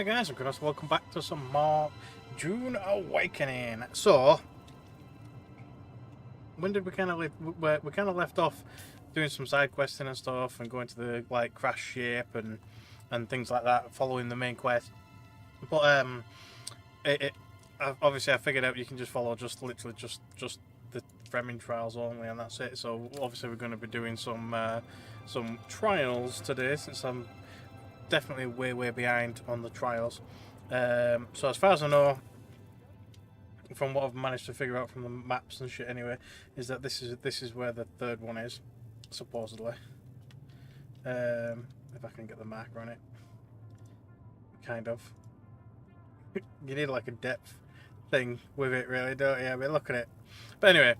Hey guys, I'm Crownos. Welcome back to some more Dune Awakening. So, when did we kind of leave? We kind of left off doing some side questing and stuff, and going to the like crash ship and things like that, following the main quest. But obviously I figured out you can just follow literally just the Fremen trials only, and that's it. So obviously we're going to be doing some trials today, since I'm definitely way behind on the trials. So as far as I know, from what I've managed to figure out from the maps and shit anyway, is that this is where the third one is, supposedly. If I can get the marker on it. Kind of. You need like a depth thing with it, really, don't you? I mean, look at it. But anyway,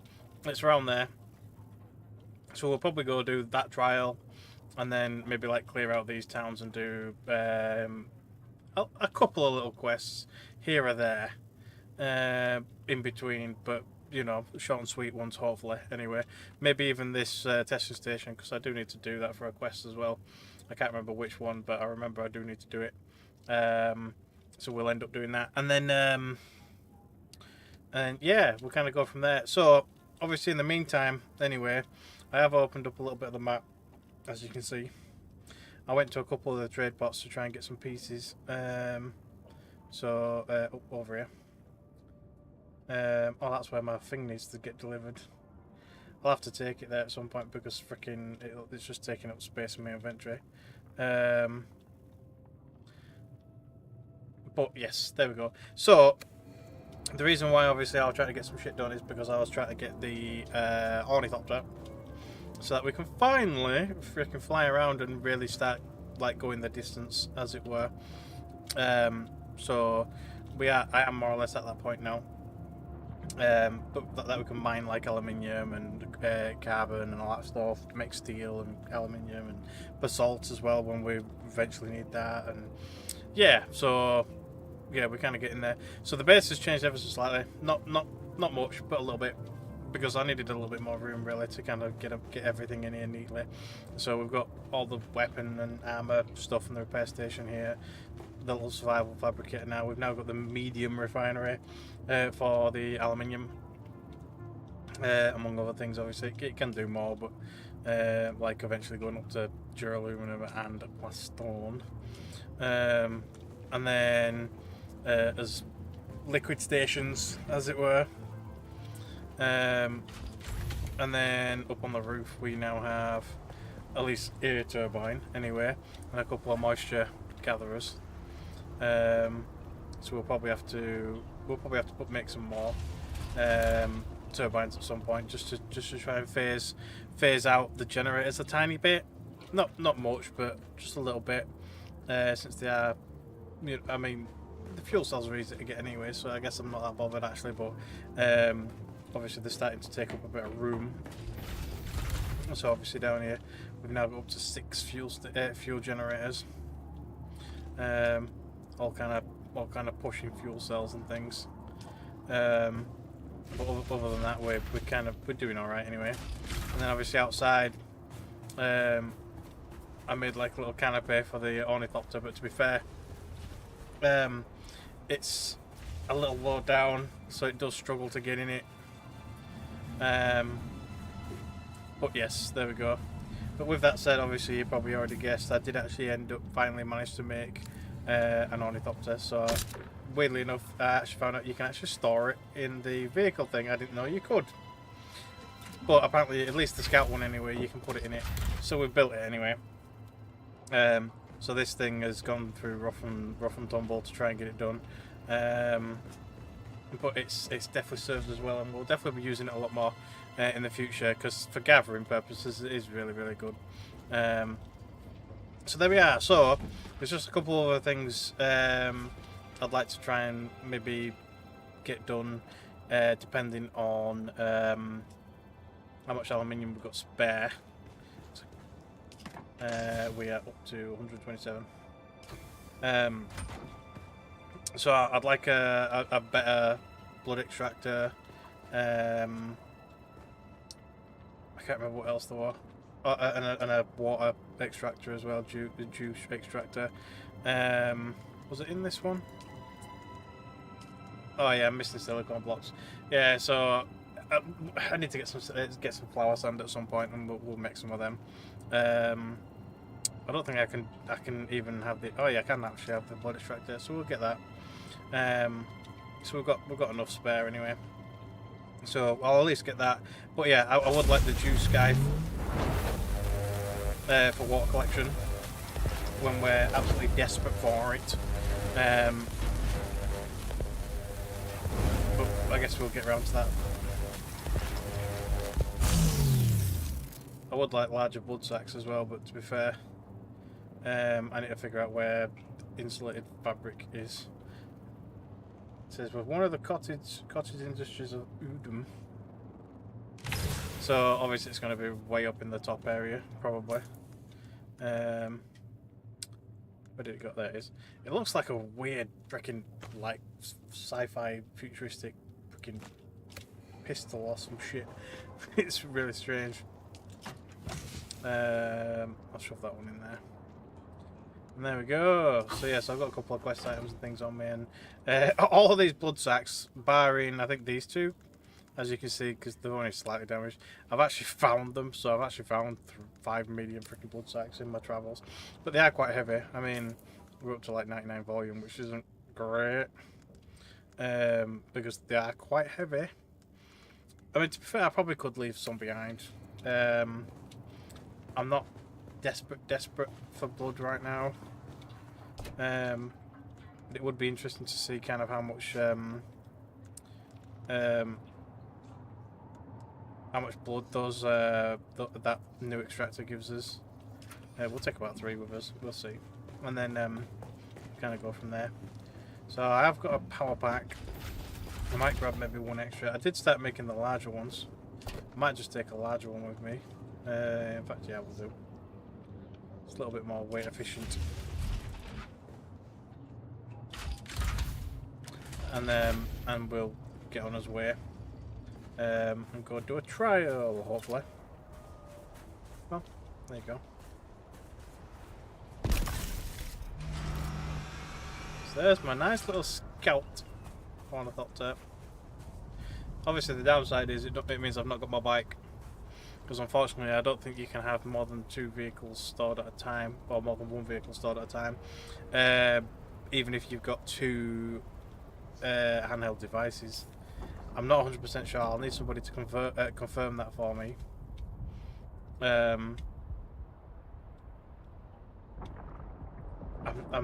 it's around there. So we'll probably go do that trial, and then maybe like clear out these towns and do a couple of little quests here or there in between, but you know, short and sweet ones hopefully. Anyway, maybe even this testing station, because I do need to do that for a quest as well. I can't remember which one, but I remember I do need to do it. So we'll end up doing that, and then yeah, we'll kind of go from there. So obviously in the meantime, anyway, I have opened up a little bit of the map, as you can see. I went to a couple of the trade pots to try and get some pieces. So up over here. Oh, that's where my thing needs to get delivered. I'll have to take it there at some point, because freaking it's just taking up space in my inventory. But yes, there we go. So the reason why obviously I was trying to get some shit done is because I was trying to get the ornithopter, so that we can finally freaking fly around and really start like going the distance, as it were. So I am more or less at that point now. But that we can mine like aluminium and carbon and all that stuff to make steel and aluminium and basalt as well when we eventually need that. And yeah, so yeah, we're kind of getting there. So the base has changed ever so slightly, not much, but a little bit, because I needed a little bit more room really to kind of get everything in here neatly. So we've got all the weapon and armor stuff in the repair station here, the little survival fabricator. Now we've now got the medium refinery for the aluminium, among other things. Obviously it can do more, but like eventually going up to duraluminum and plastone, and then as liquid stations, as it were. And then up on the roof we now have at least a turbine anyway, and a couple of moisture gatherers. So we'll probably have to make some more turbines at some point, just to try and phase out the generators a tiny bit, not much, but just a little bit, since they are, you know, I mean, the fuel cells are easy to get anyway, so I guess I'm not that bothered actually. But obviously they're starting to take up a bit of room. So obviously down here we've now got up to 6 fuel generators, all kind of pushing fuel cells and things. But other than that, we're doing all right anyway. And then obviously outside, I made like a little canopy for the ornithopter, but to be fair, it's a little low down, so it does struggle to get in it. But yes, there we go. But with that said, obviously you probably already guessed, I did actually end up finally manage to make an ornithopter. So weirdly enough, I actually found out you can actually store it in the vehicle thing. I didn't know you could, but apparently, at least the scout one anyway, you can put it in it. So we've built it anyway. So this thing has gone through rough and tumble to try and get it done. But it's definitely served as well, and we'll definitely be using it a lot more in the future, because for gathering purposes it is really good. So there we are. So there's just a couple of other things I'd like to try and maybe get done, depending on how much aluminium we've got spare. We are up to 127. So I'd like a better blood extractor. I can't remember what else there were. And a water extractor as well, juice extractor. Was it in this one? Oh yeah, I'm missing silicone blocks. Yeah, so I need to get some flour sand at some point, and we'll make some of them. I don't think I can even have the. Oh yeah, I can actually have the blood extractor, so we'll get that. So we've got enough spare anyway. So I'll at least get that. But yeah, I would like the juice guy for water collection when we're absolutely desperate for it. But I guess we'll get around to that. I would like larger blood sacks as well, but to be fair, I need to figure out where insulated fabric is. It says with one of the cottage industries of Udum. So obviously it's going to be way up in the top area, probably. Where did it go? There it is. It looks like a weird freaking like sci-fi futuristic freaking pistol or some shit. It's really strange. I'll shove that one in there. And there we go. So yes, I've got a couple of quest items and things on me, and all of these blood sacks, barring I think these two, as you can see, because they're only slightly damaged. I've actually found them, so I've actually found 5 medium freaking blood sacks in my travels, but they are quite heavy. I mean, we're up to like 99 volume, which isn't great, because they are quite heavy. I mean, to be fair, I probably could leave some behind. I'm not desperate for blood right now. It would be interesting to see kind of how much blood those that new extractor gives us. We'll take about 3 with us. We'll see, and then kind of go from there. So I have got a power pack. I might grab maybe 1 extra. I did start making the larger ones. I might just take a larger one with me. In fact, yeah, we'll do. It's a little bit more weight efficient. And we'll get on his way and go do a trial, hopefully. Well, there you go. So there's my nice little scout on the top tip. Obviously the downside is it means I've not got my bike, because unfortunately I don't think you can have more than 2 vehicles stored at a time, or more than 1 vehicle stored at a time, even if you've got 2 handheld devices. I'm not 100% sure. I'll need somebody to confirm that for me. I'm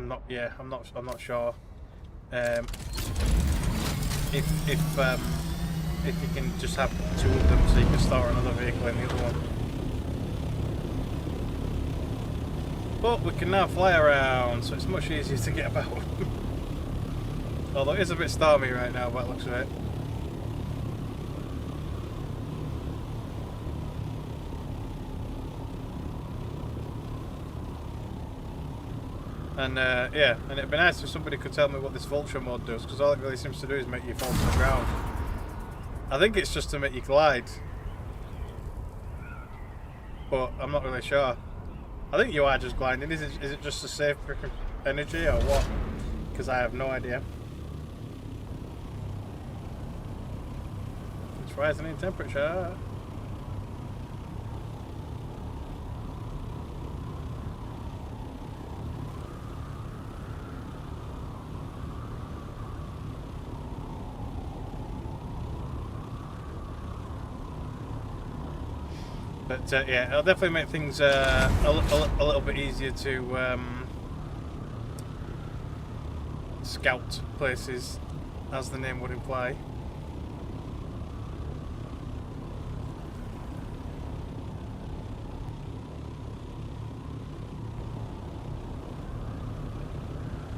not sure if you can just have 2 of them so you can store another vehicle in the other one. But we can now fly around, so it's much easier to get about. Although it is a bit stormy right now by the looks of it. And yeah, and it'd be nice if somebody could tell me what this vulture mode does, because all it really seems to do is make you fall to the ground. I think it's just to make you glide, but I'm not really sure. I think you are just gliding. Is it just to save energy or what? Because I have no idea. It's rising in temperature. But yeah, it'll definitely make things a little bit easier to scout places, as the name would imply.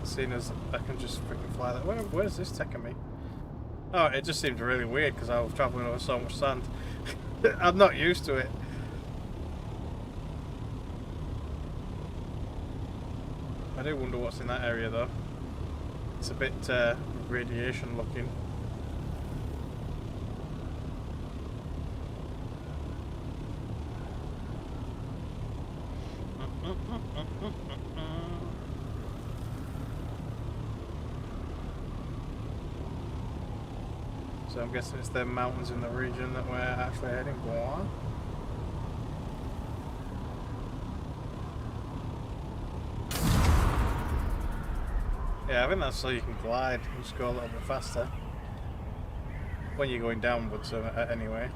Seeing as I can just freaking fly that. Where's this taking me? Oh, it just seemed really weird because I was travelling over so much sand. I'm not used to it. I do wonder what's in that area though. It's a bit radiation looking. So I'm guessing it's the mountains in the region that we're actually heading for. Yeah, I think that's so you can glide and just go a little bit faster when you're going downwards anyway.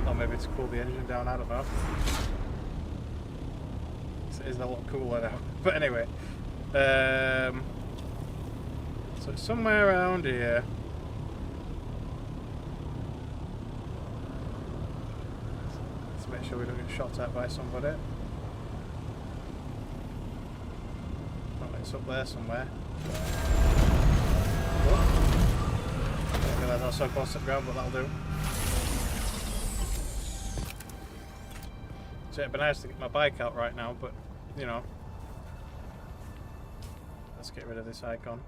Or maybe to cool the engine down, I don't know. It is a lot cooler now. But anyway, so it's somewhere around here. Make sure we don't get shot at by somebody. Oh, it's up there somewhere. Oh. I realised I was so close to the ground, but that'll do. So it'd be nice to get my bike out right now, but you know. Let's get rid of this icon.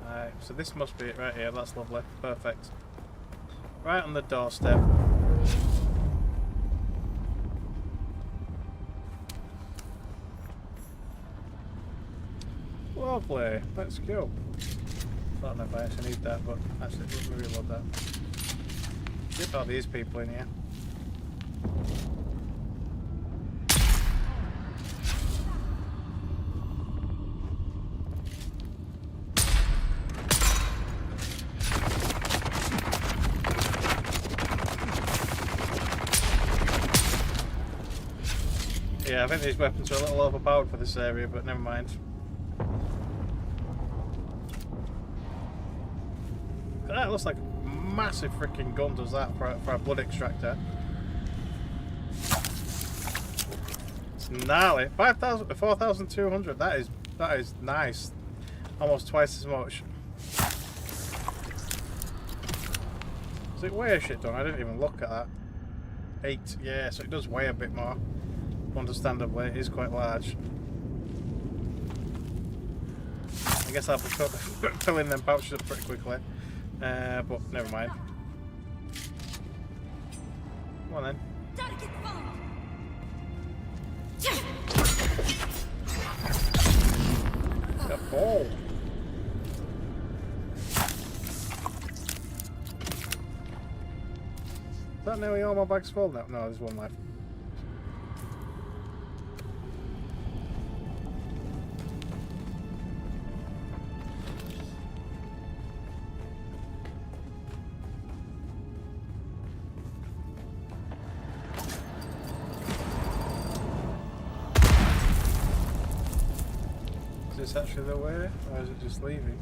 Alright, so this must be it right here. That's lovely. Perfect. Right on the doorstep. Lovely. Let's go. I don't know if I actually need that, but actually, let me reload that. Get all these people in here. Yeah, I think these weapons are a little overpowered for this area, but never mind. That looks like a massive freaking gun, does that, for a blood extractor. It's gnarly. 4,200. That is nice. Almost twice as much. Does it weigh a shit ton? I didn't even look at that. 8. Yeah, so it does weigh a bit more. Understandably, it is quite large. I guess I'll be filling them pouches up pretty quickly. But never mind. Come on then. Got a ball. Is that nearly all my bags full now? No, there's one left. Is this actually the way, or is it just leaving?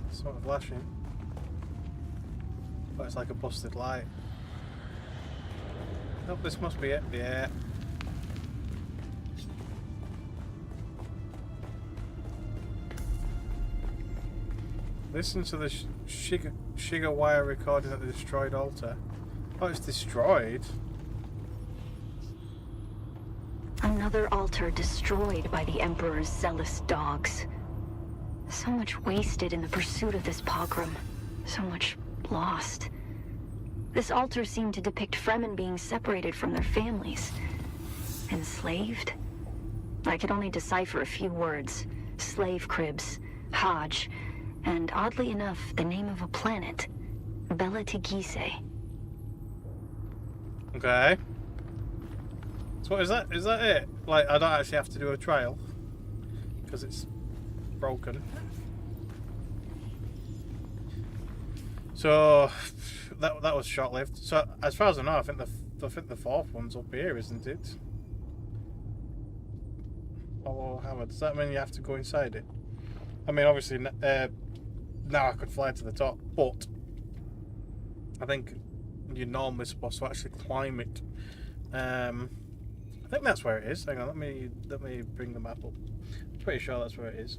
It's sort of flashing. But it's like a busted light. Oh, this must be it. Yeah. Listen to the Shiga wire recording at the destroyed altar. Oh, it's destroyed. Another altar destroyed by the Emperor's zealous dogs. So much wasted in the pursuit of this pogrom. So much lost. This altar seemed to depict Fremen being separated from their families. Enslaved? I could only decipher a few words. Slave cribs, Hajj, and oddly enough, the name of a planet. Bela Tigise. Okay. So what is that? Is that it? Like, I don't actually have to do a trial because it's broken. So that was short-lived. So as far as I know, I think the fourth one's up here, isn't it? Oh, Hammer, does that mean you have to go inside it? I mean, obviously now I could fly to the top, but I think you're normally supposed to actually climb it. I think that's where it is. Hang on, let me bring the map up. I'm pretty sure that's where it is.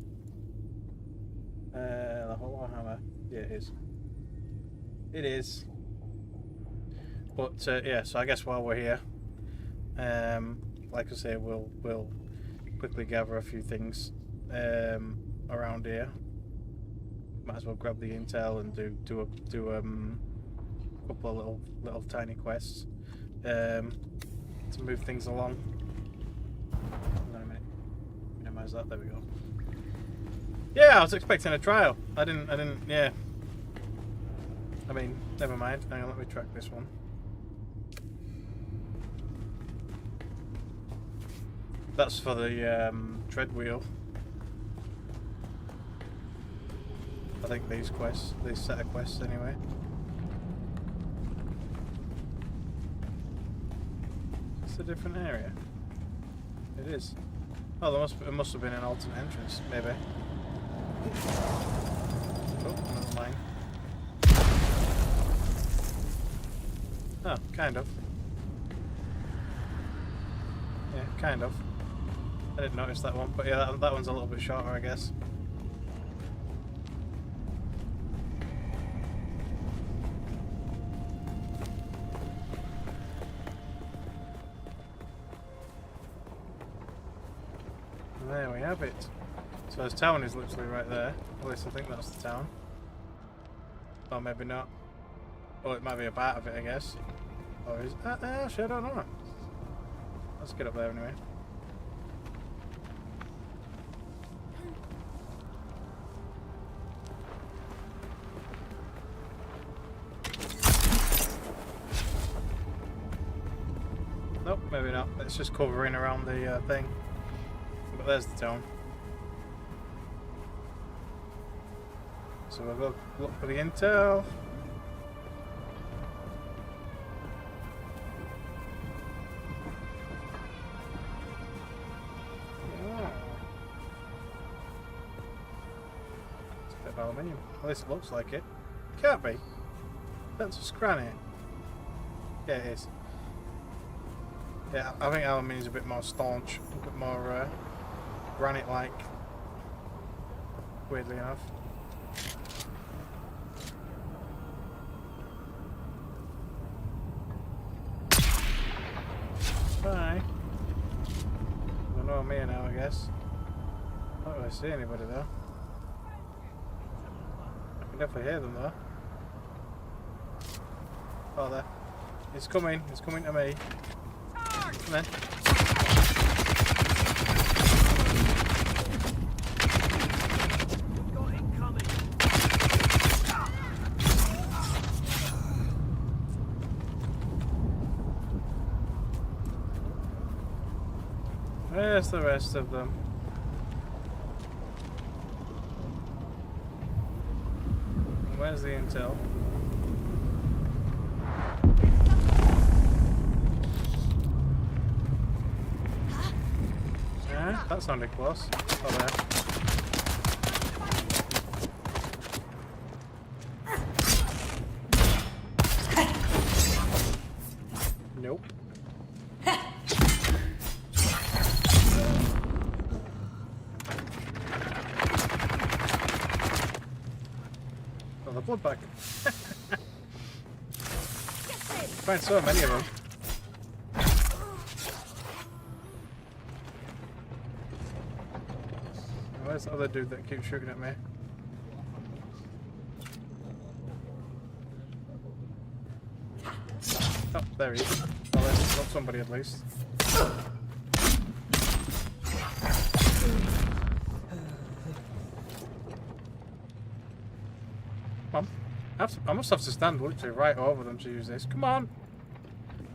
The Hollow Hammer. Yeah, it is. It is. But yeah, so I guess while we're here, like I say, we'll quickly gather a few things around here. Might as well grab the intel and do a couple of little tiny quests. to move things along. Hang on a minute. Minimize that. There we go. Yeah, I was expecting a trial. I didn't. Yeah. I mean, never mind. Hang on, let me track this one. That's for the tread wheel. I think these set of quests anyway. It's a different area. It is. Oh, it must have been an alternate entrance, maybe. Oh, another mine. Oh, kind of. Yeah, kind of. I didn't notice that one, but yeah, that one's a little bit shorter, I guess. There we have it. So this town is literally right there. At least I think that's the town. Or maybe not. Or it might be a part of it, I guess. Or is actually, I don't know. Let's get up there anyway. Nope, maybe not. It's just covering around the thing. But there's the town. So we'll go look for the intel. Oh. It's a bit of aluminium. At least it looks like it. Can't be. That's just granite. Yeah, it is. Yeah, I think aluminium's a bit more staunch, a bit more granite-like. Weirdly enough. Bye. I know I'm here now, I guess. I don't really see anybody though. I can definitely hear them though. Oh, there. It's coming to me. Come in. Where's the rest of them? Where's the intel? Yeah, that sounded close. Oh, there. Nope. Oh, the blood bag. Find so many of them. Where's the other dude that keeps shooting at me? Oh, there he is. Well, there's not somebody at least. Come on. I must have to stand literally right over them to use this. Come on!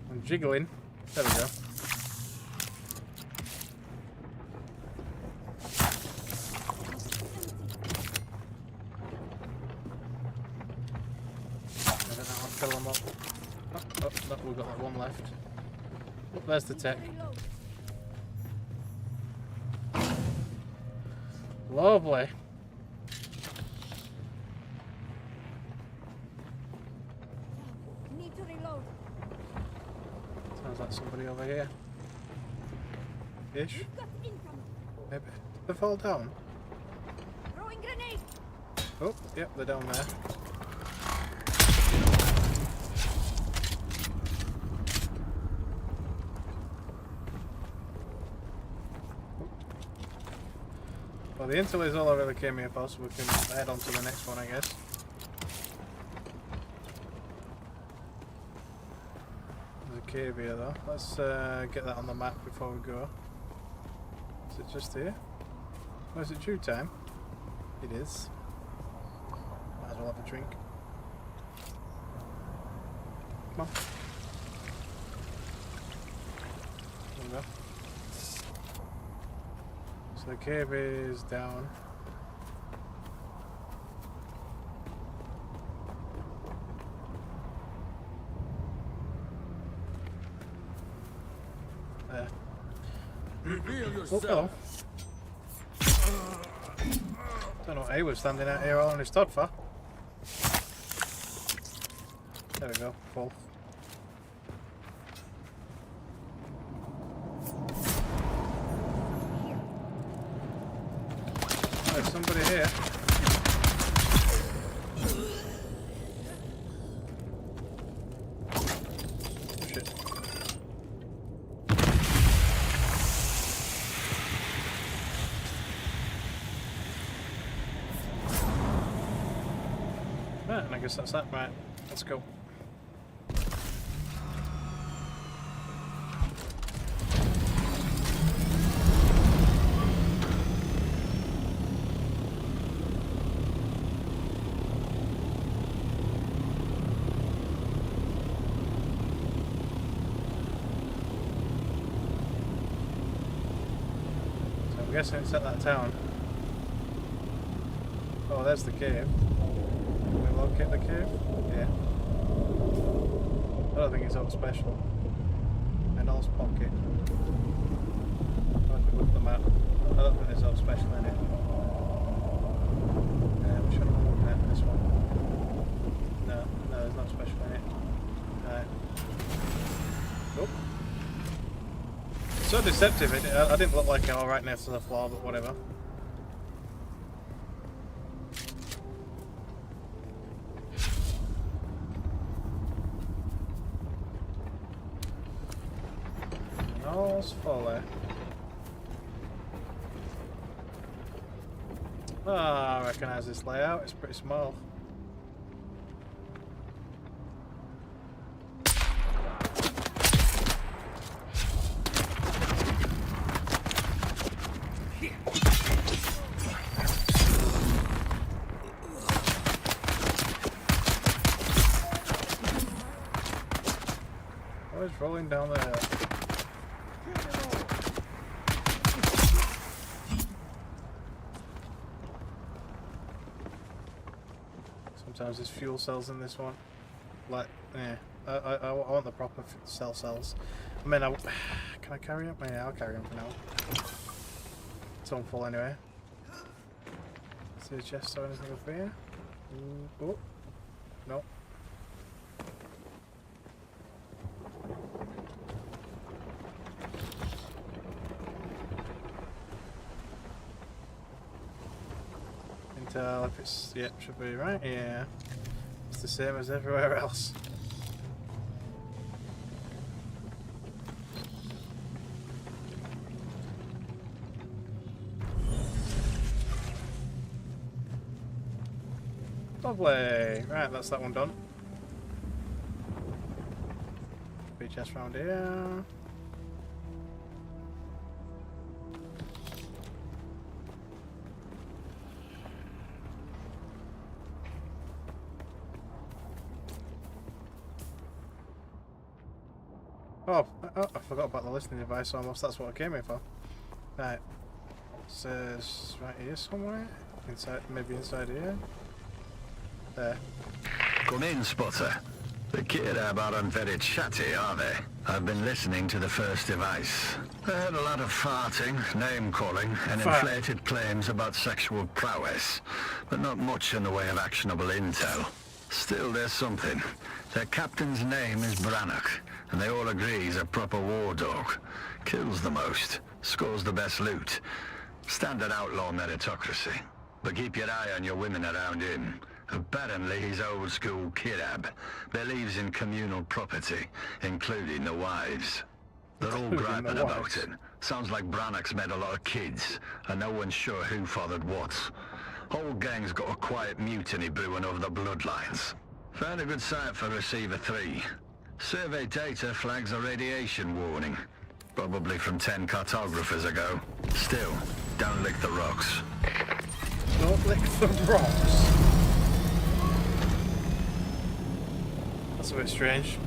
I'm jiggling. There we go. Fill them up. Oh, no, we've got that one left. Oh, there's the tech. Lovely. Need to reload. Sounds like somebody over here. Ish. Got income. Maybe. They fall down. Throwing grenade. Oh, yep, they're down there. Well, the intel is all I really came here for, so we can head on to the next one, I guess. There's a cave here though. Let's get that on the map before we go. Is it just here? Or is it due time? It is. Might as well have a drink. Come on. There we go. So the cave is down. There. Reveal Oh, yourself. hello. Don't know what he was standing out here all on his Todd for. There we go, full. There's somebody here. Shit. Right, and I guess that's that. Right, let's go. So I'm guessing it's at that town. Oh, there's the cave. Can we locate the cave? Yeah. I don't think it's all special. Menal's pocket. I'll look at the map. I don't think there's all special in it. Which one am I looking at? This one? No, there's not special in it. Oh. So deceptive. I didn't look like it all right next to the floor, but whatever. All's full there. Ah, I recognise this layout. It's pretty small. Oh, it's rolling down the hill. Sometimes there's fuel cells in this one. Like, yeah, I want the proper cells. I mean, can I carry them? Yeah, I'll carry them for now. It's on full anyway. Is there a chest or anything up here? Oh, no. If it's, yeah, should be right, yeah. It's the same as everywhere else. Lovely. Right, that's that one done. Big chest round here. Oh, I forgot about the listening device almost. That's what I came here for. Right. It says right here somewhere. Inside, maybe inside here. There. Come in, Spotter. The Kirab aren't very chatty, are they? I've been listening to the first device. They had a lot of farting, name-calling, and inflated claims about sexual prowess, but not much in the way of actionable intel. Still, there's something. Their captain's name is Brannock, and they all agree he's a proper war dog. Kills the most, scores the best loot. Standard outlaw meritocracy. But keep your eye on your women around him. Apparently he's old school Kirab. Believes in communal property, including the wives. They're all griping about it. Sounds like Brannock's made a lot of kids, and no one's sure who fathered what. Whole gang's got a quiet mutiny brewing over the bloodlines. Found a good site for Receiver 3. Survey data flags a radiation warning. Probably from 10 cartographers ago. Still, don't lick the rocks. Don't lick the rocks. That's a bit strange.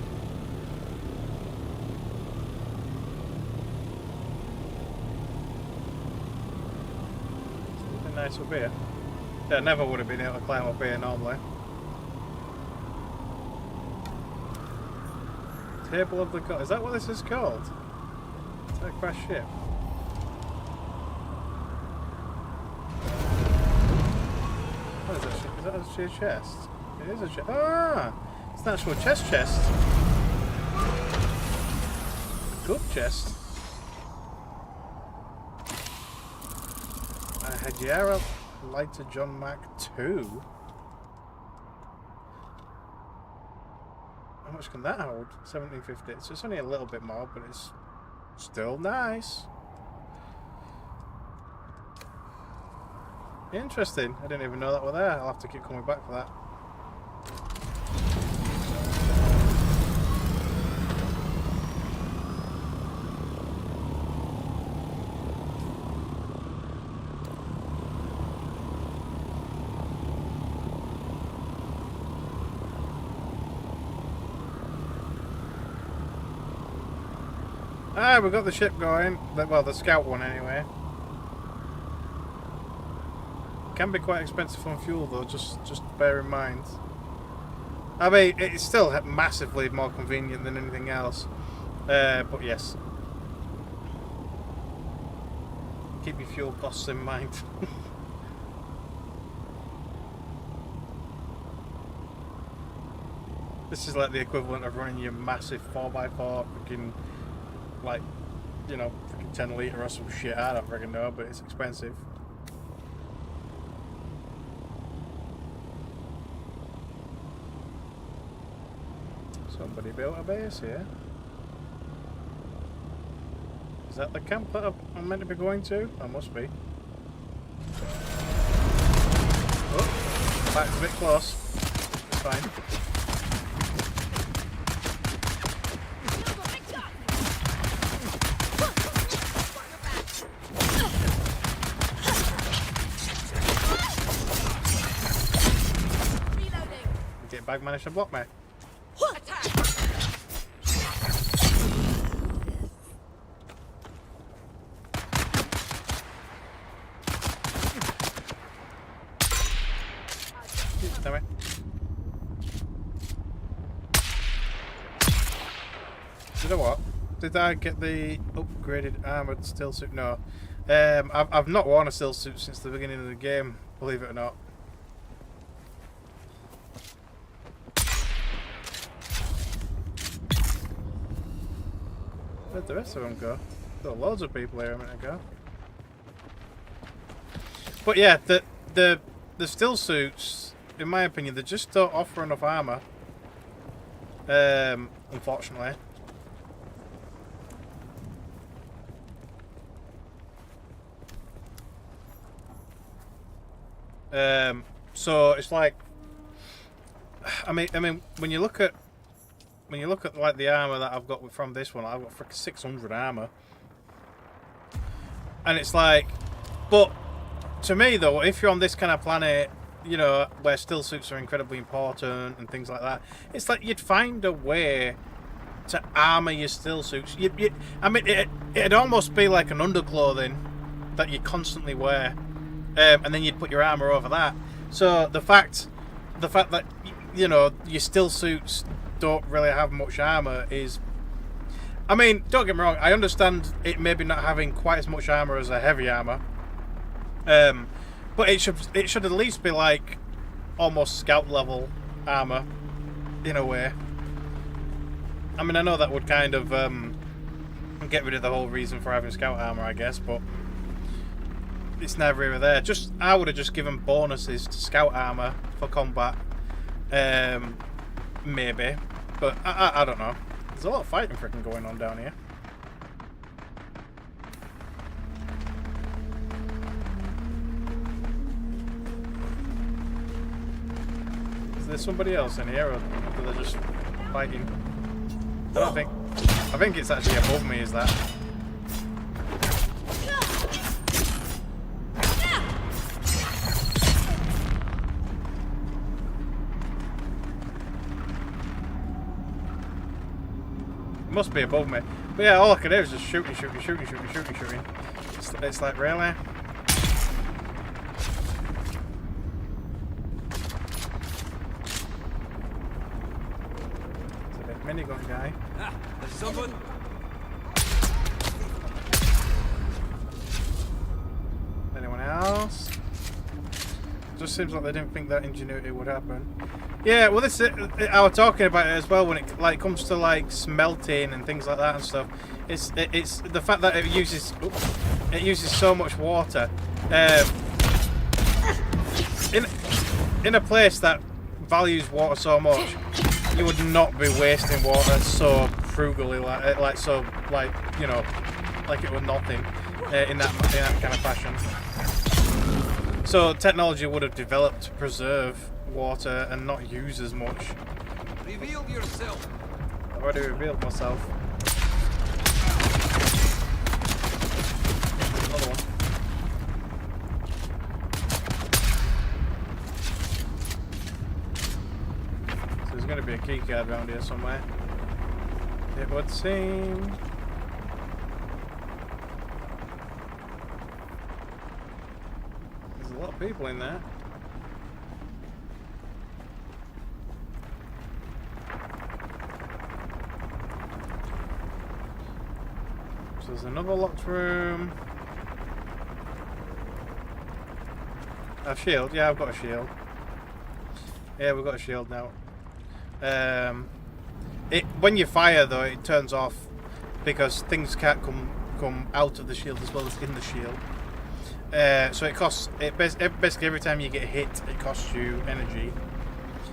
Something nice up here. Yeah, I never would have been able to climb up here normally. Table of the God. Is that what this is called? Is that a crashed ship? What is that? Is that actually a chest? It is a chest. Ah! It's an actual chest. Good chest. A Hajara Lighter John Mac 2. How much can that hold? 1750. So it's only a little bit more, but it's still nice. Interesting. I didn't even know that were there. I'll have to keep coming back for that. Ah, we've got the ship going. Well, the scout one anyway. Can be quite expensive on fuel though, just bear in mind. I mean, it's still massively more convenient than anything else. But yes. Keep your fuel costs in mind. This is like the equivalent of running your massive 4x4 freaking, like, you know, freaking 10 litre or some shit. I don't freaking know, but it's expensive. Somebody built a base here. Is that the camp that I'm meant to be going to? I must be. Oh, back's a bit close. It's fine. Get back, managed to block me. Damn it. You know what? Did I get the upgraded armoured still suit? No. I've not worn a still suit since the beginning of the game, believe it or not. Where'd the rest of them go? There are loads of people here a minute ago. But yeah, the still suits, in my opinion, they just don't offer enough armour. Unfortunately. So it's like, I mean, when you look at like the armor that I've got from this one, I've got for 600 armor, and it's like, but to me though, if you're on this kind of planet, you know, where still suits are incredibly important and things like that, it's like you'd find a way to armor your still suits. I mean, it'd almost be like an underclothing that you constantly wear, and then you'd put your armor over that. So the fact that, you know, your still suits don't really have much armor is, I mean, don't get me wrong, I understand it maybe not having quite as much armor as a heavy armor, but it should at least be like almost scout level armor in a way. I mean, I know that would kind of get rid of the whole reason for having scout armor, I guess, but it's never even there. I would have just given bonuses to scout armor for combat, maybe, but I don't know. There's a lot of fighting freaking going on down here. Is there somebody else in here, or are they just fighting? I think it's actually above me, is that? It must be above me. But yeah, all I can do is just shooting. It's like, really? It's a big minigun guy. Ah, there's someone. Anyone else? Just seems like they didn't think that ingenuity would happen. Yeah, well, this I was talking about it as well when it like comes to like smelting and things like that and stuff. It's the fact that it uses so much water. In a place that values water so much, you would not be wasting water so frugally, like so, like, you know, like it was nothing in that kind of fashion. So technology would have developed to preserve water and not use as much. Reveal yourself. I've already revealed myself. Another one. So there's going to be a key card around here somewhere. It would seem. There's a lot of people in there. There's another locked room. A shield? Yeah, I've got a shield. Yeah, we've got a shield now. When you fire though, it turns off because things can't come out of the shield as well as in the shield. So it costs. Basically every time you get hit, it costs you energy.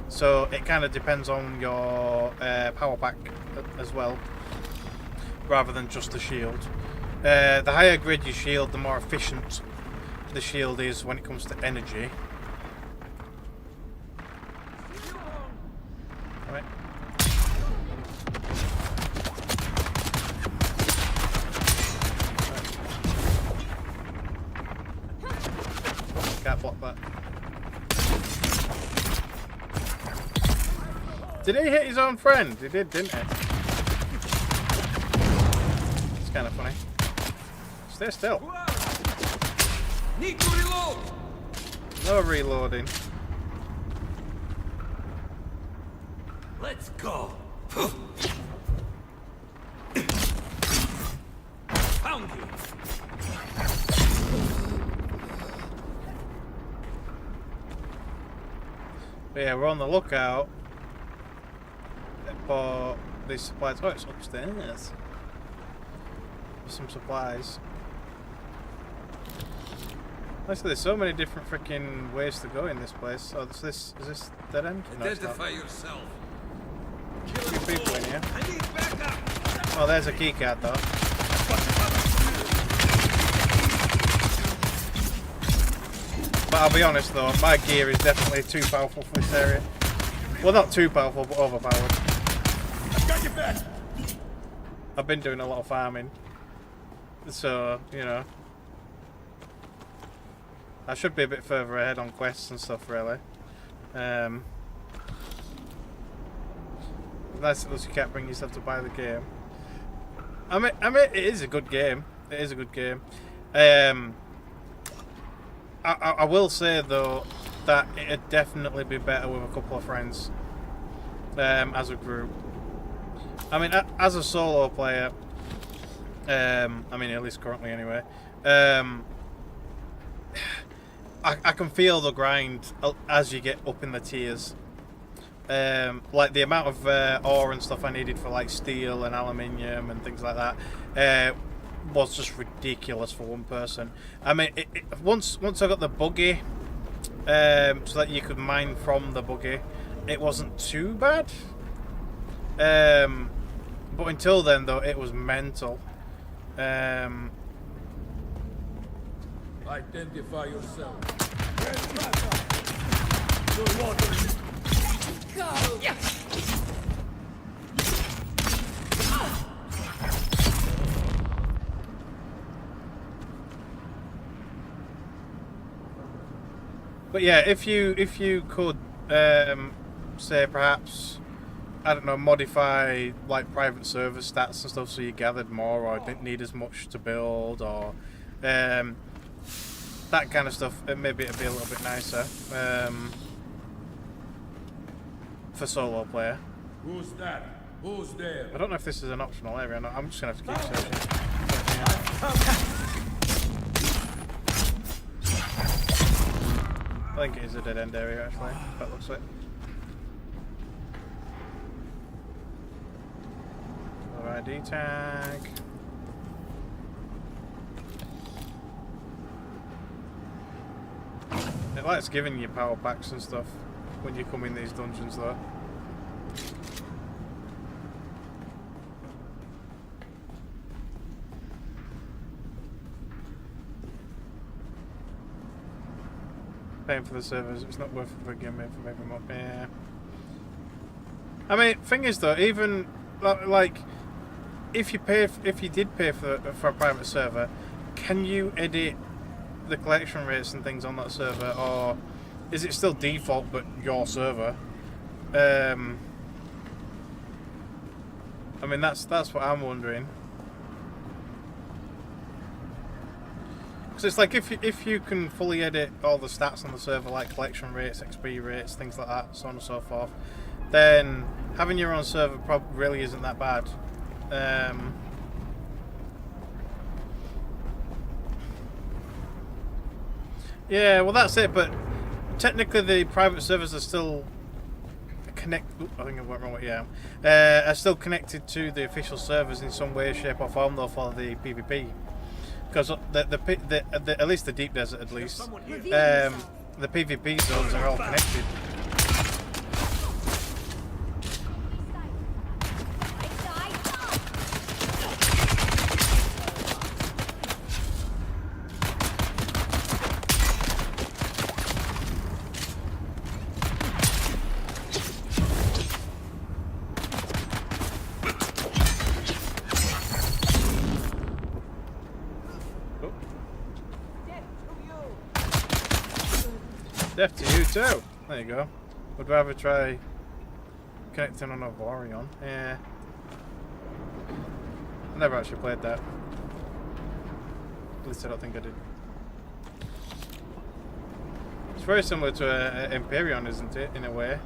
So it kind of depends on your power pack as well, rather than just the shield. The higher grade your shield, the more efficient the shield is when it comes to energy. Right. Can't block that. Did he hit his own friend? He did, didn't he? It's kind of funny. Stay still. Need to reload. No reloading. Let's go. Found you. But yeah, we're on the lookout for these supplies. Oh, it's upstairs. For some supplies. Actually, there's so many different freaking ways to go in this place. Oh, is this dead end? No, it's not. Identify yourself. A few people in here. I need backup. Oh, there's a key card though. But I'll be honest though, my gear is definitely too powerful for this area. Well, not too powerful, but overpowered. Got your back. I've been doing a lot of farming, so you know. I should be a bit further ahead on quests and stuff, really. Nice that you can't bring yourself to buy the game. I mean, it is a good game. It is a good game. I will say though that it'd definitely be better with a couple of friends, as a group. I mean, as a solo player, I mean, at least currently anyway. I can feel the grind as you get up in the tiers. Like the amount of ore and stuff I needed for like steel and aluminium and things like that was just ridiculous for one person. I mean, once I got the buggy, so that you could mine from the buggy, it wasn't too bad. But until then, though, it was mental. Identify yourself. Good water. Go! But yeah, if you could say perhaps, I don't know, modify like private server stats and stuff so you gathered more or didn't need as much to build or that kind of stuff, maybe it'd be a little bit nicer for solo player. Who's that? Who's there? I don't know if this is an optional area or not. I'm just gonna have to keep searching. I think it is a dead end area actually. That looks like. ID tag. It likes giving you power packs and stuff when you come in these dungeons though. Paying for the servers, it's not worth it for a game for every month. Yeah. I mean, thing is though, even like if you did pay for a private server, can you edit the collection rates and things on that server, or is it still default but your server? I mean, that's what I'm wondering. Because it's like if you can fully edit all the stats on the server, like collection rates, XP rates, things like that, so on and so forth, then having your own server probably really isn't that bad. Yeah, well that's it, but technically the private servers are still I think I went wrong with are still connected to the official servers in some way, shape or form though for the PvP. Because at least the deep desert, at least, the PvP zones are all connected. Death to you too. There you go. Would rather try connecting on a Vorion. Yeah. I never actually played that. At least I don't think I did. It's very similar to Empyrean, isn't it, in a way?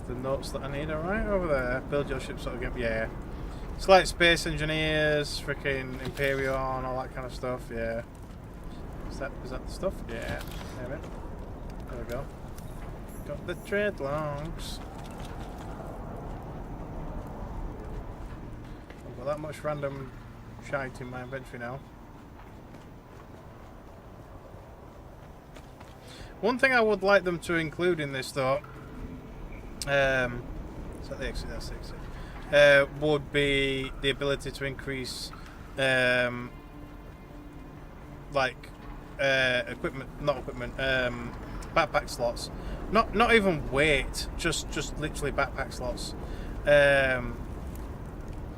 The notes that I need are right over there. Build your ship sort of game. Yeah. It's like Space Engineers, freaking Imperion, all that kind of stuff. Yeah. Is that the stuff? Yeah. There we go. Got the dreadlocks. I've got that much random shite in my inventory now. One thing I would like them to include in this though, is that the exit? That's the exit. Would be the ability to increase backpack slots. Not even weight, just literally backpack slots.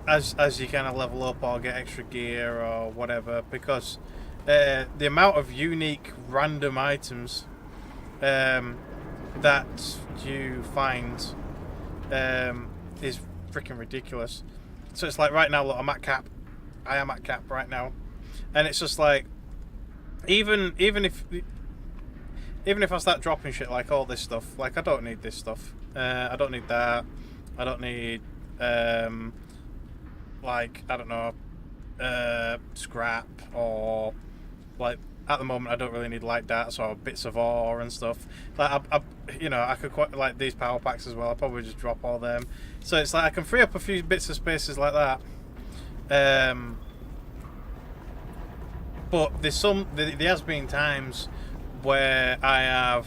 As you kind of level up or get extra gear or whatever, because the amount of unique random items that you find is freaking ridiculous. So it's like right now, look, I'm at cap. I am at cap right now, and it's just like even if I start dropping shit like all this stuff, like I don't need this stuff. I don't need that. I don't need like I don't know scrap or like. At the moment, I don't really need light darts or bits of ore and stuff. Like, I could quite like these power packs as well. I'll probably just drop all them. So it's like I can free up a few bits of spaces like that. But there has been times where I have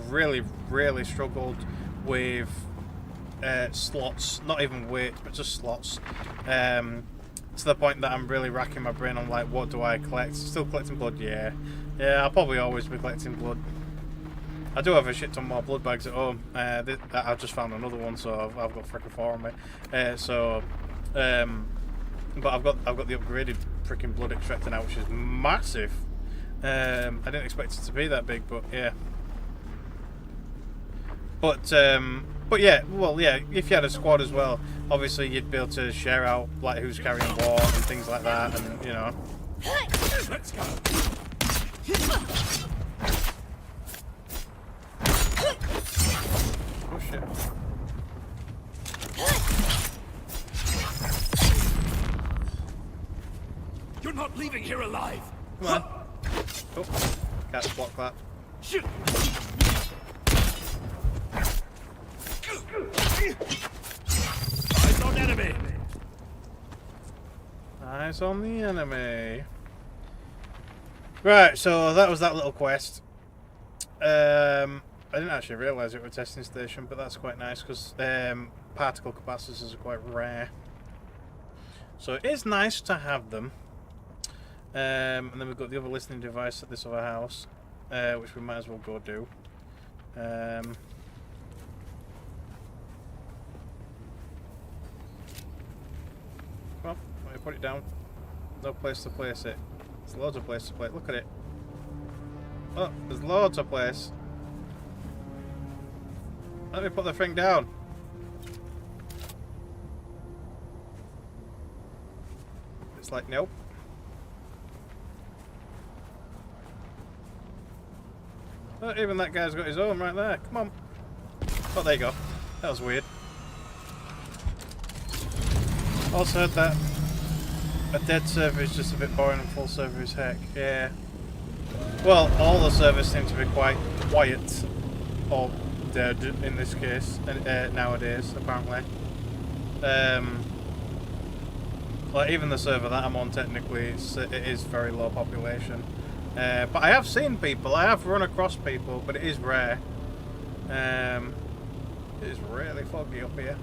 really struggled with slots. Not even weight, but just slots. to the point that I'm really racking my brain on like, what do I collect? Still collecting blood? Yeah. Yeah, I'll probably always be collecting blood. I do have a shit ton more blood bags at home. I've just found another one, so I've got freaking 4 on me. But I've got the upgraded freaking blood extractor now, which is massive. I didn't expect it to be that big, but yeah. But yeah, well, yeah. If you had a squad as well, obviously you'd be able to share out like who's carrying what and things like that, and you know. Let's go. Oh shit. You're not leaving here alive. Come on. Oh, can't block that. Shoot. Eyes on enemy. Eyes on the enemy. Right, so that was that little quest. I didn't actually realise it was a testing station, but that's quite nice because particle capacitors are quite rare. So it is nice to have them. And then we've got the other listening device at this other house, which we might as well go do. Well, let me put it down. No place to place it. There's loads of places to place it. Look at it. Oh, there's loads of place. Let me put the thing down. It's like, nope. Oh, even that guy's got his own right there. Come on. Oh, there you go. That was weird. Also heard that a dead server is just a bit boring and full server is heck. Yeah. Well, all the servers seem to be quite quiet. Or dead in this case. Nowadays, apparently. Like even the server that I'm on technically, it is very low population. But I have seen people, I have run across people, but it is rare. It is really foggy up here.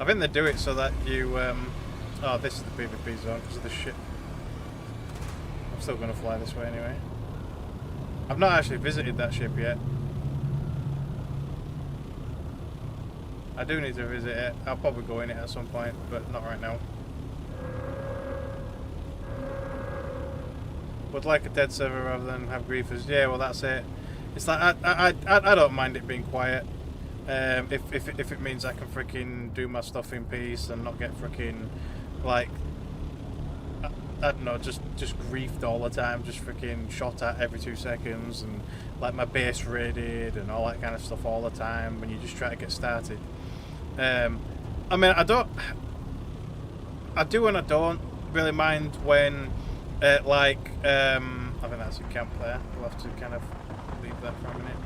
I think they do it so that you, oh, this is the PvP zone because of the shit. I'm still going to fly this way anyway. I've not actually visited that ship yet. I do need to visit it. I'll probably go in it at some point, but not right now. Would like a dead server rather than have griefers. Yeah, well that's it. It's like I don't mind it being quiet. If it means I can freaking do my stuff in peace and not get freaking like I don't know, just griefed all the time, just freaking shot at every 2 seconds, and like my base raided and all that kind of stuff all the time when you just try to get started. I mean, I do and I don't really mind when I think that's a camp there. We'll have to kind of leave that for a minute.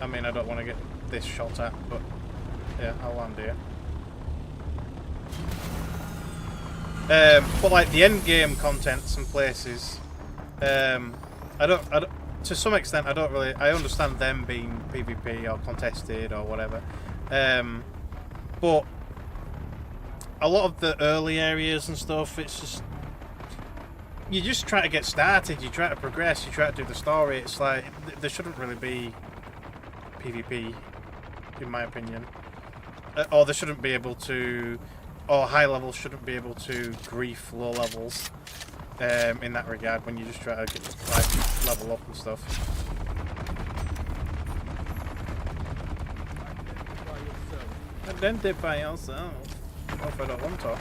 I mean, I don't want to get this shot at, but yeah, I'll land here. But like the end game contents and places, I don't. To some extent, I don't really. I understand them being PvP or contested or whatever, but a lot of the early areas and stuff, it's just you just try to get started. You try to progress. You try to do the story. It's like there shouldn't really be PvP, in my opinion, or they shouldn't be able to, or high levels shouldn't be able to grief low levels. In that regard, when you just try to get, like, level up and stuff. Identify yourself. What if I don't want to?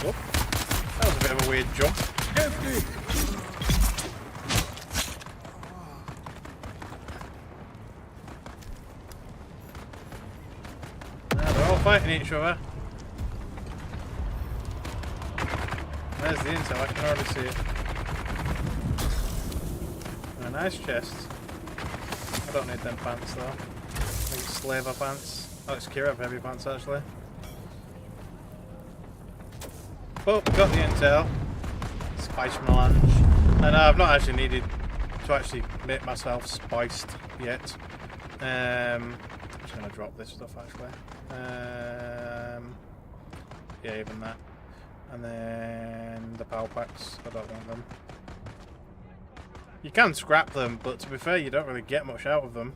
Whoop. That was a bit of a weird jump. Now they're all fighting each other. There's the intel, I can already see it. A nice chest. I don't need them pants though. I think it's slaver pants. Oh, it's Kirab heavy pants actually. But we got the intel. Spice melange. And I've not actually needed to actually make myself spiced yet. I'm just gonna drop this stuff actually. Yeah, even that. And then the power packs, I don't want them. You can scrap them, but to be fair, you don't really get much out of them.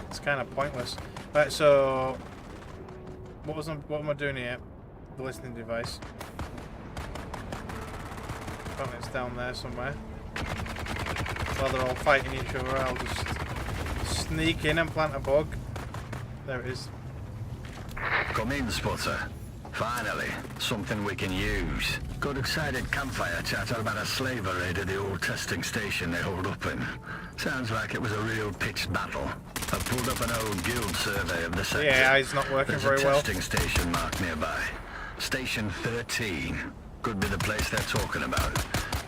It's kind of pointless. Right, so what am I doing here? The listening device. Apparently it's down there somewhere. While they're all fighting each other, I'll just sneak in and plant a bug. There it is. Come in, Spotter. Finally, something we can use. Good excited campfire chatter about a slaver raid at the old testing station they hold up in. Sounds like it was a real pitched battle. I pulled up an old guild survey of the sector. Yeah, it's not working very well. There's a testing station marked nearby. Station 13. Could be the place they're talking about.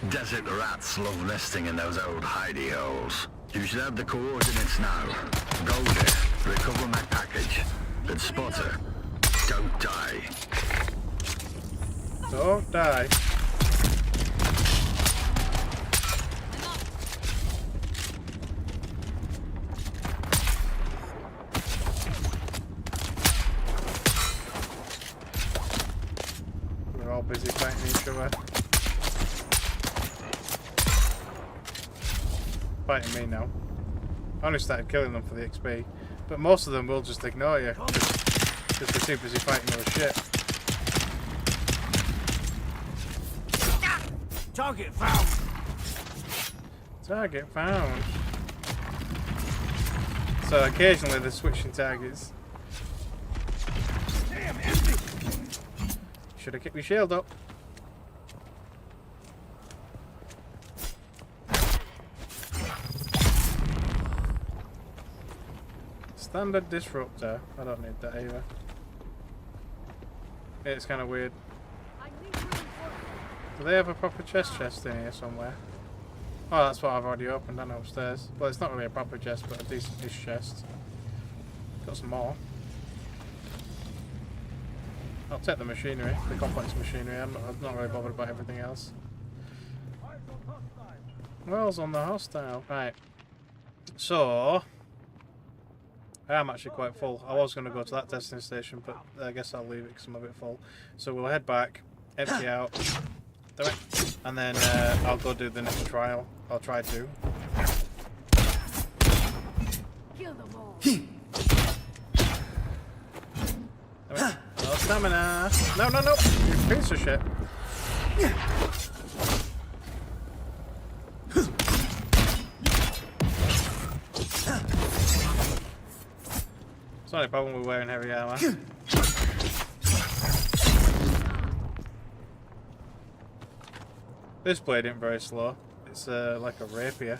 Desert rats love nesting in those old hidey holes. You should have the coordinates now. Go there, recover my package. And Spotter, don't die. Don't die. We're all busy fighting each other. Fighting me now. I only started killing them for the XP, but most of them will just ignore you because they're too busy fighting other shit. Target found. Target found. So occasionally they're switching targets. Damn, empty. Should have kept your shield up. Standard disruptor. I don't need that either. It's kind of weird. Do they have a proper chest in here somewhere? Oh, that's what I've already opened down upstairs. Well, it's not really a proper chest, but a decent-ish chest. Got some more. I'll take the machinery, the complex machinery. I'm not really bothered about everything else. Wells on the hostile. Right. So, I am actually quite full. I was going to go to that testing station, but I guess I'll leave it because I'm a bit full. So we'll head back, empty out, do it, and then I'll go do the next trial. I'll try to. Kill them all. No stamina. No, you piece of shit. It's not a problem with wearing heavy armor. This blade isn't very slow. It's like a rapier.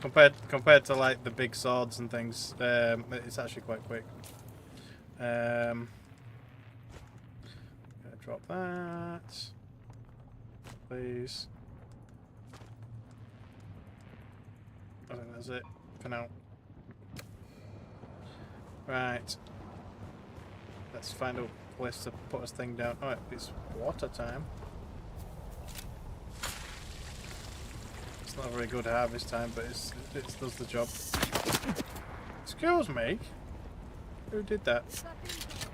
Compared to like the big swords and things, it's actually quite quick. Gonna drop that, please. I think that's it for now. Right. Let's find a place to put this thing down. Oh, it's water time. It's not a very good harvest time, but it does the job. Excuse me? Who did that?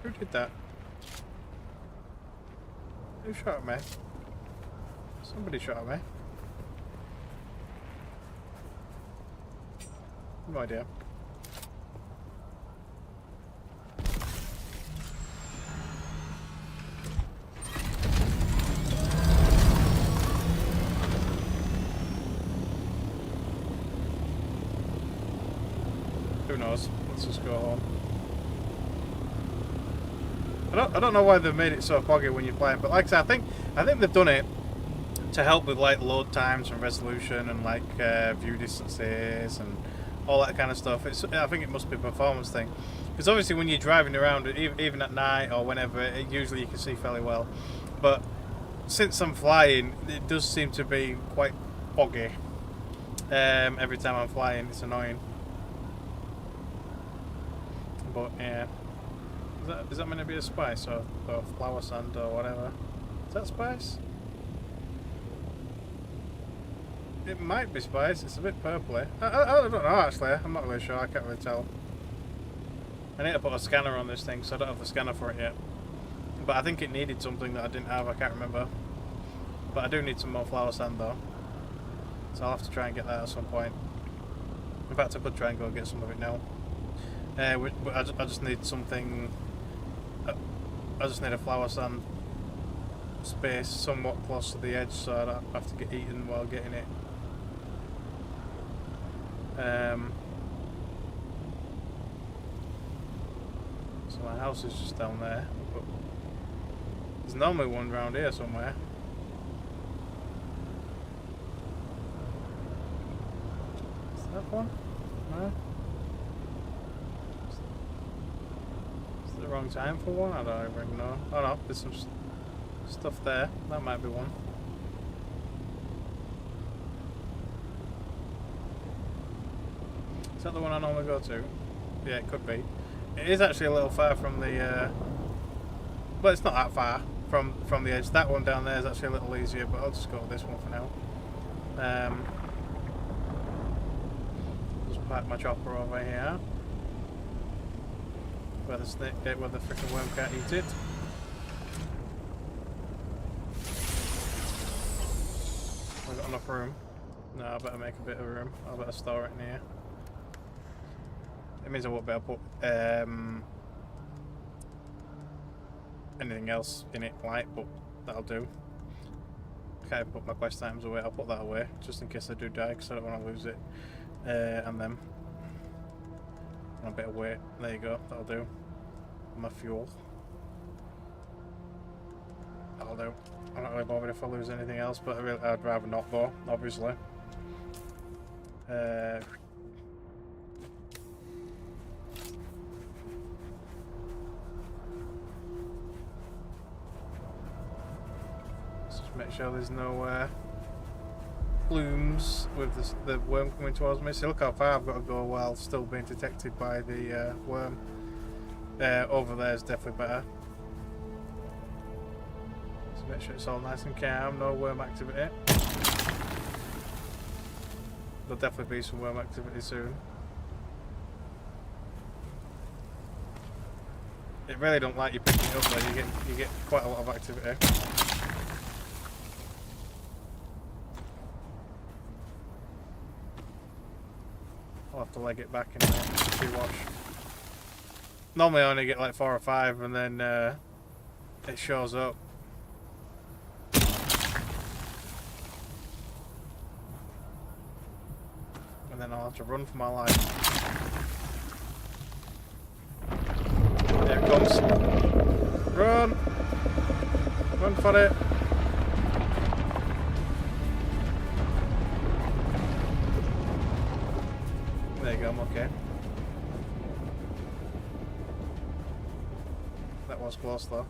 Who did that? Who shot at me? Somebody shot at me. No idea. Who knows? Let's just go home. I don't know why they've made it so foggy when you're playing, but like I said, I think they've done it to help with like load times and resolution and like view distances and all that kind of stuff. I think it must be a performance thing, because obviously when you're driving around, even at night or whenever, usually you can see fairly well. But since I'm flying, it does seem to be quite foggy. Every time I'm flying, it's annoying. But yeah. Is that meant to be a spice or flower sand or whatever? Is that spice? It might be spice. It's a bit purpley. I don't know actually. I'm not really sure. I can't really tell. I need to put a scanner on this thing, so I don't have the scanner for it yet. But I think it needed something that I didn't have. I can't remember. But I do need some more flower sand though. So I'll have to try and get that at some point. In fact, I could try and go get some of it now. I just need something. I just need a flower sand space somewhat close to the edge, so I don't have to get eaten while getting it. So my house is just down there, but there's normally one round here somewhere. Is that one? No? Is it the wrong time for one? I don't even know. Oh no, there's some stuff there. That might be one. Is that the one I normally go to? Yeah, it could be. It is actually a little far from the... Well, it's not that far from the edge. That one down there is actually a little easier, but I'll just go to this one for now. Just park my chopper over here. Where the freaking worm can't eat it. I've got enough room. No, I better make a bit of room. I better store it in here. It means I won't be able to put anything else in it, like, but that'll do. I can't even put my quest items away. I'll put that away just in case I do die, because I don't want to lose it. And them. And a bit of weight. There you go. That'll do. My fuel. That'll do. I'm not really bothered if I lose anything else, but I'd rather not though, obviously. Let's just make sure there's no blooms with the worm coming towards me. See, look how far I've got to go while still being detected by the worm. Over there is definitely better. Make sure it's all nice and calm, no worm activity. There'll definitely be some worm activity soon. It really don't like you picking it up though, you get quite a lot of activity. I'll have to leg it back in the wash. Normally I only get like 4 or 5 and then it shows up. And then I'll have to run for my life. There it comes. Run! Run for it! There you go, I'm okay. That was close though.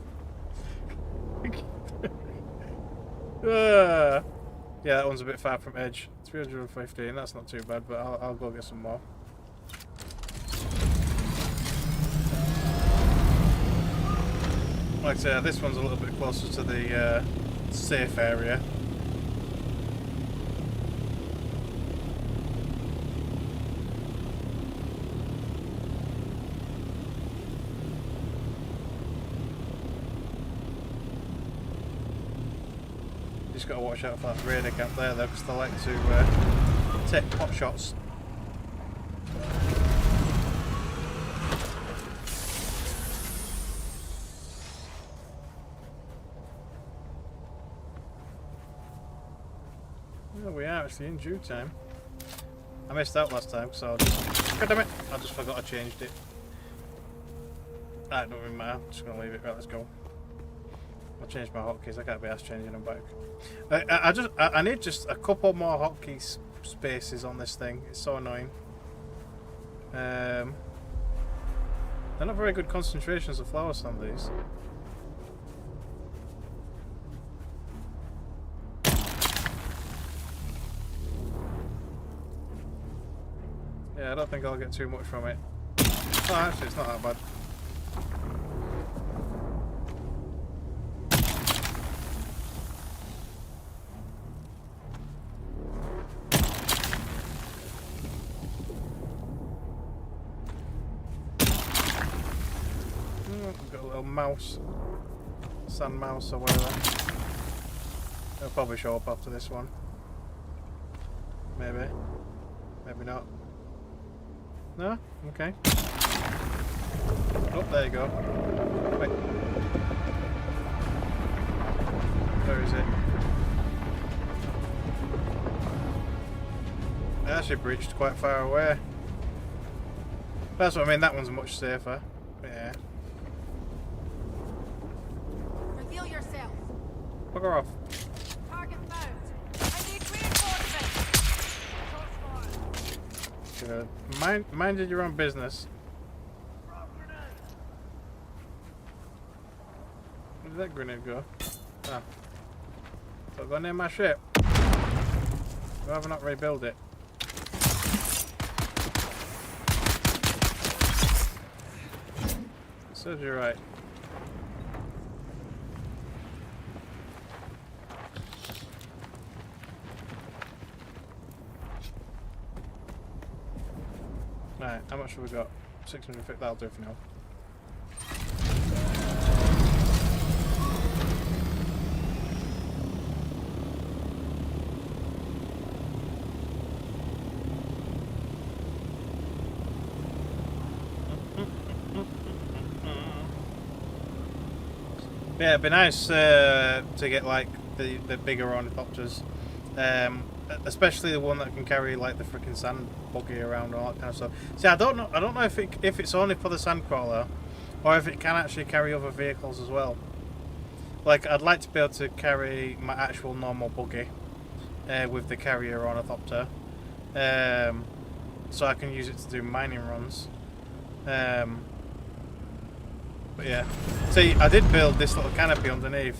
Yeah, that one's a bit far from edge. 315, that's not too bad, but I'll go get some more. Like I say, this one's a little bit closer to the safe area. Just got to watch out for that radar camp there though, because they like to take pot shots. Well, we are actually in due time. I missed out last time, so God damn it! I just forgot I changed it. That don't really matter. I'm just gonna leave it. Right, let's go. I'll change my hotkeys. I can't be asked changing them back. I need just a couple more hotkey spaces on this thing. It's so annoying. They're not very good concentrations of flower sand, these. Yeah, I don't think I'll get too much from it. Oh, actually, it's not that bad. mouse. Sand mouse or whatever. It'll probably show up after this one. Maybe. Maybe not. No? Okay. Oh, there you go. Wait. Where is it? It actually breached quite far away. That's what I mean, that one's much safer. But yeah. Reveal yourself. Bugger off. Target found. I need reinforcements. Shots fired. Good. Minded your own business. Where did that grenade go? Ah. So I've gone near my ship. I'd rather not rebuild it. Serves you right. Right, how much have we got? 650, that'll do for now. Yeah, it'd be nice to get like the bigger ornithopters, especially the one that can carry like the freaking sand buggy around and all that kind of stuff. See, I don't know if it's only for the sandcrawler, or if it can actually carry other vehicles as well. Like, I'd like to be able to carry my actual normal buggy with the carrier ornithopter, so I can use it to do mining runs. But yeah, see, I did build this little canopy underneath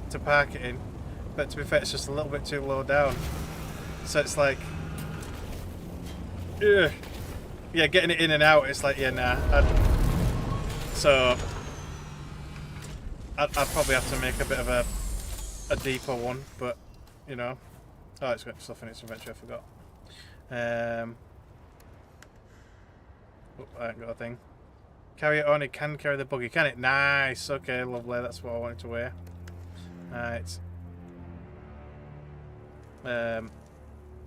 to park it in, but to be fair, it's just a little bit too low down. So it's like, ugh. Yeah, getting it in and out, it's like, yeah, nah. I'd probably have to make a bit of a deeper one, but, you know. Oh, it's got stuff in its inventory, I forgot. Oh, I ain't got a thing. Carrier only can carry the buggy, can it? Nice. Okay, lovely. That's what I wanted to wear. Right.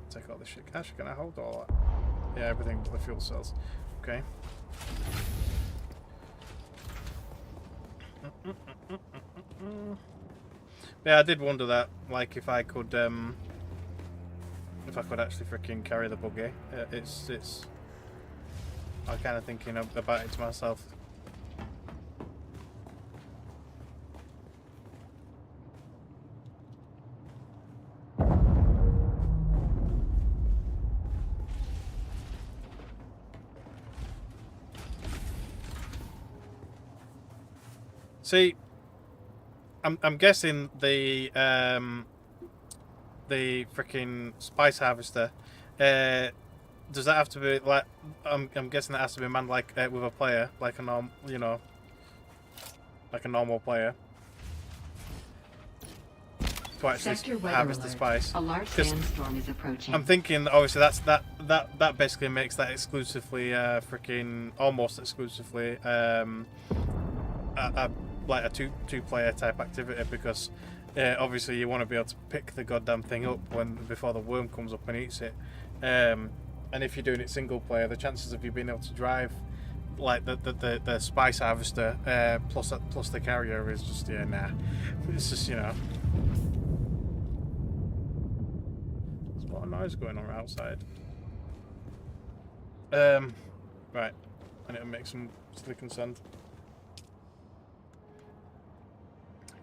Take all this shit. Actually, can I hold all that? Yeah, everything but the fuel cells. Okay. Yeah, I did wonder that, like, if I could actually freaking carry the buggy. It's. I'm kind of thinking about it to myself. See, I'm guessing the freaking spice harvester. Does that have to be like? I'm guessing that has to be manned like with a player, like a like a normal player, to actually harvest the spice. A large sandstorm is approaching. I'm thinking obviously that basically makes that exclusively freaking almost exclusively like a two-player type activity, because obviously you want to be able to pick the goddamn thing up before the worm comes up and eats it. And if you're doing it single player, the chances of you being able to drive like the spice harvester plus the carrier is just, yeah, nah. It's just, you know. There's a lot of noise going on outside. Right. I need to make some silicon sand.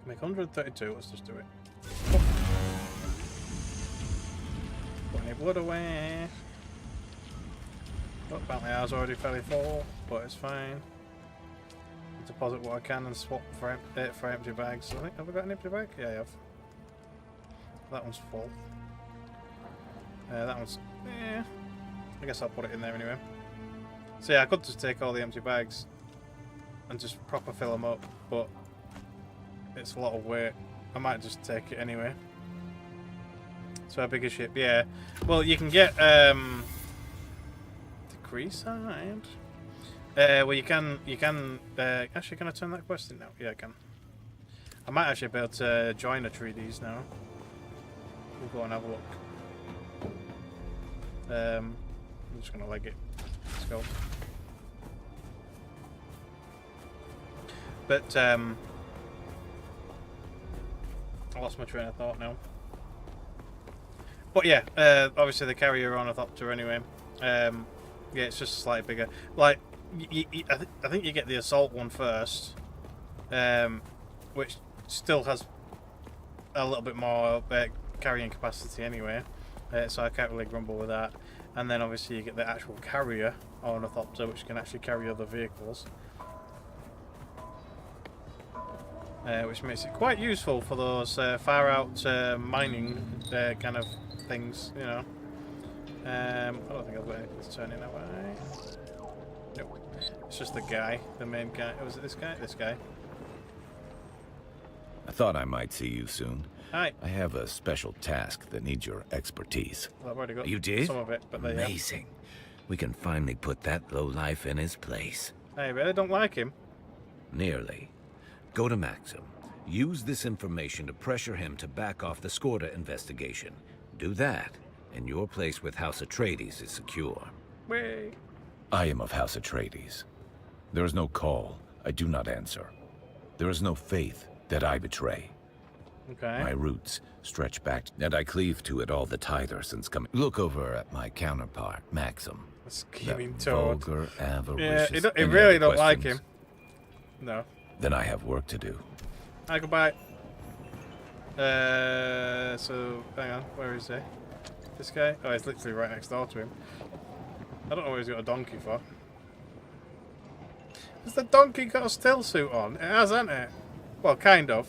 Make 132, let's just do it. Put any blood away. Oh, apparently ours already fairly full, but it's fine. Deposit what I can and swap for empty bags. I think, have I got an empty bag? Yeah, I have. That one's full. That one's, I guess I'll put it in there anyway. So yeah, I could just take all the empty bags and just proper fill them up, but it's a lot of weight. I might just take it anyway. So a bigger ship, yeah. Well, you can get decrease side. Well, you can. Actually, can I turn that quest in now? Yeah, I can. I might actually be able to join Atreides now. We'll go and have a look. I'm just gonna leg it. Let's go. But I lost my train of thought now. But yeah, obviously they carry your ornithopter anyway. Yeah, it's just slightly bigger. Like, I think you get the assault one first, which still has a little bit more carrying capacity anyway. So I can't really grumble with that. And then obviously you get the actual carrier ornithopter, which can actually carry other vehicles. Which makes it quite useful for those far out mining kind of things, you know. I don't think I've got anything to turn in that way. Nope. It's just the guy, the main guy. Was it this guy? This guy. I thought I might see you soon. Hi. I have a special task that needs your expertise. Well, I've already got You did? some of it, but there you Amazing. We can finally put that lowlife in his place. go. I really don't like him. Nearly. Go to Maxim. Use this information to pressure him to back off the Skorda investigation. Do that, and your place with House Atreides is secure. Whee. I am of House Atreides. There is no call I do not answer. There is no faith that I betray. Okay. My roots stretch back, and I cleave to it all the tighter since coming. Look over at my counterpart, Maxim. A scheming That toad. vulgar, Yeah, avaricious. I Any really other don't like him. questions? No. Then I have work to do. Hi, goodbye. So, hang on, where is he? This guy? Oh, he's literally right next door to him. I don't know what he's got a donkey for. Has the donkey got a still suit on? It has, hasn't it? Well, kind of.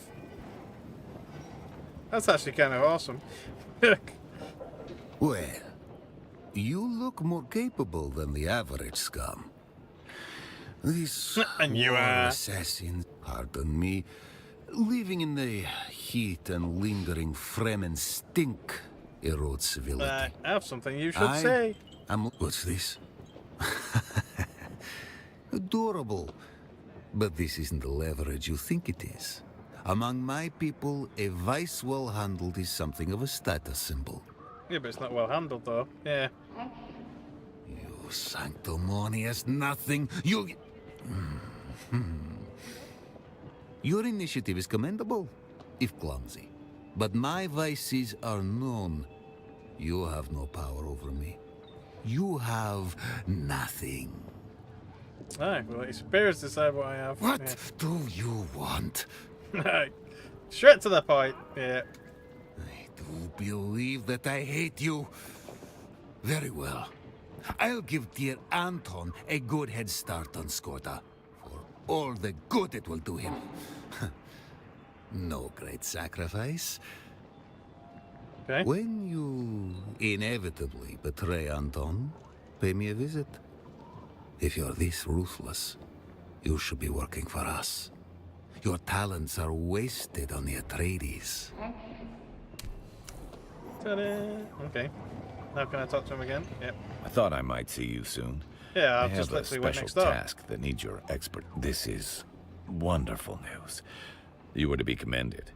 That's actually kind of awesome. Well, you look more capable than the average scum. These And you war are. assassins, pardon me, living in the heat and lingering Fremen stink erodes civility. I have something you should say. What's this? Adorable. But this isn't the leverage you think it is. Among my people, a vice well handled is something of a status symbol. Yeah, but it's not well handled, though. Yeah. You sanctimonious nothing. You... Your initiative is commendable, if clumsy. But my vices are known. You have no power over me. You have nothing. Alright, well, it's superiors decide what I have. What do you want? Yeah. Straight to the point. Yeah. I do believe that I hate you. Very well. I'll give dear Anton a good head start on Skorda. For all the good it will do him. No great sacrifice. Okay. When you inevitably betray Anton, pay me a visit. If you're this ruthless, you should be working for us. Your talents are wasted on the Atreides. Ta-da. Okay. Now can I talk to him again? Yep. I thought I might see you soon. Yeah, I I've just have a literally went special next door. task that needs your expert. This is wonderful news. You were to be commended.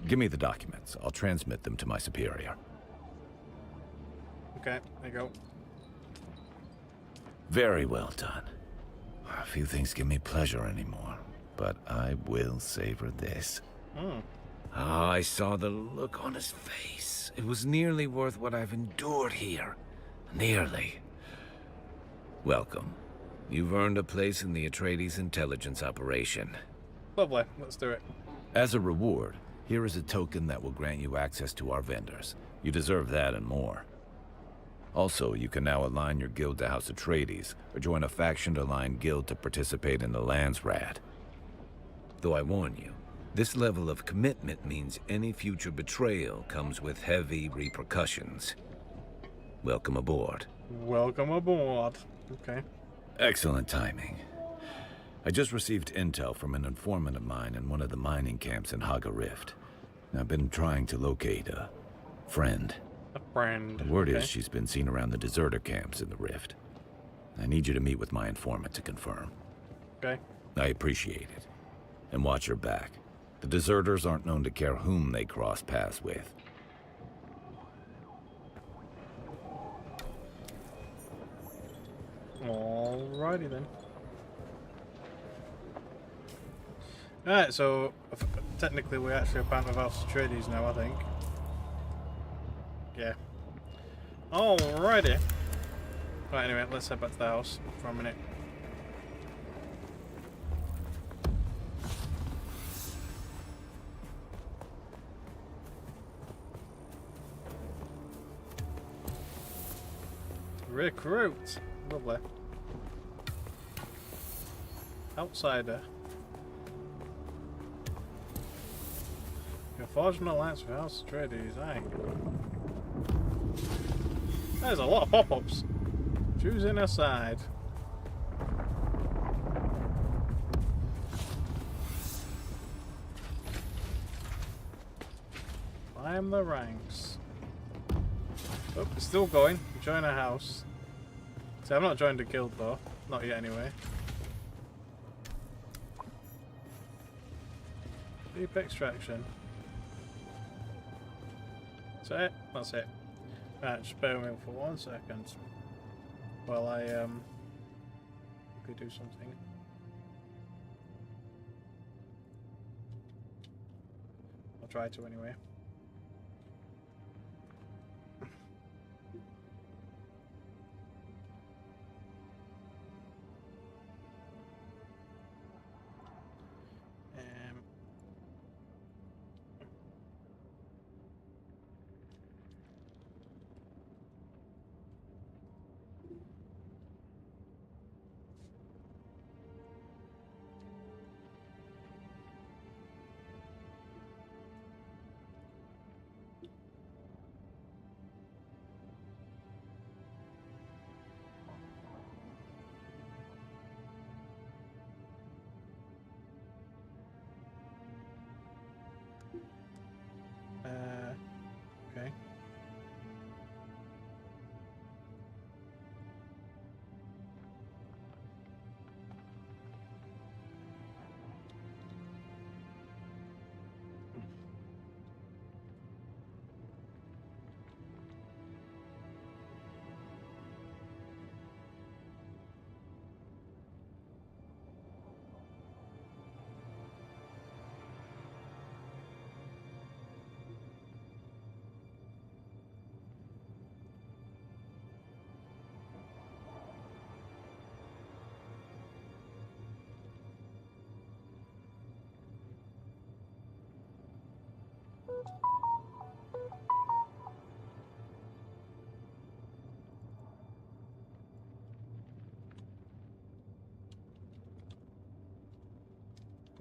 Give me the documents. I'll transmit them to my superior. Okay, there you go. Very well done. Few things give me pleasure anymore, but I will savor this. Ah, I saw the look on his face. It was nearly worth what I've endured here. Nearly. Welcome. You've earned a place in the Atreides intelligence operation. Lovely. Let's do it. As a reward, here is a token that will grant you access to our vendors. You deserve that and more. Also, you can now align your guild to House Atreides, or join a faction-aligned guild to participate in the Landsrat. Though I warn you, this level of commitment means any future betrayal comes with heavy repercussions. Welcome aboard. Welcome aboard. Okay. Excellent timing. I just received intel from an informant of mine in one of the mining camps in Haga Rift. I've been trying to locate a friend. A friend. The word okay. is she's been seen around the deserter camps in the Rift. I need you to meet with my informant to confirm. Okay. I appreciate it. And watch your back. The deserters aren't known to care whom they cross paths with. Alrighty then. Alright, so technically we're actually a part of House Atreides now, I think. Yeah. Alrighty. Right, anyway, let's head back to the house for a minute. Recruit! Lovely. Outsider. You're forging an alliance with House Atreides, aye. There's a lot of pop-ups. Choosing a side. Climb the ranks. Oh, it's still going. Join a house. See, I've not joined a guild though. Not yet anyway. Deep extraction. That's it? That's it. Right, just bear with me for 1 second. While I could do something. I'll try to anyway. Okay.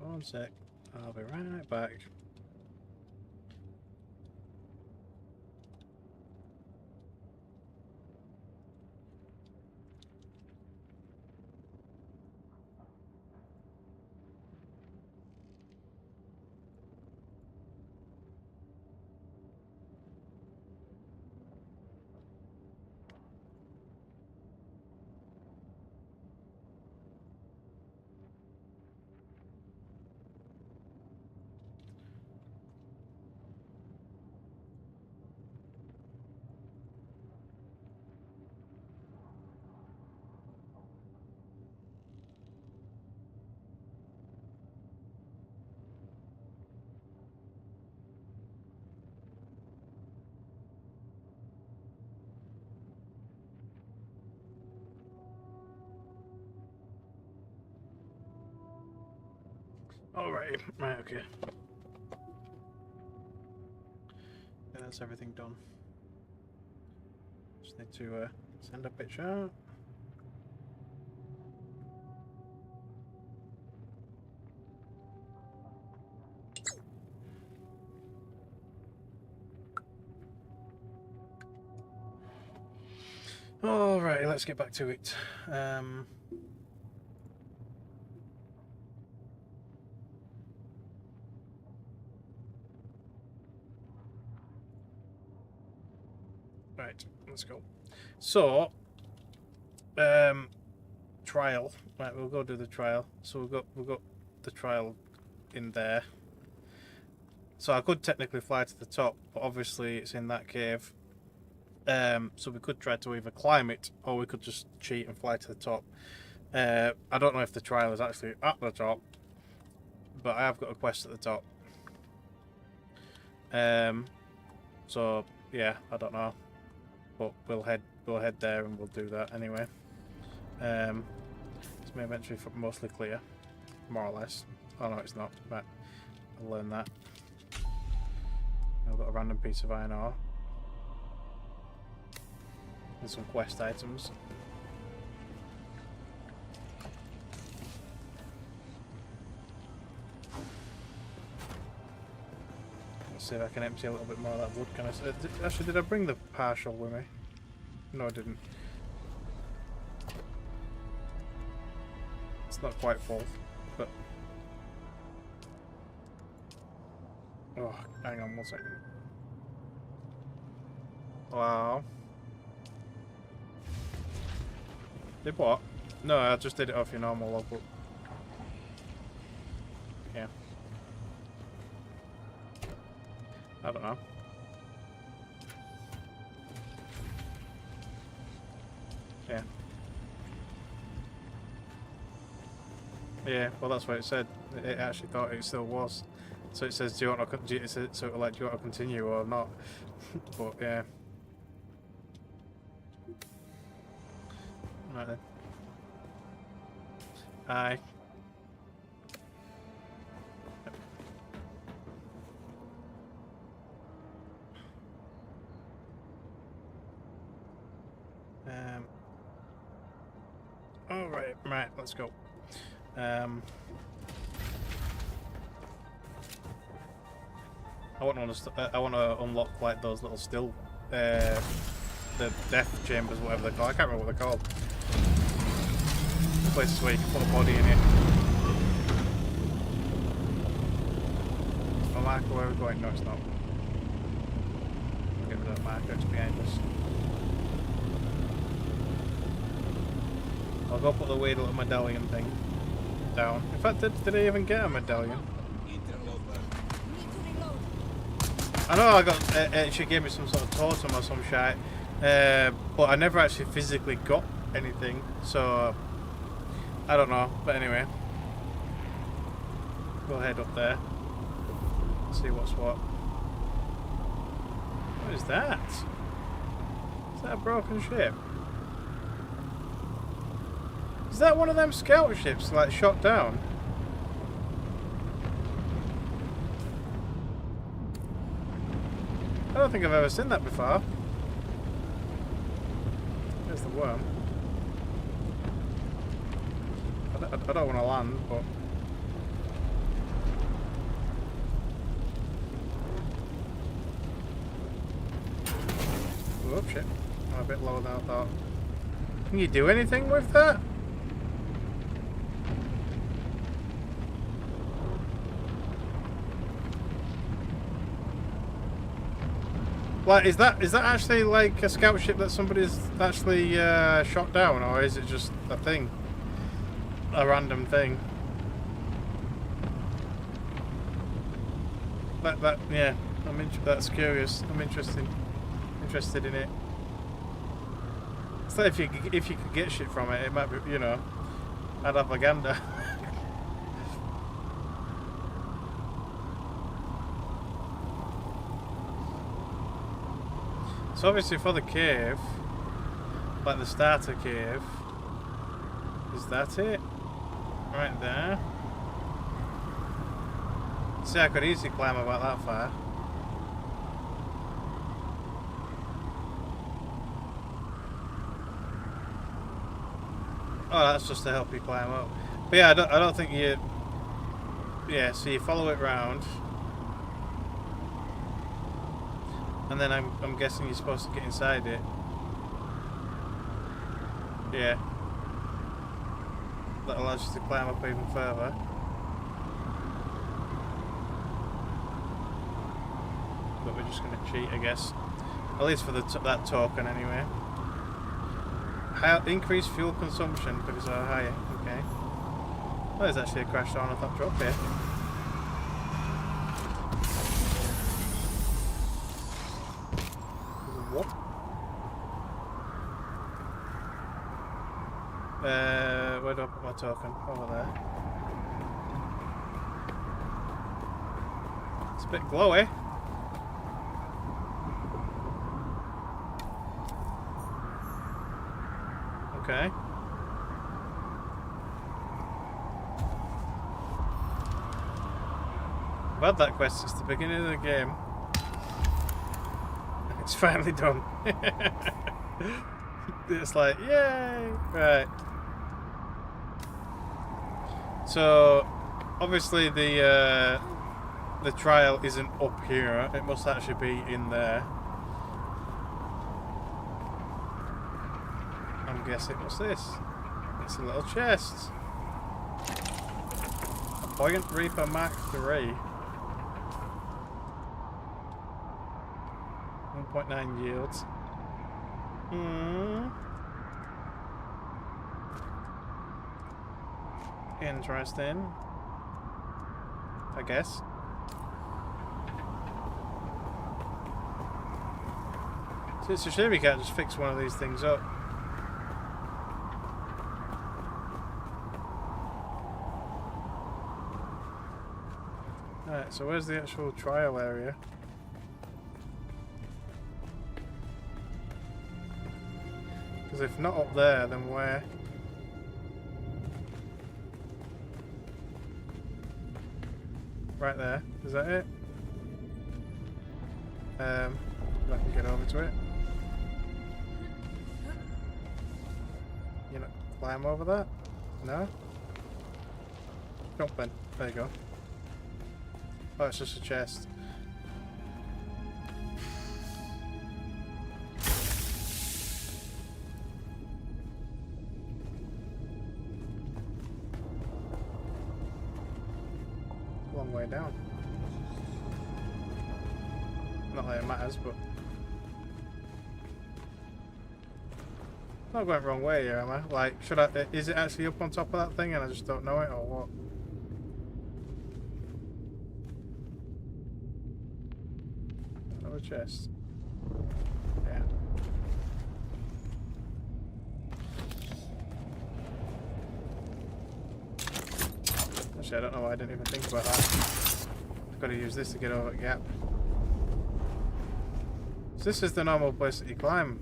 One sec. I'll be right back. Alright, right, okay. Yeah, that's everything done. Just need to send a picture. Alright, let's get back to it. Right, let's go. So, trial. Right, we'll go do the trial. So we've got the trial in there. So I could technically fly to the top, but obviously it's in that cave. So we could try to either climb it, or we could just cheat and fly to the top. I don't know if the trial is actually at the top, but I have got a quest at the top. So yeah, I don't know, but we'll head there and we'll do that anyway. It's my inventory mostly clear, more or less. Oh no, it's not. Right, I'll learn that. I've got a random piece of iron ore and some quest items. Let's see if I can empty a little bit more of that wood. Can I? Actually, did I bring the partial with me? No, I didn't. It's not quite full, but oh, hang on 1 second. Wow. Did what? No, I just did it off your normal logbook. Yeah. I don't know. Yeah. Yeah, well that's what it said. It actually thought it still was. So it says, do you want to do you want to continue or not? But yeah. Right then. Aye. All right, let's go. I want to unlock like those little still, the death chambers, whatever they're called. I can't remember what they're called. Places where you can put a body in it. A marker where we're going? No, it's not. I'll get rid of that marker. It's behind us. I'll go put the weird little medallion thing down. In fact, did I even get a medallion? I know I got. She gave me some sort of totem or some shit, but I never actually physically got anything. So I don't know. But anyway, we'll head up there. See what's what. What is that? Is that a broken ship? Is that one of them scout ships, like, shot down? I don't think I've ever seen that before. There's the worm. I don't want to land, but... Oh, shit. I'm a bit lower than I thought. Can you do anything with that? Like, is that actually like a scout ship that somebody's actually shot down, or is it just a thing, a random thing? Yeah, that's curious. I'm interested in it. So if you could get shit from it, it might be, you know, I'd have a gander. So obviously for the cave, like the starter cave, is that it? Right there. See, I could easily climb about that far. Oh, that's just to help you climb up. But yeah, I don't think you... Yeah, so you follow it round. And then I'm guessing you're supposed to get inside it. Yeah. That allows you to climb up even further. But we're just going to cheat, I guess. At least for that token, anyway. increased fuel consumption because of higher. Okay. Well, there's actually a crash down on that drop here. What? Where do I put my token? Over there. It's a bit glowy. Okay. I've had that quest since the beginning of the game. It's finally done. It's like, yay! Right. So, obviously the trial isn't up here. It must actually be in there. I'm guessing what's this? It's a little chest. A Buoyant Reaper Mark III. 1.9 yields. Interesting. I guess. So it's a shame we can't just fix one of these things up. Alright, so where's the actual trial area? Because if not up there, then where? Right there. Is that it? If I can get over to it. You know, climb over that? No? Jump then. There you go. Oh, it's just a chest. Long way down. Not that it matters, but not going the wrong way here, am I? Like, should I? Is it actually up on top of that thing and I just don't know it, or what? Another chest. Yeah. Actually, I don't know why I didn't even think about that. I've got to use this to get over the gap. So this is the normal place that you climb.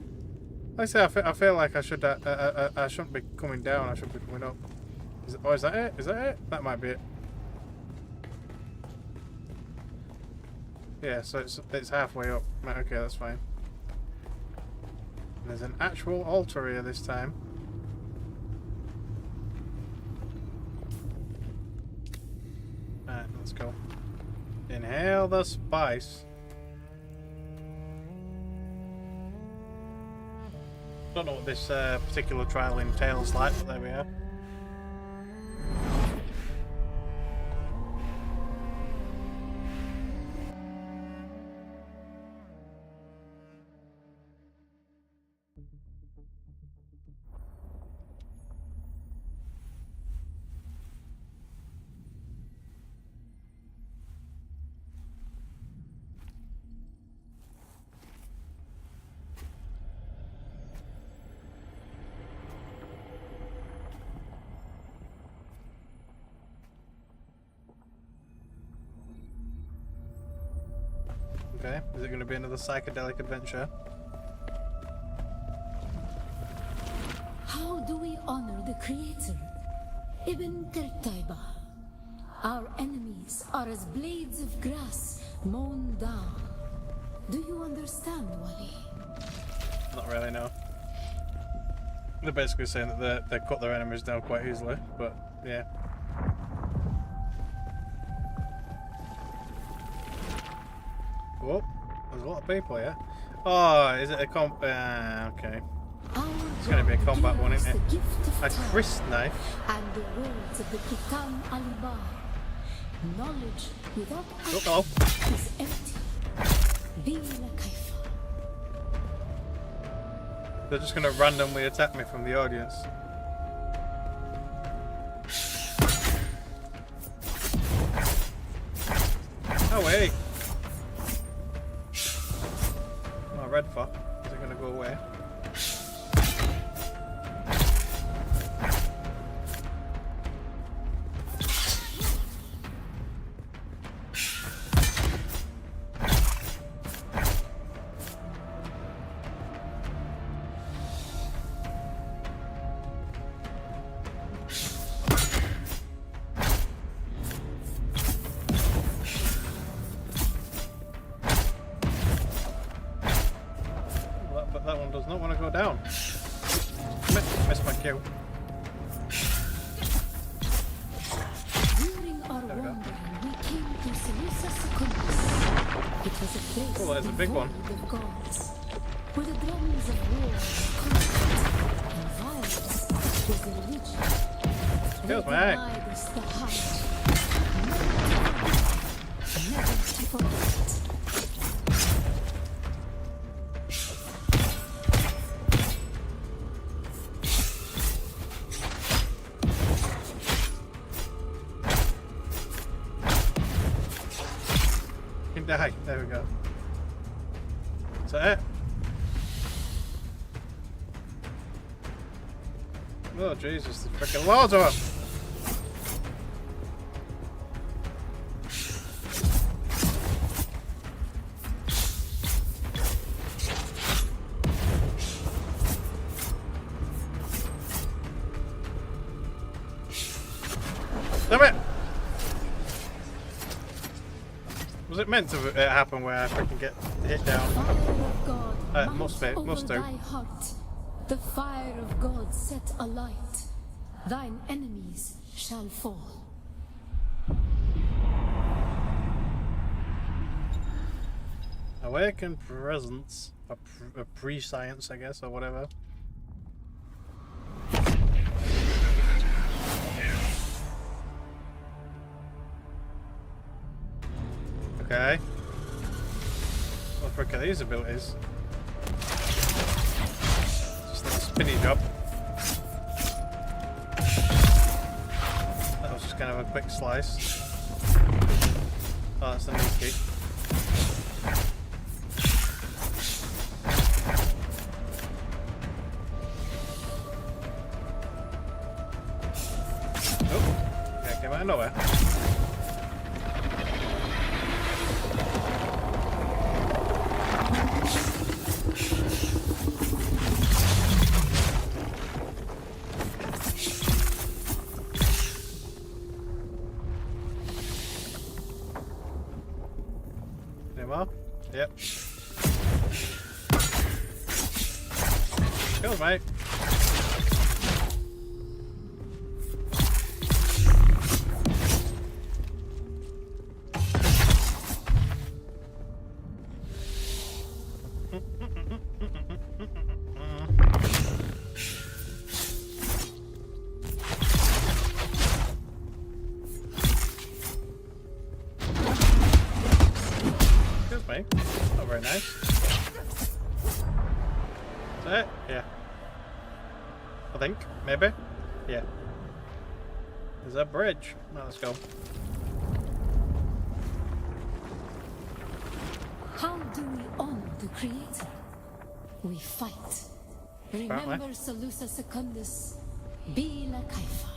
Like I say, I feel like I should I shouldn't be coming down. I should be coming up. Is that it? Is that it? That might be it. Yeah, so it's halfway up. Right, okay, that's fine. There's an actual altar here this time. Alright, let's go. Inhale the spice. Don't know what this particular trial entails like, but there we are. Okay, is it going to be another psychedelic adventure? How do we honor the Creator? Ibn Qurtayba. Our enemies are as blades of grass mown down. Do you understand, Wali? Not really, no. They're basically saying that they cut their enemies down quite easily, but yeah. Oh, there's a lot of people here. Oh, is it a okay. It's going to be a combat one, isn't it? A Chris knife. And the words of the Kitan Alibar. Knowledge without Uh-oh. action is empty. Bila kaifa. They're just gonna randomly attack me from the audience. Oh wait! My red fuck. Is it gonna go away? But that one does not want to go down. Missed my kill. During our wandering, we came to Seleucus Secundus. It was a place Oh, there's a big one. devoid of gods, where the drums of war were constant and violence was a religion. Excuse me. They denied us the heart. Never to forget. Die. There we go. Is that it? Oh Jesus, there's freaking loads of them! Damn it! Was it meant to happen where I freaking get hit down? Fire of God, Must do. over thy heart. The fire of God set alight. Thine enemies shall fall. Awaken presence, a pre-science, I guess, or whatever. Okay. What the frick are these abilities? Just like a spinny job. That was just kind of a quick slice. Oh, that's the new key. Oh, yeah, came out of nowhere. Yep. Go, mate. Not very nice. Is that it? Yeah. I think. Maybe? Yeah. There's a bridge. Now let's go. How do we honor the Creator? We fight. Remember Seleucus Secundus, Bila Kaifa.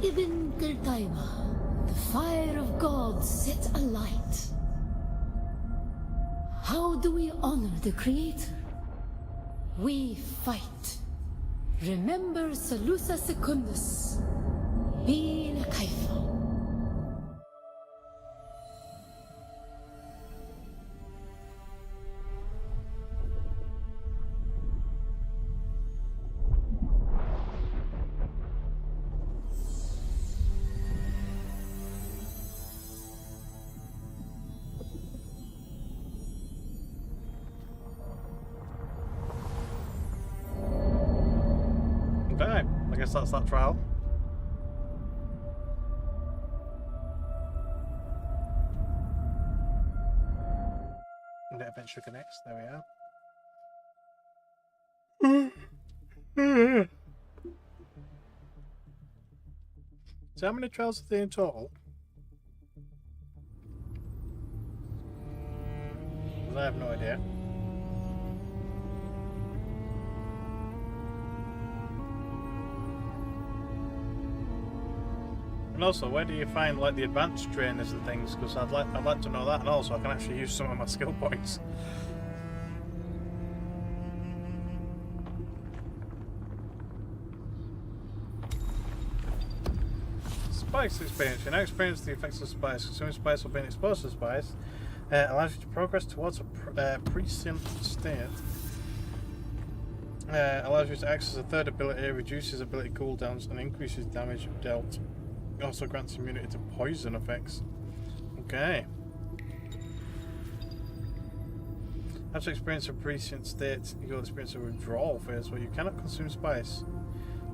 Ibn Qurtayba, the fire of God set alight. How do we honor the Creator? We fight. Remember Seleucus Secundus, Bila Kaifa. Okay, I I guess that's that trial. And it eventually connects. There we are. So how many trials are there in total? I have no idea. And also, where do you find like the advanced trainers and things? Because I'd like to know that, and also I can actually use some of my skill points. Spice experience. You now experience the effects of spice. Consuming spice or being exposed to spice allows you to progress towards a prescient state. Allows you to access a third ability, reduces ability cooldowns, and increases damage dealt. Also grants immunity to poison effects. Okay. After experience a prescient state, you will experience a withdrawal phase where you cannot consume spice.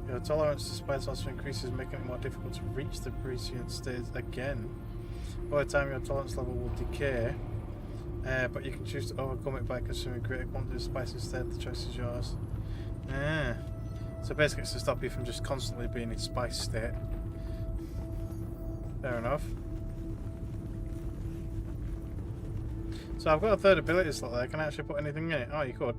Your tolerance to spice also increases, making it more difficult to reach the prescient state again. Over time, your tolerance level will decay, but you can choose to overcome it by consuming greater quantities of spice instead. The choice is yours. So basically, it's to stop you from just constantly being in spice state. Fair enough. So I've got a third ability slot there. Can I actually put anything in it? Oh, you could.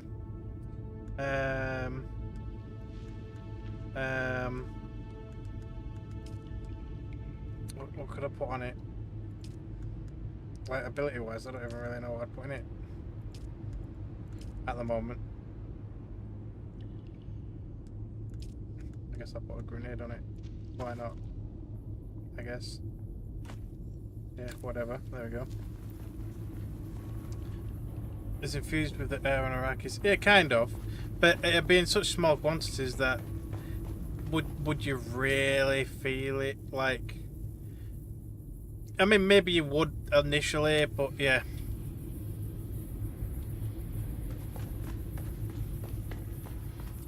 What could I put on it? Like ability wise, I don't even really know what I'd put in it at the moment. I guess I'll put a grenade on it. Why not? I guess. Yeah, whatever. There we go. It's infused with the air and arrakis. Yeah, kind of. But it'd be in such small quantities that would you really feel it? Like, I mean, maybe you would initially, but yeah.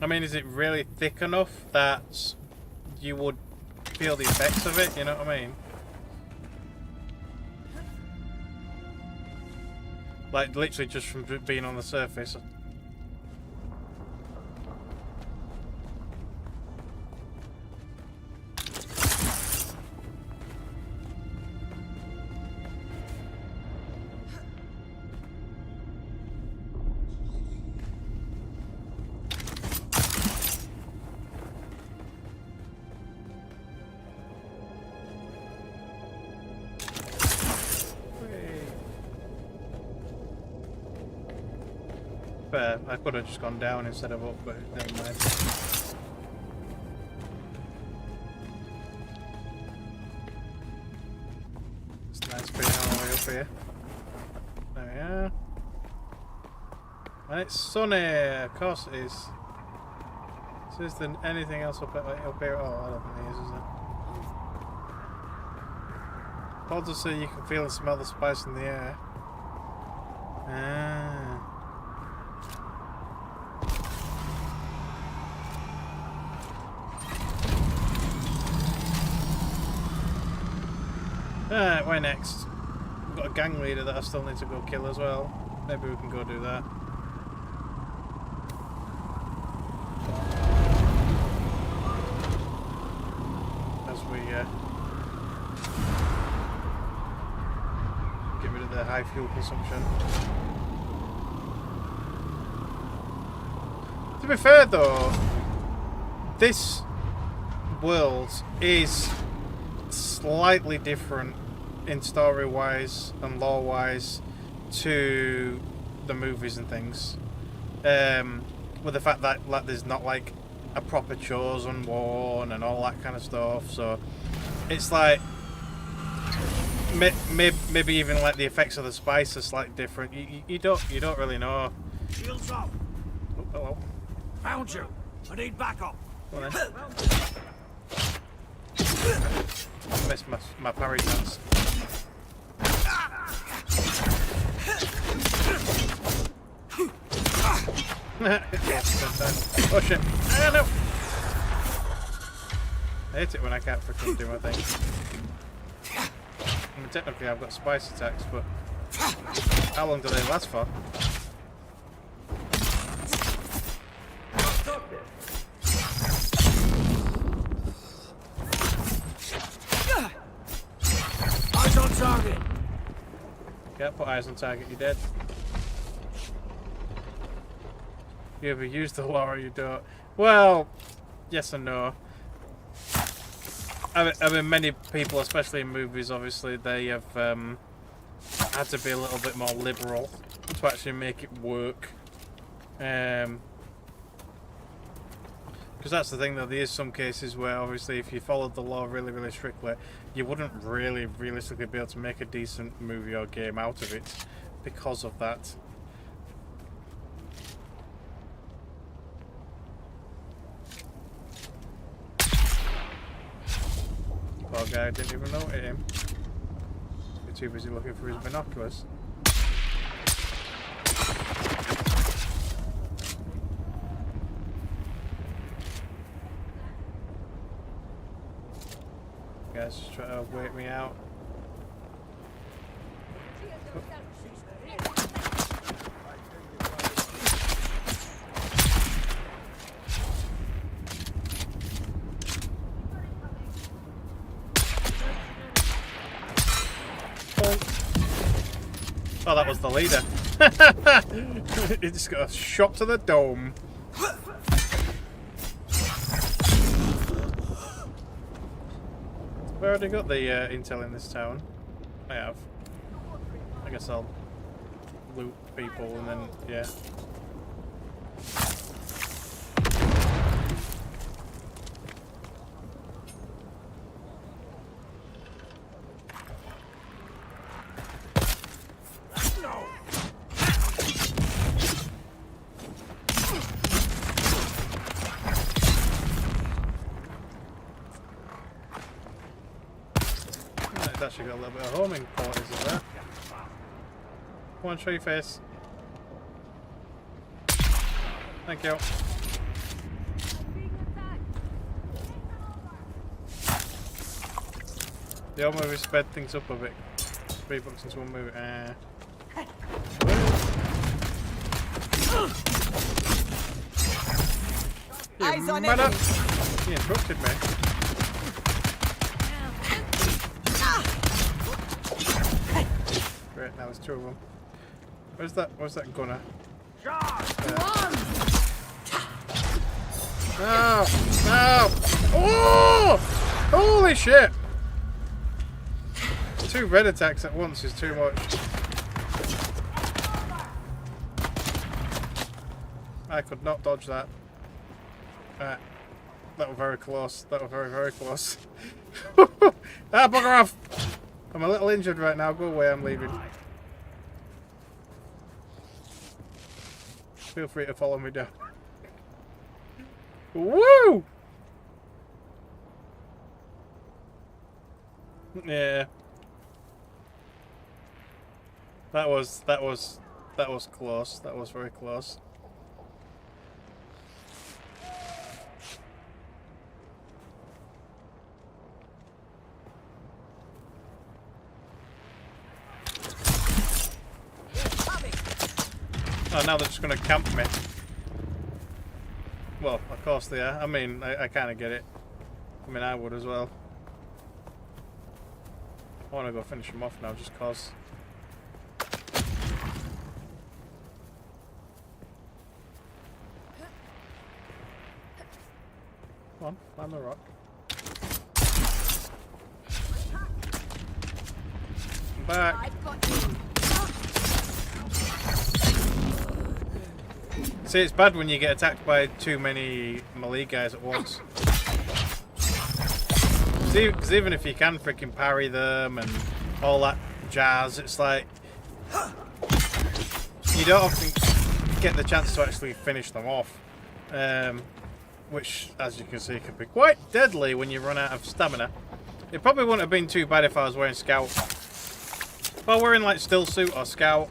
I mean, is it really thick enough that you would feel the effects of it? You know what I mean? Like, literally just from being on the surface. I could have just gone down instead of up, but never mind. It's nice being all the way up here. There we are. And it's sunny, of course it is. So is there anything else up here? Oh, I don't think there is there? Pods will say you can feel and smell the spice in the air. Alright, where next? We've got a gang leader that I still need to go kill as well. Maybe we can go do that. As we get rid of the high fuel consumption. To be fair though, this world is slightly different in story wise and lore wise to the movies and things, with the fact that like there's not like a proper chosen one and all that kind of stuff, so it's like maybe even like the effects of the spice are slightly different. You don't really know. Shields up. Oh, hello. Found you. I need backup. Go on then. I missed my parry chance. Oh shit. No. I hate it when I can't freaking do my thing. I mean, technically I've got spice attacks, but how long do they last for? Eyes on target. Can't put eyes on target, you're dead. You either use the law or you don't. Well, yes and no. I mean, many people, especially in movies, obviously, they have had to be a little bit more liberal to actually make it work. Because that's the thing, though, there is some cases where, obviously, if you followed the law really, really strictly, you wouldn't really, realistically be able to make a decent movie or game out of it because of that. Poor guy didn't even notice him. He's too busy looking for his binoculars. Guys just trying to wait me out. Oh, that was the leader. He just got a shot to the dome. I've already got the intel in this town. I have. I guess I'll loot people and then, yeah. Actually got a little bit of homing quarters of that. Come on, show your face. Thank you. The old movie sped things up a bit. 3 books into one movie. Eyes on enemy. enemy. He interrupted me. Great, now there's 2 of them. Where's that gunner? No! No! Oh! Holy shit! 2 red attacks at once is too much. I could not dodge that. That were very close. That were very, very close. Ah, bugger off! I'm a little injured right now. Go away, I'm leaving. Feel free to follow me down. Woo! Yeah. That was close. That was very close. Oh, now they're just going to camp me. Well, of course they are. I mean, I kind of get it. I mean, I would as well. I want to go finish them off now, just cause. Come on, climb the rock. Come back. See, it's bad when you get attacked by too many melee guys at once. Because even if you can freaking parry them and all that jazz, it's like you don't often get the chance to actually finish them off. Which, as you can see, can be quite deadly when you run out of stamina. It probably wouldn't have been too bad if I was wearing Scout. If I were wearing like Still Suit or Scout,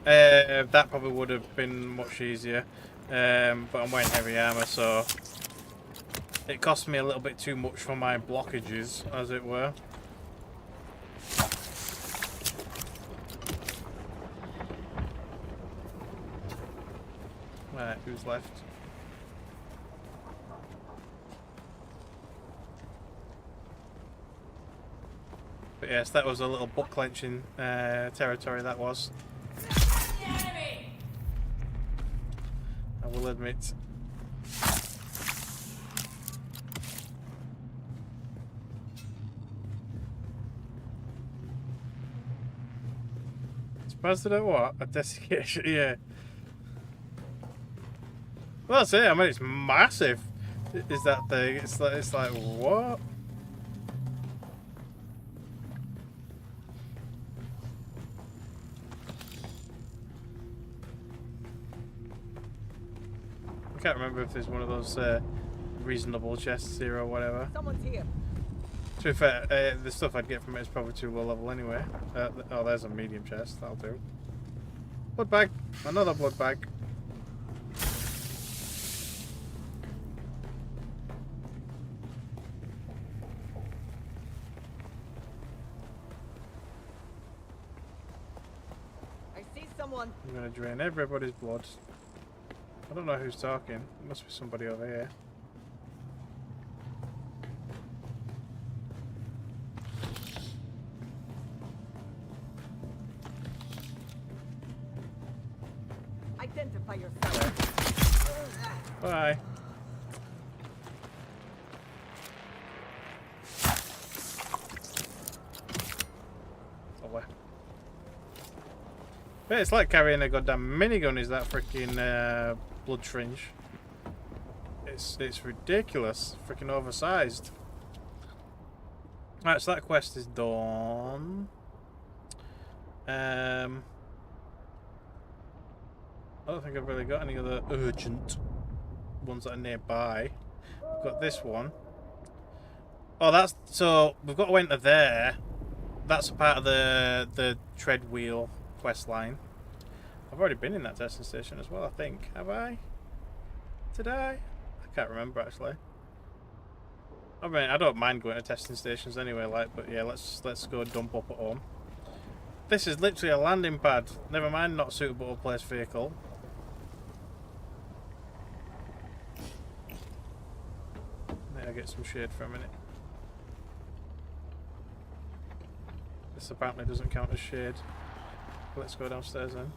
that probably would have been much easier. But I'm wearing heavy armor, so It cost me a little bit too much for my blockages, as it were. Right, who's left? But yes, that was a little butt clenching territory, that was. I will admit. Surprised at what? A desiccation, yeah. Well, that's it. I mean, it's massive. Is that thing? It's like what? I can't remember if there's one of those reasonable chests here or whatever. Someone's here. To be fair, the stuff I'd get from it is probably too low level anyway. Oh, there's a medium chest. That'll do. Blood bag. Another blood bag. I see someone. I'm gonna drain everybody's blood. I don't know who's talking. It must be somebody over here. Identify yourself. Bye. Oh, yeah, it's like carrying a goddamn minigun, is that freaking blood syringe. It's ridiculous. Freaking oversized. Alright, so that quest is done. I don't think I've really got any other urgent ones that are nearby. We've got this one. Oh, that's so we've got to enter there. That's a part of the tread wheel quest line. I've already been in that testing station as well, I think. Have I? Did I? I can't remember actually. I mean, I don't mind going to testing stations anyway, like, but yeah, let's go dump up at home. This is literally a landing pad. Never mind, not suitable to place vehicle. May I get some shade for a minute? This apparently doesn't count as shade. Let's go downstairs then.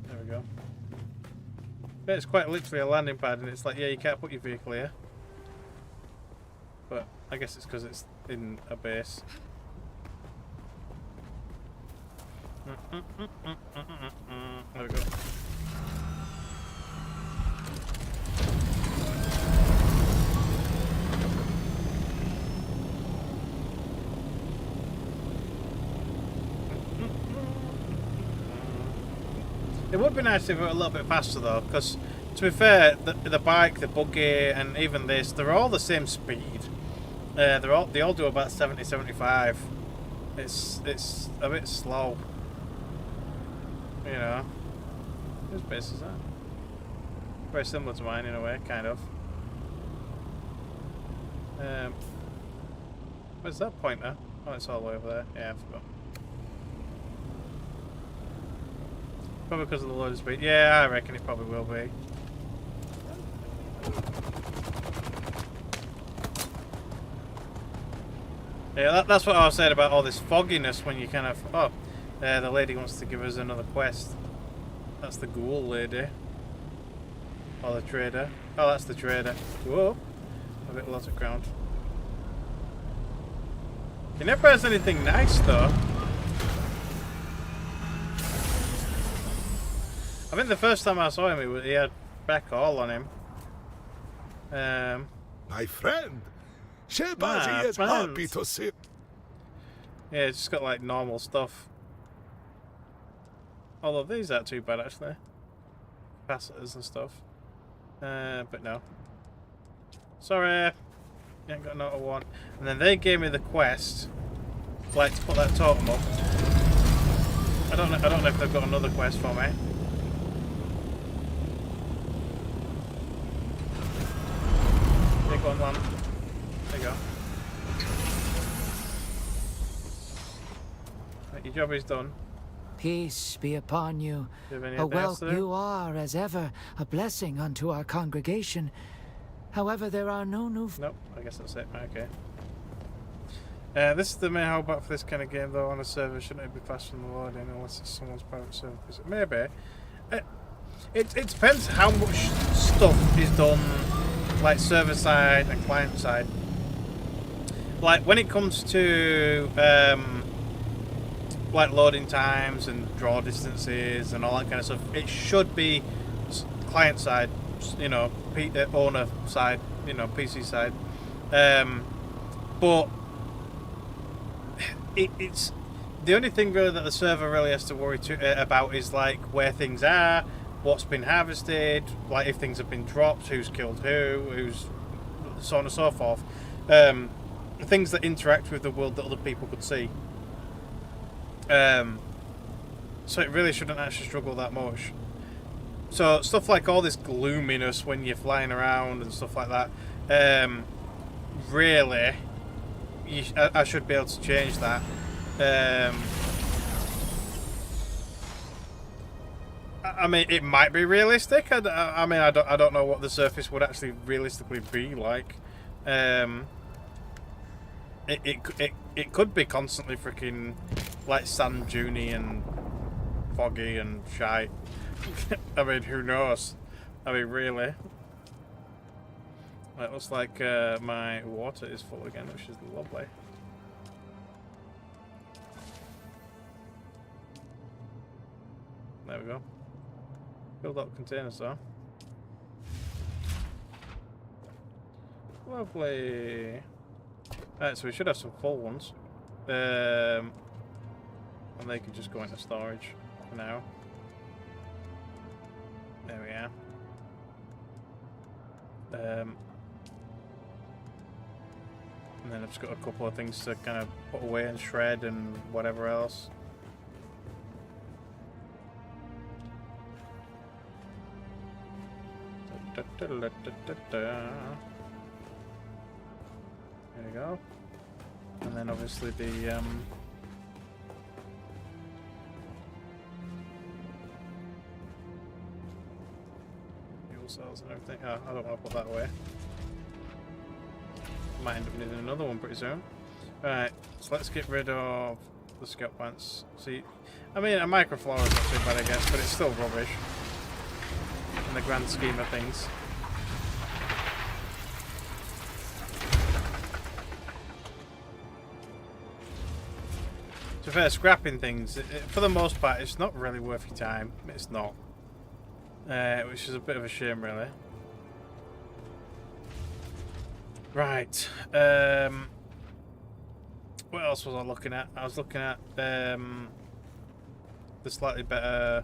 There we go. Yeah, it's quite literally a landing pad, and it's like, yeah, you can't put your vehicle here. But I guess it's because it's in a base. There we go. It would be nice if it were a little bit faster though, because to be fair, the bike, the buggy, and even this, they're all the same speed. They all do about 70, 75. It's a bit slow. You know. Whose base is that? Very similar to mine in a way, kind of. Where's that pointer? Oh, it's all the way over there. Yeah, I forgot. Probably because of the load of speed. Yeah, I reckon it probably will be. Yeah, that's what I was saying about all this fogginess when you kind of... Oh, the lady wants to give us another quest. That's the ghoul lady. Or the trader. Oh, that's the trader. Whoa. A bit low to ground. He never has anything nice, though. I think the first time I saw him, he had back all on him. My friend, Shebazi is happy to see. Yeah, it's just got like normal stuff. Although these aren't too bad actually. Capacitors and stuff. But no. Sorry, you ain't got another one. And then they gave me the quest like to put that totem up. I don't know if they've got another quest for me. Yeah, go on, land. There you go. Right, your job is done. Peace be upon you. Do you have any A advance to do? you are, as ever, a blessing unto our congregation. However, there are no new... Nope, I guess that's it. Okay. This is the main holdback for this kind of game, though. On a server, shouldn't it be faster than the loading, unless it's someone's private server? Maybe. It depends how much stuff is done, like server side and client side. Like when it comes to like loading times and draw distances and all that kind of stuff, it should be client side, you know, owner side, you know, PC side. But it's the only thing really that the server really has to worry about is like where things are, what's been harvested, like if things have been dropped, who's killed who's so on and so forth. Things that interact with the world that other people could see. So it really shouldn't actually struggle that much. So stuff like all this gloominess when you're flying around and stuff like that, really, I should be able to change that. I mean, it might be realistic. I mean, I don't know what the surface would actually realistically be like. It could be constantly freaking like sand duney and foggy and shite. I mean, who knows? I mean, really. It looks like my water is full again, which is lovely. There we go. Filled up containers though. Lovely. Alright, so we should have some full ones. And they can just go into storage for now. There we are. And then I've just got a couple of things to kind of put away and shred and whatever else. There we go. And then obviously the fuel cells and everything. Oh, I don't want to put that away. Might end up needing another one pretty soon. Alright, so let's get rid of the scout pants. See, I mean, a microflora is not too bad, I guess, but it's still rubbish in the grand scheme of things. To be fair, scrapping things, for the most part, it's not really worth your time. It's not. Which is a bit of a shame, really. Right. What else was I looking at? I was looking at the slightly better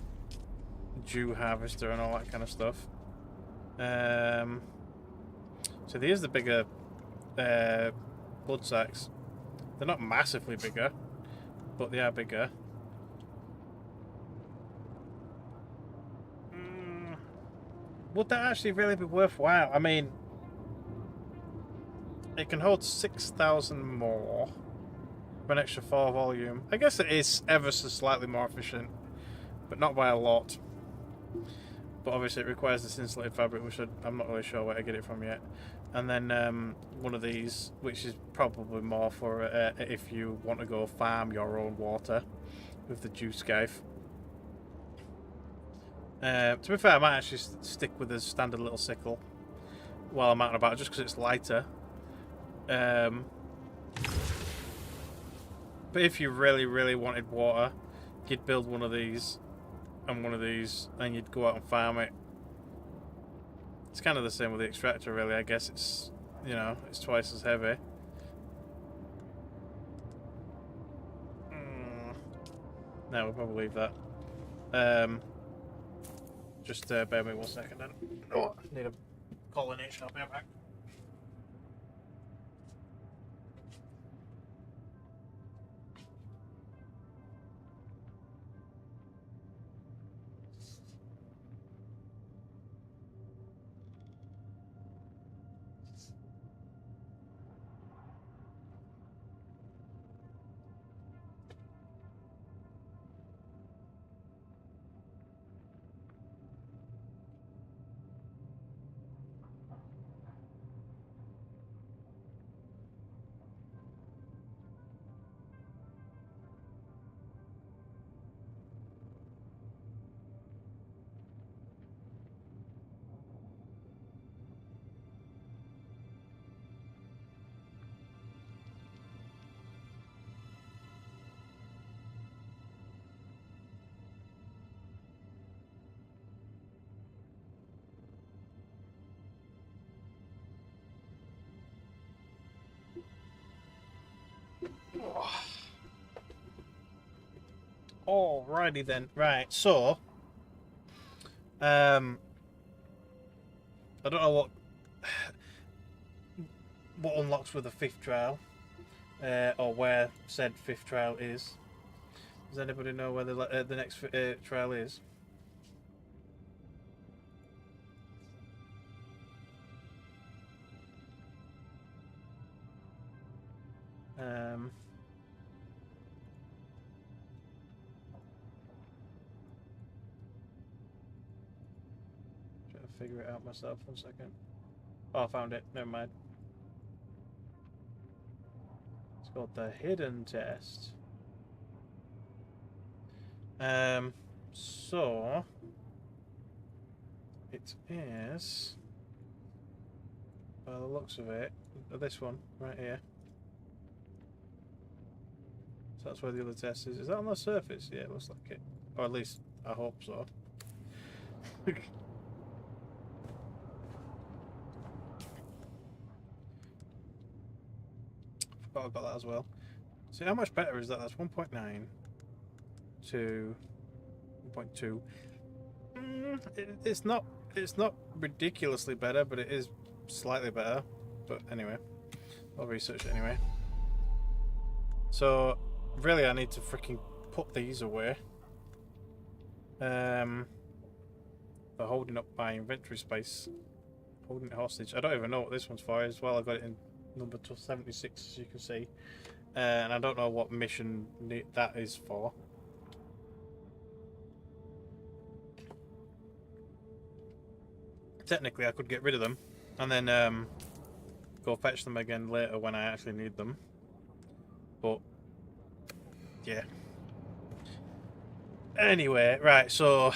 dew harvester and all that kind of stuff. So here's the bigger blood sacks. They're not massively bigger, but they are bigger. Would that actually really be worthwhile? I mean, it can hold 6,000 more for an extra 4 volume. I guess it is ever so slightly more efficient, but not by a lot. But obviously it requires this insulated fabric, which I'm not really sure where to get it from yet. And then one of these, which is probably more for if you want to go farm your own water with the dew scythe. To be fair, I might actually stick with the standard little sickle while I'm out and about, just because it's lighter. But if you really, really wanted water, you'd build one of these and one of these, and you'd go out and farm it. It's kind of the same with the extractor, really. I guess it's, you know, it's twice as heavy. No, we'll probably leave that. Just bear with me 1 second then. Oh, I need a pollination. I'll be right back. Alrighty then. Right, so I don't know what unlocks with the 5th trial, or where said 5th trial is. Does anybody know where the next trial is? Trying to figure it out myself. 1 second. Oh, I found it. Never mind. It's called the hidden test. So it is, by the looks of it, this one right here. So that's where the other test is. Is that on the surface? Yeah, it looks like it. Or at least I hope so. Forgot about that as well. See, how much better is that? That's 1.9 to 1.2. It's not ridiculously better, but it is slightly better. But anyway, I'll research it anyway. So really, I need to freaking put these away. They're holding up my inventory space, holding it hostage. I don't even know what this one's for as well. I got it in number 76, as you can see, and I don't know what mission that is for. Technically, I could get rid of them and then go fetch them again later when I actually need them. But yeah. Anyway, right, so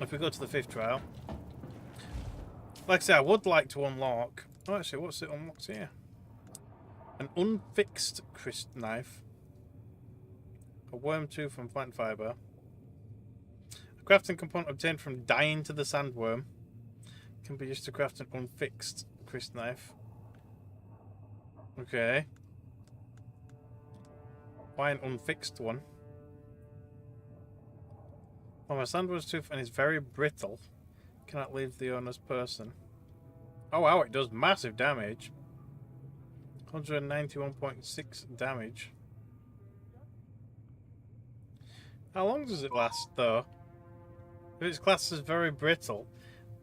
if we go to the 5th trial, like I say, I would like to unlock. Oh, actually, what's it unlocked here? An unfixed crisp knife, a worm tooth from plant fiber, a crafting component obtained from dying to the sandworm can be used to craft an unfixed crisp knife. Okay. Why an unfixed one? Oh, my sandworm's tooth and is very brittle. Cannot leave the owner's person. Oh wow, it does massive damage. 191.6 damage. How long does it last though? If it's classed as very brittle,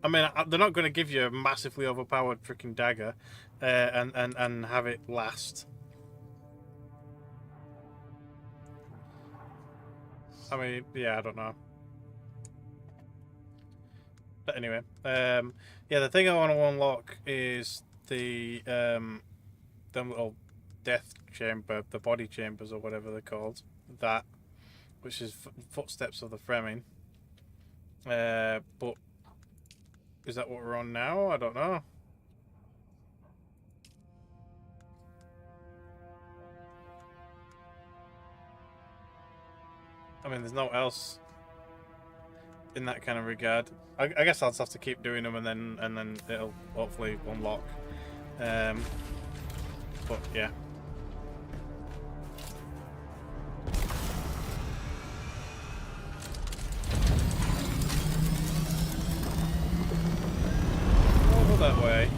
I mean, they're not going to give you a massively overpowered freaking dagger and have it last. I mean, yeah, I don't know. But anyway, yeah, the thing I want to unlock is the them little death chamber, the body chambers or whatever they're called. That, which is footsteps of the Fremen. But is that what we're on now? I don't know. I mean, there's no else in that kind of regard. I guess I'll just have to keep doing them, and then it'll hopefully unlock. But yeah. Over that way.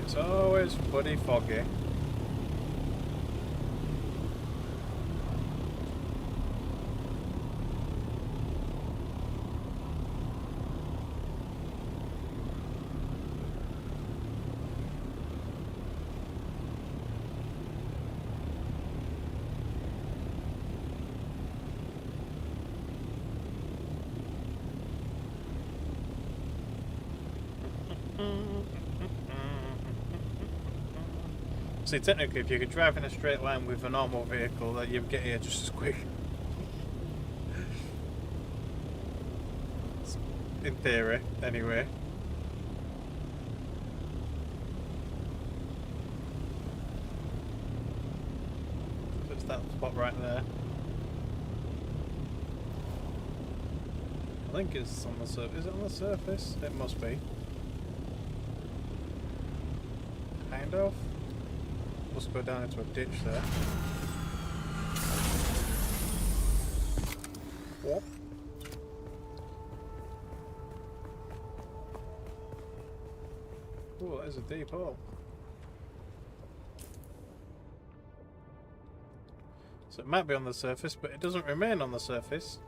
It's always bloody foggy. See, technically, if you could drive in a straight line with a normal vehicle, that you'd get here just as quick. In theory, anyway. So it's that spot right there. I think it's on the surface. Is it on the surface? It must be. kind of. Must go down into a ditch there. Whoop. Oh, that is a deep hole. So it might be on the surface, but it doesn't remain on the surface.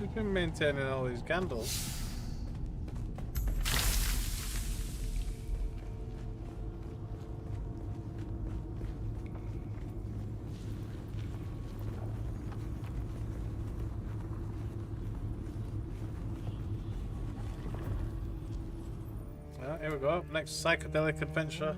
We've been maintaining all these candles. Well, here we go. Next psychedelic adventure.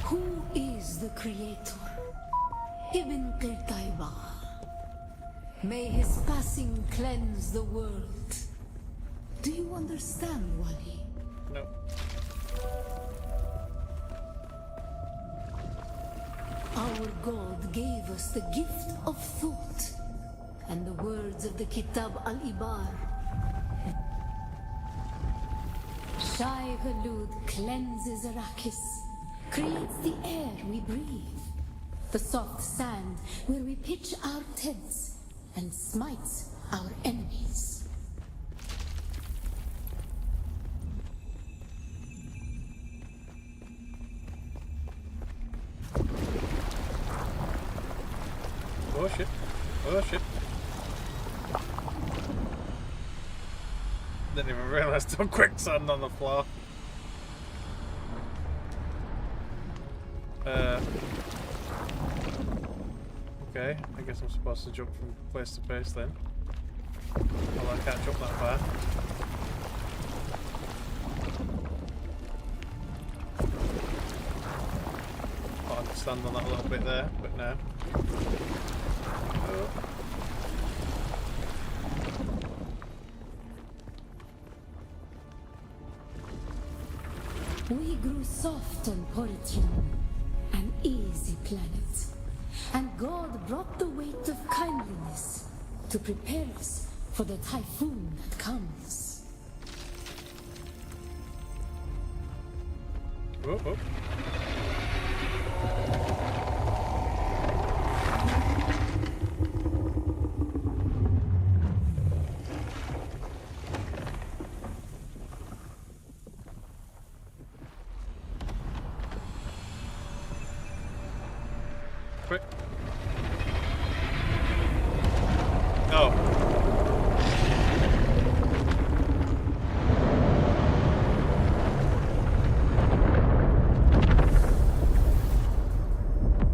Who is the Creator? Ibn Qirtaiba. May his passing cleanse the world. Do you understand, Wali? No. Our God gave us the gift of thought and the words of the Kitab al-Ibar. Shai Hulud cleanses Arrakis, creates the air we breathe, the soft sand where we pitch our tents, and smites our enemies. Oh shit. Oh shit. Didn't even realise till quicksand on the floor. Okay, I guess I'm supposed to jump from place to place then. Well, I can't jump that far. Thought I could stand on that a little bit there, but no. Oh. We grew soft on Poritrin, an easy planet. And God brought the weight of kindliness to prepare us for the typhoon that comes. Oh, oh. Quick. Oh.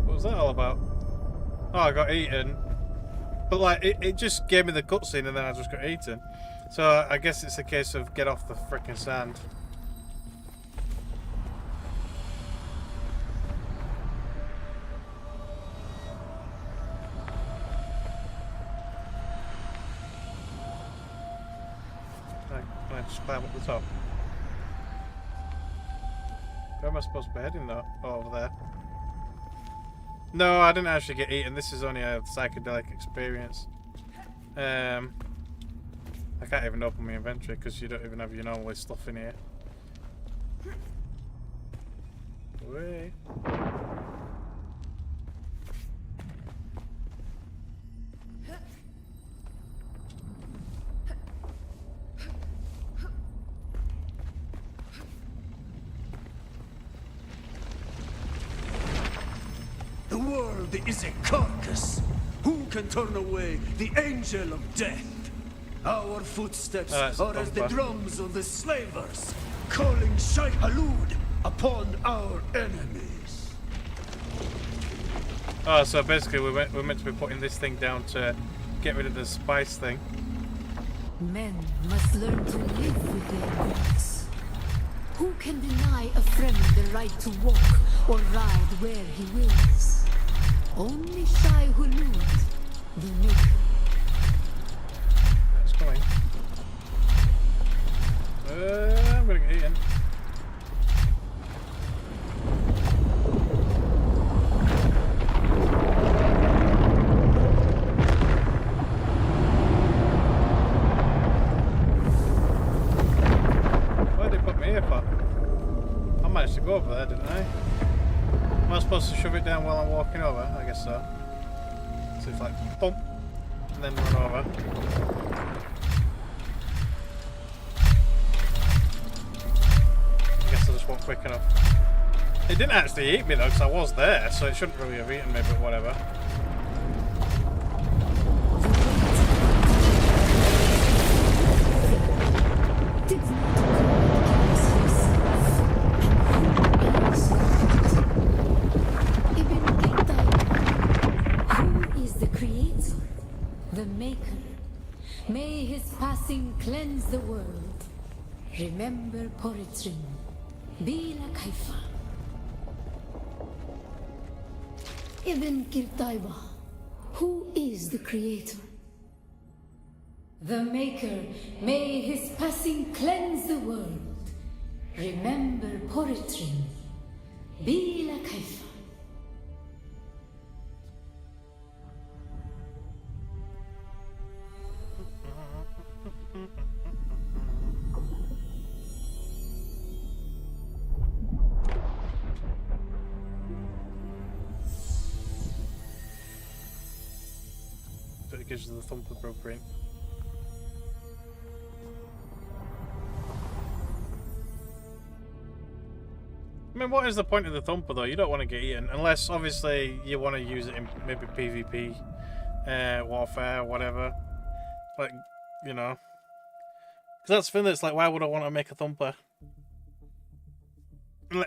What was that all about? Oh, I got eaten. But like, it just gave me the cutscene and then I just got eaten. So I guess it's a case of get off the frickin' sand. Can I just climb up the top? Where am I supposed to be heading though? Oh, over there. No, I didn't actually get eaten. This is only a psychedelic experience. I I can't even open my inventory because you don't even have your normal stuff in here. Wait. The world is a carcass. Who can turn away the angel of death? Our footsteps are as the drums of the slavers, calling Shai Halud upon our enemies. Oh, so basically we're meant to be putting this thing down to get rid of the spice thing. Men must learn to live with their gods. Who can deny a friend the right to walk or ride where he wills? Only Shai Hulud, the maker. That's coming. I'm gonna get eaten. Why did they put me here for? I managed to go over there, didn't I? Am I supposed to shove it down while I'm walking over? I guess so. So it's like bump and then run over. I guess I just wasn't quick enough. It didn't actually eat me though, because I was there, so it shouldn't really have eaten me, but whatever. The Maker. May his passing cleanse the world. Remember Poritrin. Bila Kaifa. Ibn Kirtaiba. Who is the Creator? The Maker. May his passing cleanse the world. Remember Poritrin. Bila Kaifa. It gives you the thumper blueprint. I mean, what is the point of the thumper though? You don't want to get eaten unless obviously you want to use it in maybe PvP, warfare, whatever. Like, you know, because that's the thing. That's like, why would I want to make a thumper?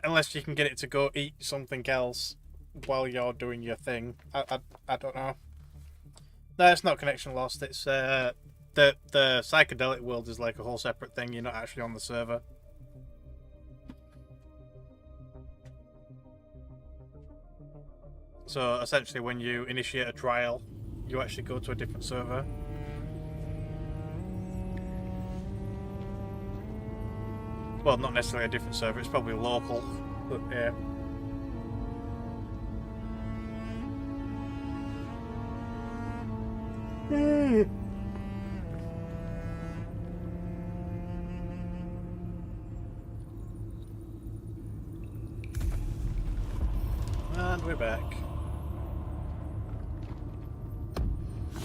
Unless you can get it to go eat something else while you're doing your thing. I don't know. No, it's not connection lost. It's the psychedelic world is like a whole separate thing. You're not actually on the server. So essentially, when you initiate a trial, you actually go to a different server. Well, not necessarily a different server. It's probably local, but yeah. And we're back.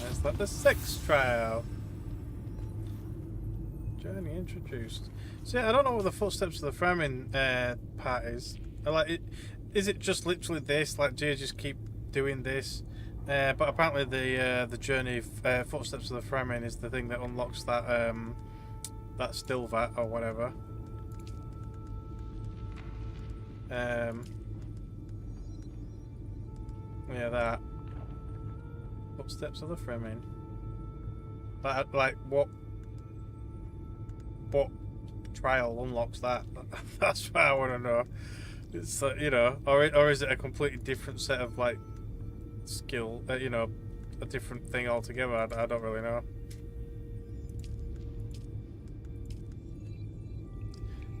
Let's let the 6th trial. Journey introduced. See, I don't know what the footsteps of the Fremen part is. Like, is it just literally this? Like, do you just keep doing this? But apparently the journey footsteps of the Fremen is the thing that unlocks that that still vat or whatever. Yeah, that footsteps of the Fremen. Like what trial unlocks that? That's what I want to know. It's you know, or is it a completely different set of like skill? You know, a different thing altogether. I don't really know.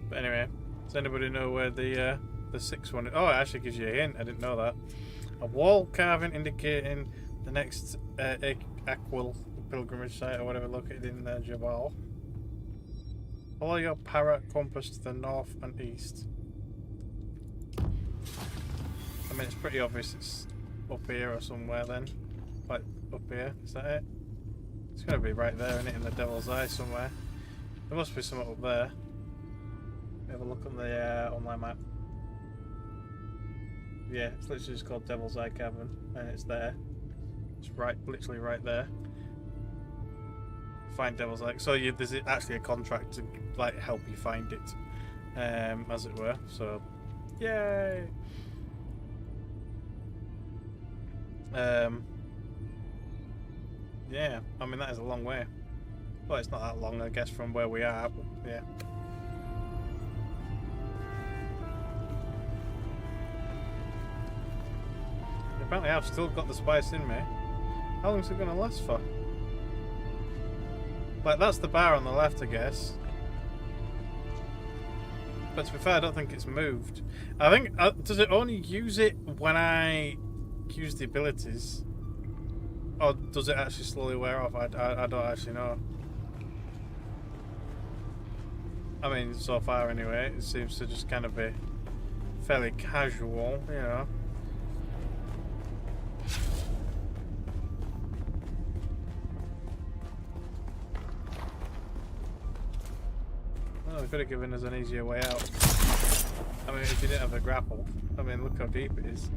But anyway, does anybody know where the 6th one is? Oh, it actually gives you a hint. I didn't know that. A wall carving indicating the next Aquil pilgrimage site or whatever located in Jabal. Follow your parrot compass to the north and east. I mean, it's pretty obvious it's up here or somewhere then. Like, up here. Is that it? It's going to be right there, isn't it? In the Devil's Eye somewhere. There must be something up there. Have a look on the online map. Yeah, it's literally just called Devil's Eye Cavern. And it's there. It's right, literally right there. Find Devil's Eye. So there's actually a contract to like help you find it. As it were. So, yay! Yeah, I mean that is a long way. Well, it's not that long, I guess, from where we are, but yeah. Apparently I've still got the spice in me. How long is it going to last for? Like, that's the bar on the left, I guess. But to be fair, I don't think it's moved. I think, does it only use it when I use the abilities? Or does it actually slowly wear off? I don't actually know. I mean, so far anyway, it seems to just kind of be fairly casual, you know. Oh, they could have given us an easier way out. I mean, if you didn't have the grapple. I mean, look how deep it is.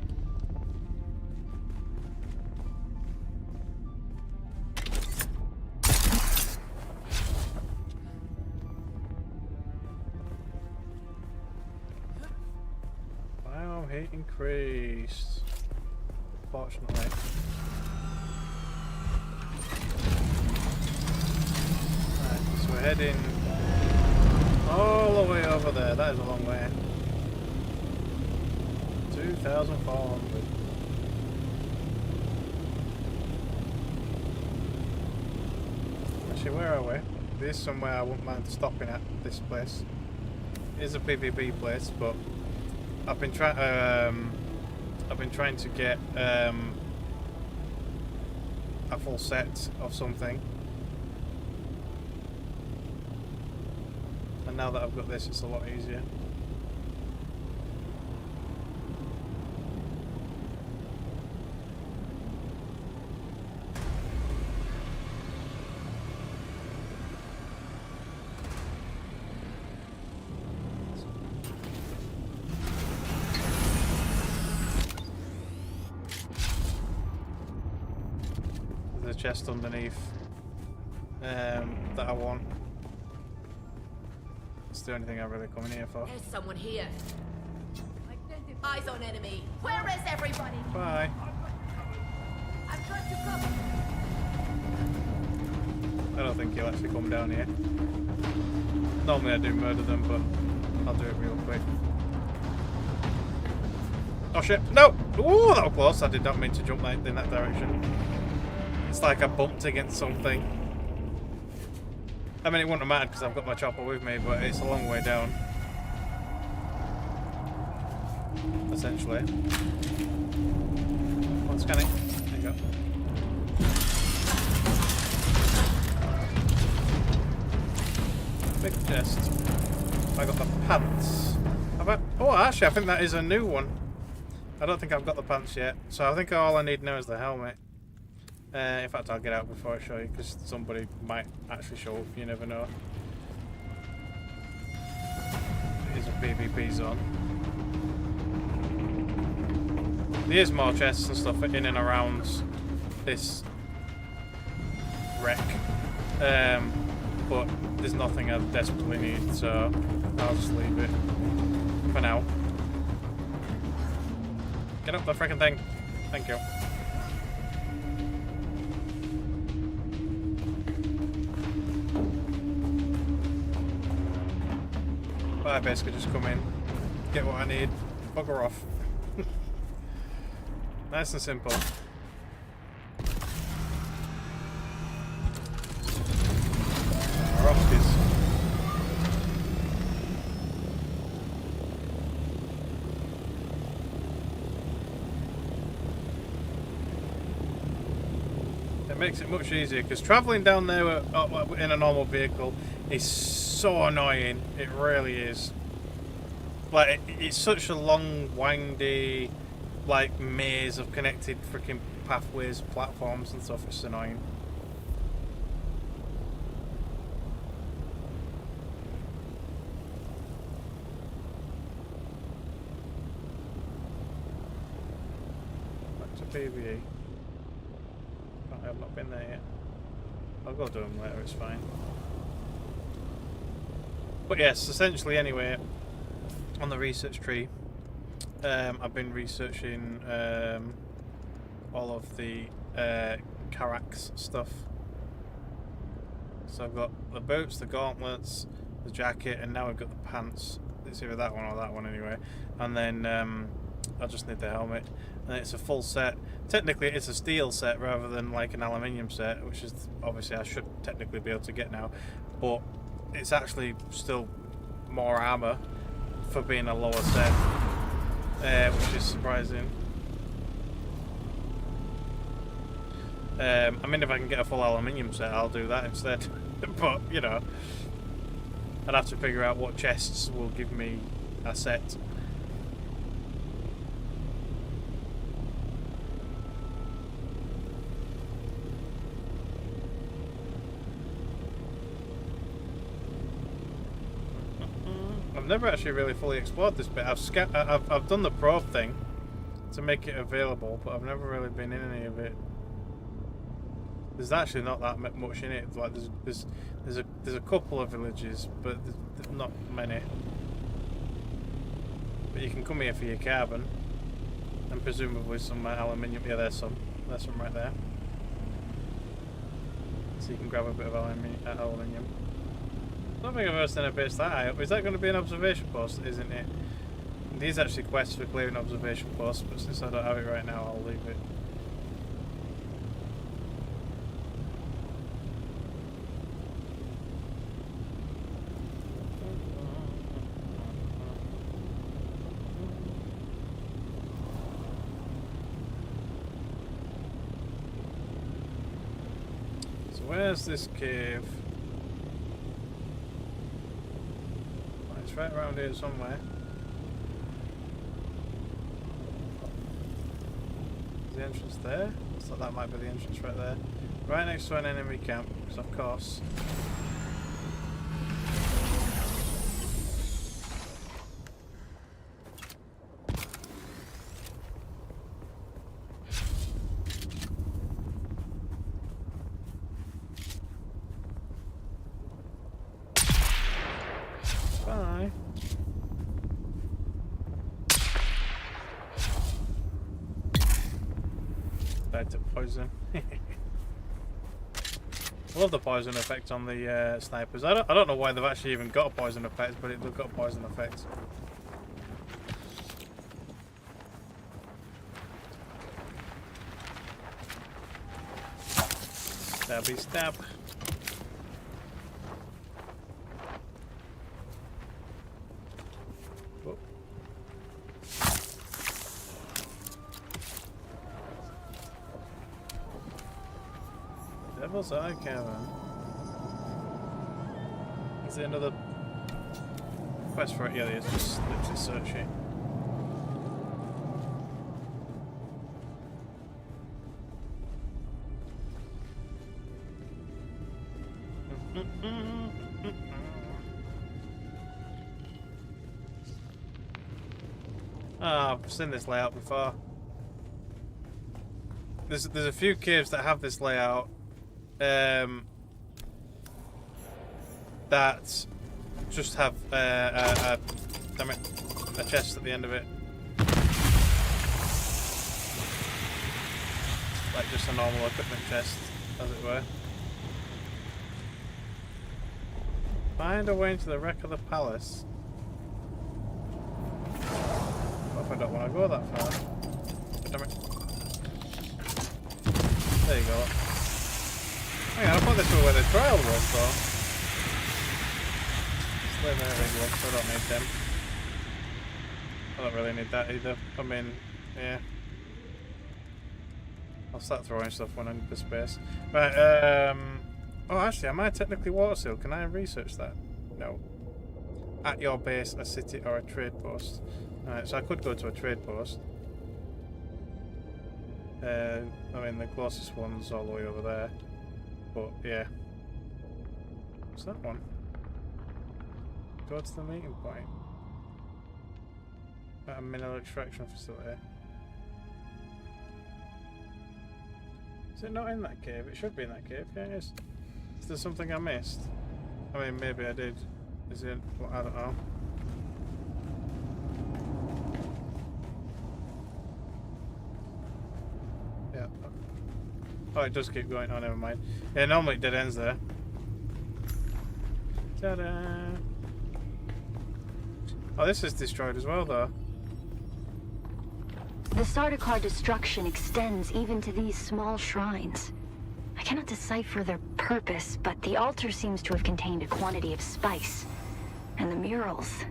Heat increased, fortunately. Right, so we're heading all the way over there. That is a long way. 2,400. Actually, where are we? There's somewhere I wouldn't mind stopping at. This place. It is a PvP place, but I've been trying to get a full set of something, and now that I've got this, it's a lot easier. Chest underneath that I want. It's the only thing I'm really coming here for. There's someone here. Eyes on enemy. Where is everybody? Bye. I've got you covered. I don't think he'll actually come down here. Normally I do murder them, but I'll do it real quick. Oh shit! No! Ooh, that was close. I did not mean to jump in that direction. It's like I bumped against something. I mean, it wouldn't have mattered because I've got my chopper with me, but it's a long way down. Essentially. One scanning. There you go. Big chest. I got the pants. Oh, actually, I think that is a new one. I don't think I've got the pants yet. So I think all I need now is the helmet. In fact, I'll get out before I show you, because somebody might actually show up, you never know. It is a PvP zone. There is more chests and stuff in and around this wreck. But there's nothing I desperately need, so I'll just leave it for now. Get up the freaking thing. Thank you. I basically just come in, get what I need, bugger off. Nice and simple. Roskies. It makes it much easier, because travelling down there in a normal vehicle is so annoying. It really is. Like, it's such a long, windy, like, maze of connected freaking pathways, platforms and stuff. It's annoying. Back to PvE. I've not been there yet. I'll go do them later, it's fine. But yes, essentially anyway, on the research tree, I've been researching all of the Carax stuff. So I've got the boots, the gauntlets, the jacket, and now I've got the pants. It's either that one or that one anyway. And then I just need the helmet. And it's a full set. Technically it's a steel set rather than like an aluminium set, which is obviously I should technically be able to get now. But it's actually still more armour for being a lower set, which is surprising. I mean, if I can get a full aluminium set, I'll do that instead. But, you know, I'd have to figure out what chests will give me a set. I've never actually really fully explored this bit. I've done the probe thing to make it available, but I've never really been in any of it. There's actually not that much in it. Like there's a couple of villages, but there's not many. But you can come here for your carbon, and presumably some aluminium. Yeah, there's some right there. So you can grab a bit of aluminium. I don't think I've ever seen a base that high up. Is that going to be an observation post? Isn't it? These actually quests for clearing observation posts, but since I don't have it right now, I'll leave it. So where's this cave? Right around here somewhere. Is the entrance there? Looks like that might be the entrance right there. Right next to an enemy camp, because of course. Bye. Back to poison. I love the poison effect on the snipers. I don't know why they've actually even got a poison effect, but they've got a poison effect. Stabby stab. Devil's Eye Cavern. Is there another quest for it? Yeah, it's just literally searching. Oh, I've seen this layout before. There's a few caves that have this layout. That just have damn it, a chest at the end of it, like just a normal equipment chest, as it were. Find a way into the wreck of the palace. What if I don't want to go that far? Damn it. There you go. Hang on, I thought this was where the trial was, though. Slave area gloves, I don't need them. I don't really need that either. I mean, yeah. I'll start throwing stuff when I need the space. Right, oh, actually, am I technically water sealed? Can I research that? No. At your base, a city or a trade post. Alright, so I could go to a trade post. I mean, the closest one's all the way over there. But, yeah. What's that one? Go to the meeting point. At a mineral extraction facility. Is it not in that cave? It should be in that cave. Yeah, it is. Is there something I missed? I mean, maybe I did. Is it? Well, I don't know. Yeah. Oh, it does keep going. Oh, never mind. Yeah, normally it dead ends there. Ta-da! Oh, this is destroyed as well, though. The Sardaukar destruction extends even to these small shrines. I cannot decipher their purpose, but the altar seems to have contained a quantity of spice. And the murals.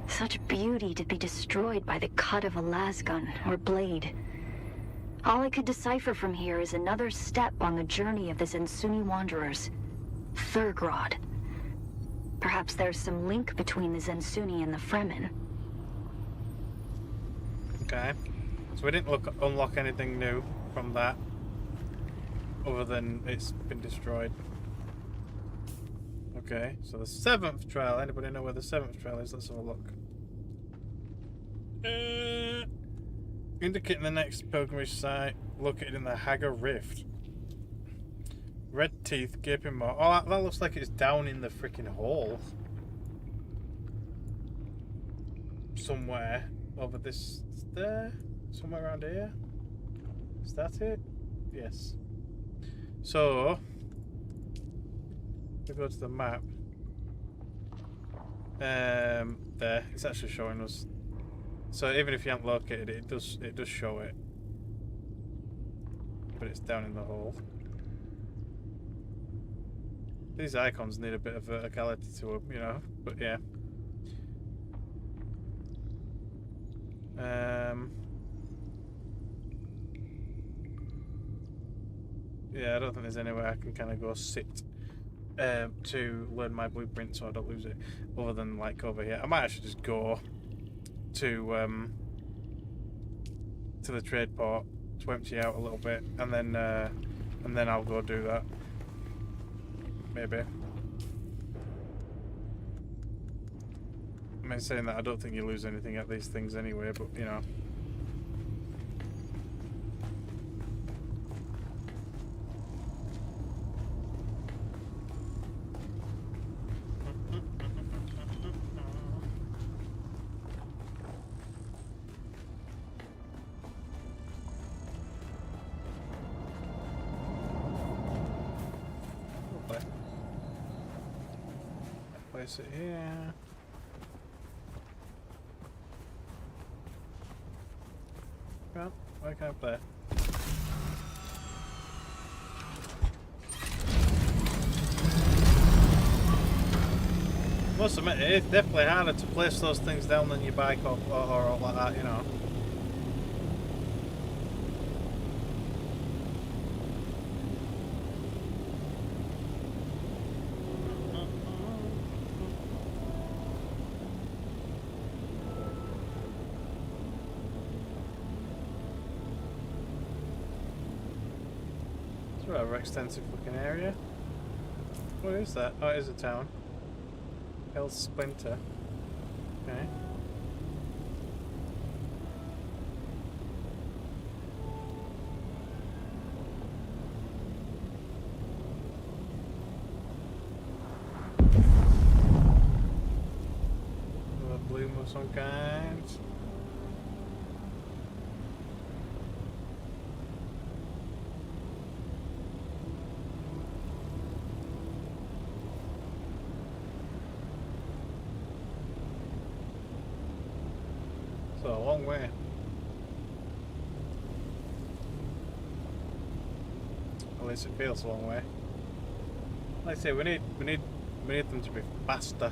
Such beauty to be destroyed by the cut of a lasgun or blade. All I could decipher from here is another step on the journey of the Zensuni wanderers. Thurgrod. Perhaps there's some link between the Zensuni and the Fremen. Okay. So we didn't unlock anything new from that. Other than it's been destroyed. Okay, so the 7th trail. Anybody know where the 7th trail is? Let's have a look. Indicating the next pilgrimage site located in the Hagar Rift. Red teeth, gaping maw. Oh, that looks like it's down in the freaking hole. Somewhere. Over this... there? Somewhere around here? Is that it? Yes. So... we go to the map. There. It's actually showing us. So even if you haven't located it, it does show it. But it's down in the hole. These icons need a bit of verticality to them, you know, but yeah. Yeah, I don't think there's anywhere I can kind of go sit to learn my blueprint so I don't lose it, other than like over here. I might actually just go to the trade port to empty out a little bit, and then I'll go do that. Maybe. I mean, saying that, I don't think you lose anything at these things anyway, but you know. Place it here. Well, why can't I play? Must admit, it's definitely harder to place those things down than your bike or like that, you know. Rather extensive looking area. What is that? Oh, it is a town. El Splinter. Okay. A bloom of some kind. So a long way. At least it feels a long way. Like I say, we need them to be faster.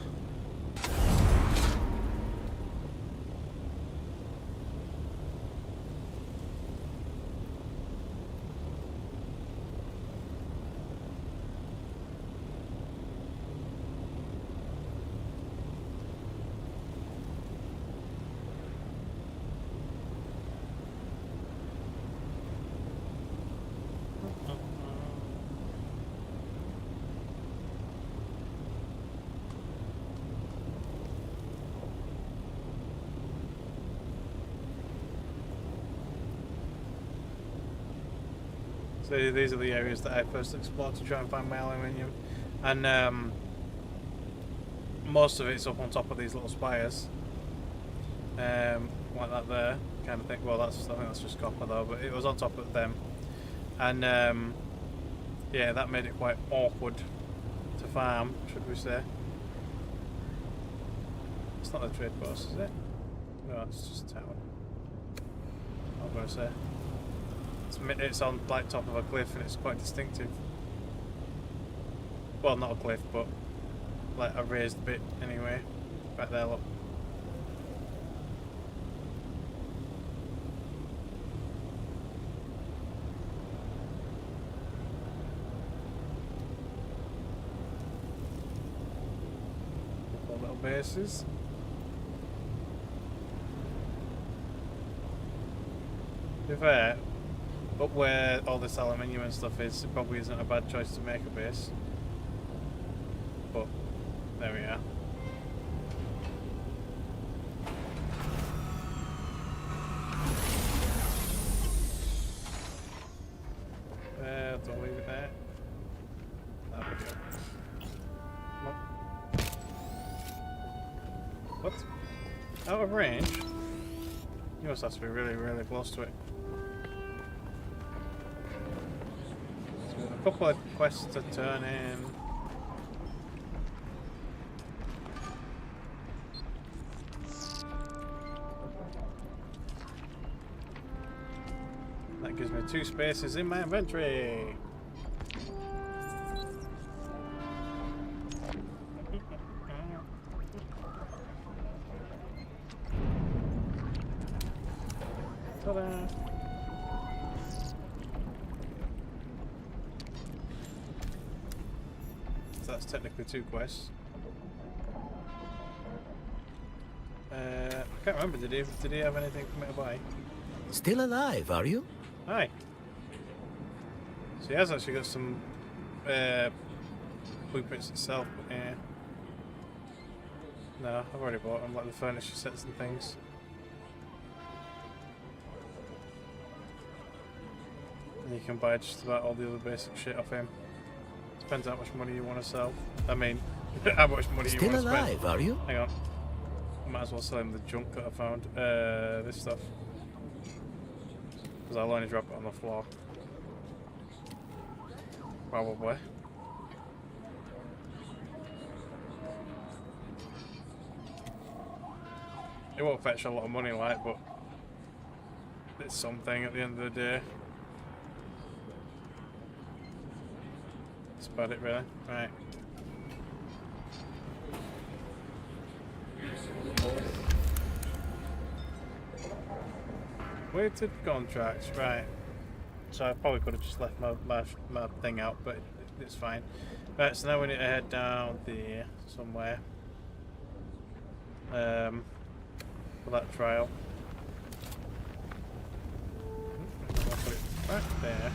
So these are the areas that I first explored to try and find my aluminium. And most of it's up on top of these little spires. Like that there, kind of thing. Well, I think that's just copper though, but it was on top of them. And yeah, that made it quite awkward to farm, should we say. It's not the trade post, is it? No, it's just a tower. I'm going to say. It's on like top of a cliff and it's quite distinctive. Well, not a cliff, but like a raised bit anyway. Right there, look. Couple little bases. To be fair, up where all this aluminium and stuff is, it probably isn't a bad choice to make a base. But there we are. Don't leave it there. There we go. Come on. What? Out of range? You must have to be really, really close to it. A couple of quests to turn in. That gives me 2 spaces in my inventory. Ta-da! So that's technically 2 quests. I can't remember. Did he have anything for me to buy? Still alive, are you? Hi. So he has actually got some blueprints itself, but yeah. No, I've already bought them, like the furniture sets and things. And you can buy just about all the other basic shit off him. Depends how much money you want to sell. I mean, how much money you want to spend. Still alive, are you? Hang on. Might as well sell him the junk that I found. This stuff. Because I'll only drop it on the floor. Probably. It won't fetch a lot of money, like, but it's something at the end of the day. That's about it, really. Right. Weighted contracts, right. So I probably could have just left my thing out, but it's fine. Right, so now we need to head down there somewhere. For that trial. I'll put it right there.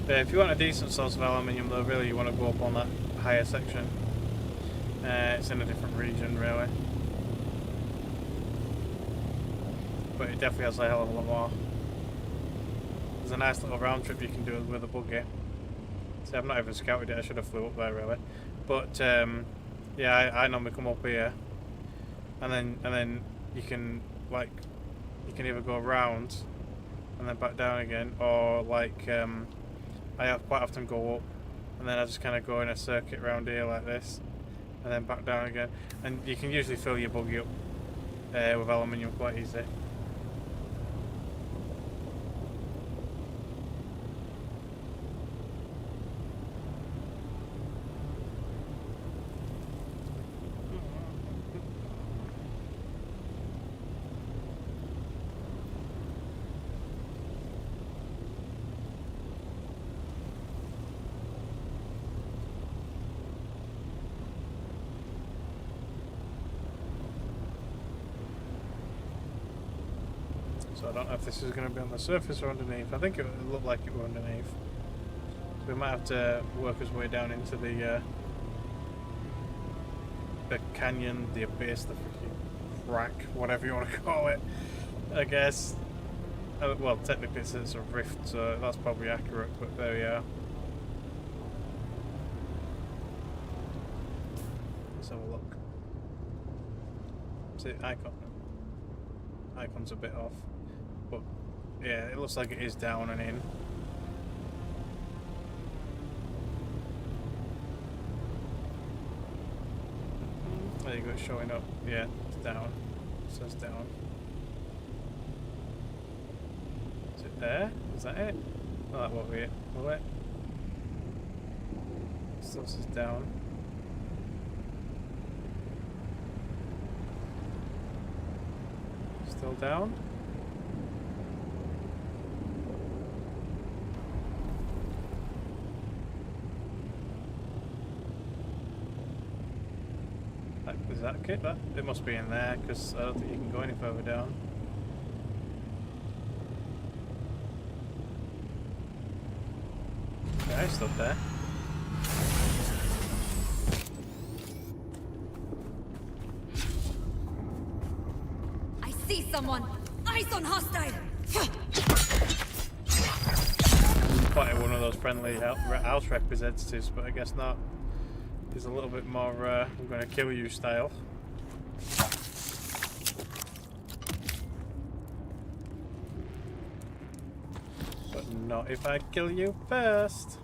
Yeah, if you want a decent source of aluminium though, really you want to go up on that higher section. It's in a different region, really. But it definitely has a hell of a lot more. There's a nice little round trip you can do with a buggy. See, I've not even scouted it, I should have flew up there, really. But, yeah, I normally come up here. And then you can, like, you can either go around and then back down again, or, like, I quite often go up, and then I just kind of go in a circuit around here like this. And then back down again, and you can usually fill your buggy up with aluminium quite easy. So I don't know if this is going to be on the surface or underneath. I think it looked like it were underneath. So we might have to work his way down into the canyon, the abyss, the freaking rack, whatever you want to call it, I guess. Well, technically it's a rift, so that's probably accurate, but there we are. Let's have a look. See, icon's a bit off, but yeah, it looks like it is down and in. There you go, it's showing up. Yeah, it's down. It says down. Is it there? Is that it? Oh, that won't be it, will it? Still says down. Still down? Is that okay? It must be in there, because I don't think you can go any further down. Yeah, it's still there. I see someone! Eyes on hostile! Quite one of those friendly house representatives, but I guess not. He's a little bit more, I'm gonna kill you style. But not if I kill you first.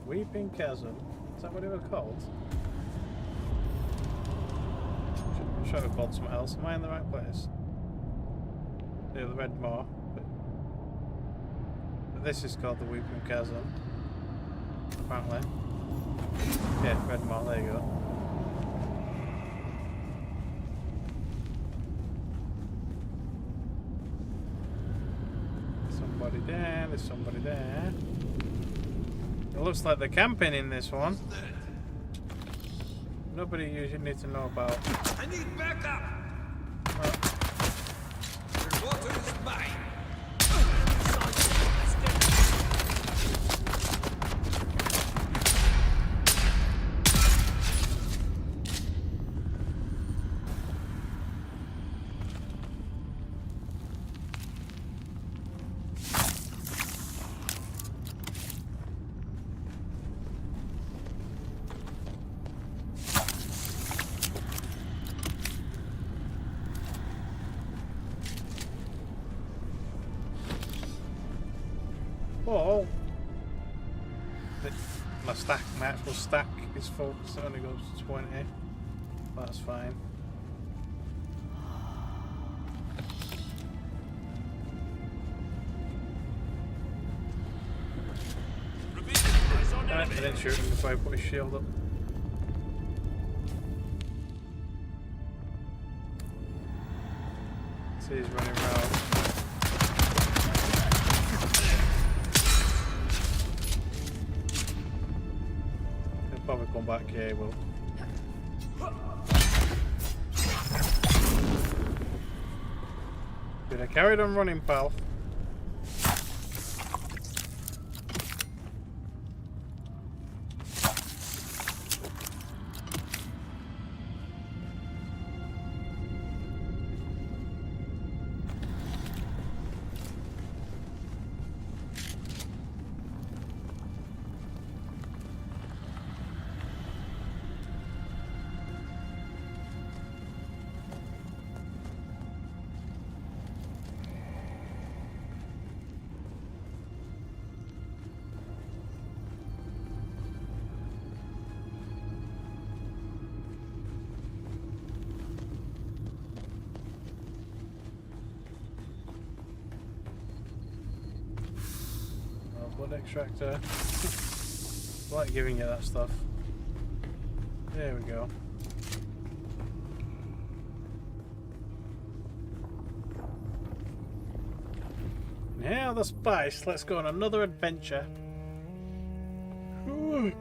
Weeping Chasm. Is that what it was called? Should have called something else. Am I in the right place? Yeah, the Red Maw. But this is called the Weeping Chasm. Apparently. Yeah, Red Maw, there you go. Somebody there, there's somebody there. It looks like they're camping in this one. Nobody you need to know about. I need backup! Oh. Your water is mine! Oh, my actual stack is full, so it only goes to 20. That's fine. Right, I didn't shoot him before I put his shield up. See, he's running around. Probably come back here, will. Did I carry them running, pal? Blood extractor. I like giving you that stuff. There we go. Now the spice. Let's go on another adventure. Ooh.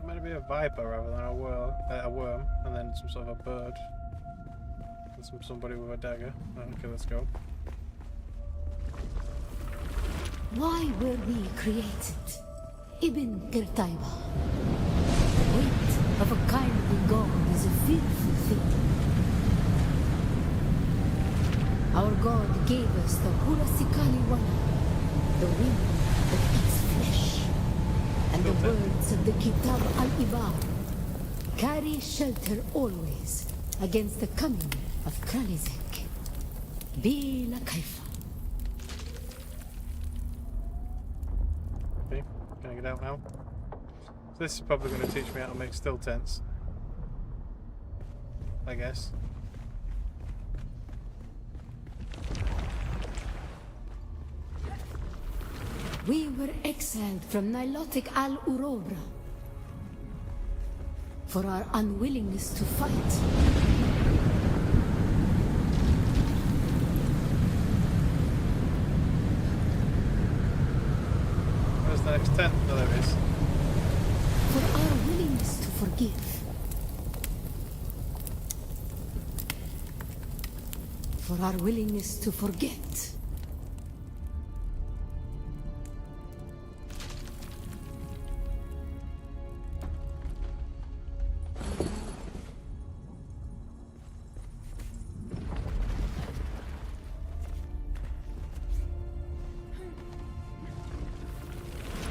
meant to be a viper rather than a worm, and then some sort of a bird. And somebody with a dagger. Okay, let's go. Why were we created? Ibn Kirtaiba. The weight of a kindly god is a fearful thing. Our god gave us the Hulasikali Wala, the wind that eats flesh, and the words of the Kitab al-Ibar carry shelter always against the coming of Kralizek. Bila Kaifa. Okay, can I get out now? So this is probably going to teach me how to make still tents, I guess. We were exiled from Nilotic al-Urobra for our unwillingness to fight. Where's the next tent? Oh, there it is. For our willingness to forgive. For our willingness to forget.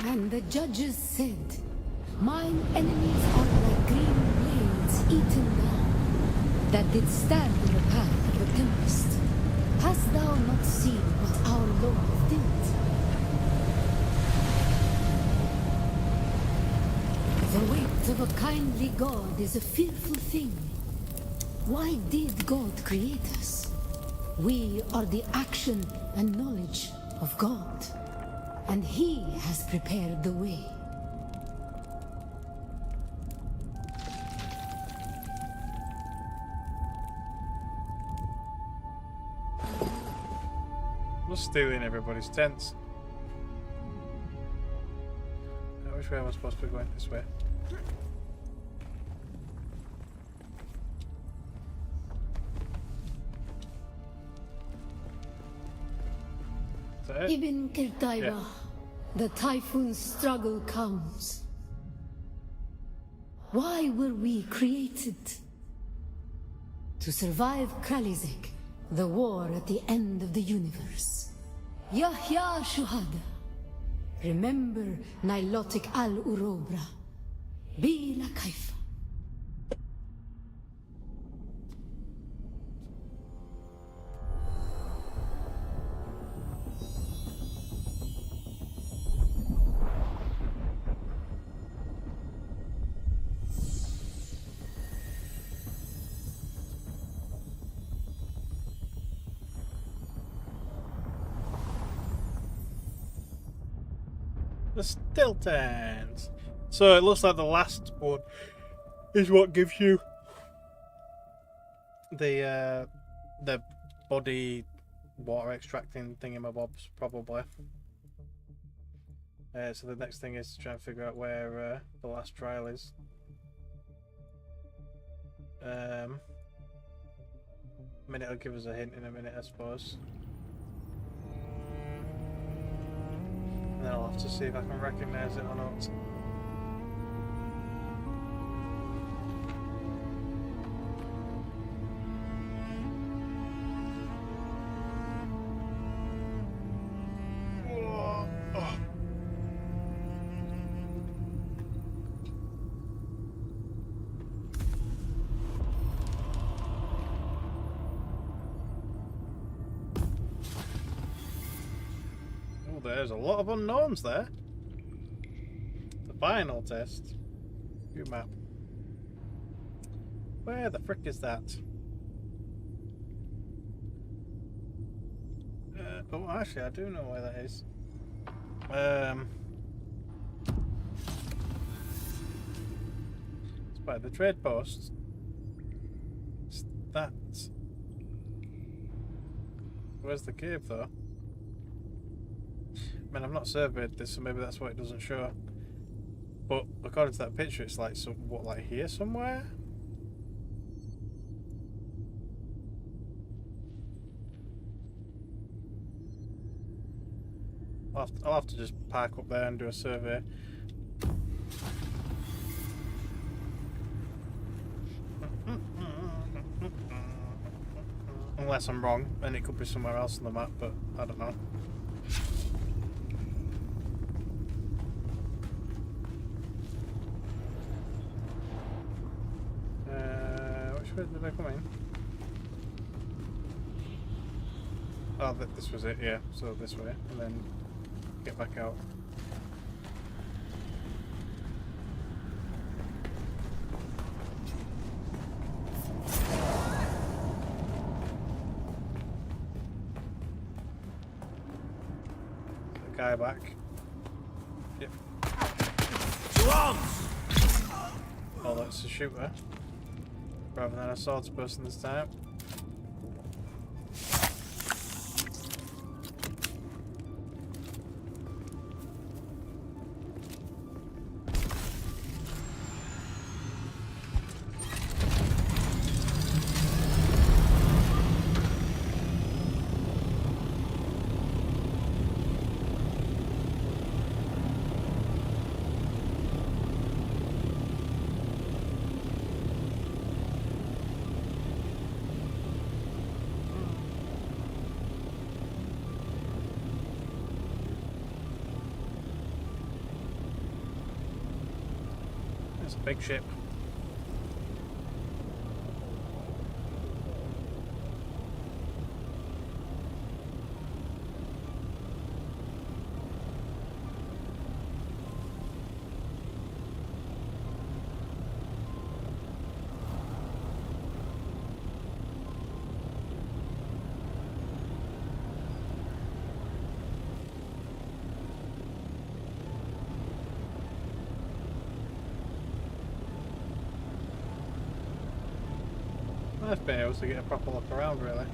And the judges said, mine enemies are like green blades eaten down, that did stand in the path of the tempest. Hast thou not seen what our Lord did? The weight of a kindly God is a fearful thing. Why did God create us? We are the action and knowledge of God. And He has prepared the way. We're stealing everybody's tents. Which way am I supposed to be going? This way. Ibn Kirtaiba, the typhoon's struggle comes. Why were we created? To survive Kralizek, the war at the end of the universe. Yahya Shuhada. Remember Nilotic al-Urobra. Bila Kaifa. The still tents. So it looks like the last one is what gives you the body water extracting thingamabobs, probably. So the next thing is to try and figure out where the last trial is. I mean, it'll give us a hint in a minute, I suppose. And then I'll have to see if I can recognise it or not. There's a lot of unknowns there. The final test. View map. Where the frick is that? Oh, actually, I do know where that is. It's by the trade post. It's that. Where's the cave, though? I mean, I've not surveyed this, so maybe that's why it doesn't show. But according to that picture, it's like what, like here somewhere? I'll have to just park up there and do a survey. Unless I'm wrong, and it could be somewhere else on the map, but I don't know. Which way did I come in? Oh, this was it, yeah. So this way, and then get back out. The guy back. Yep. Oh, that's a shooter. Rather than a swordsperson this time. It's a big ship. I've been able to get a proper look around, really.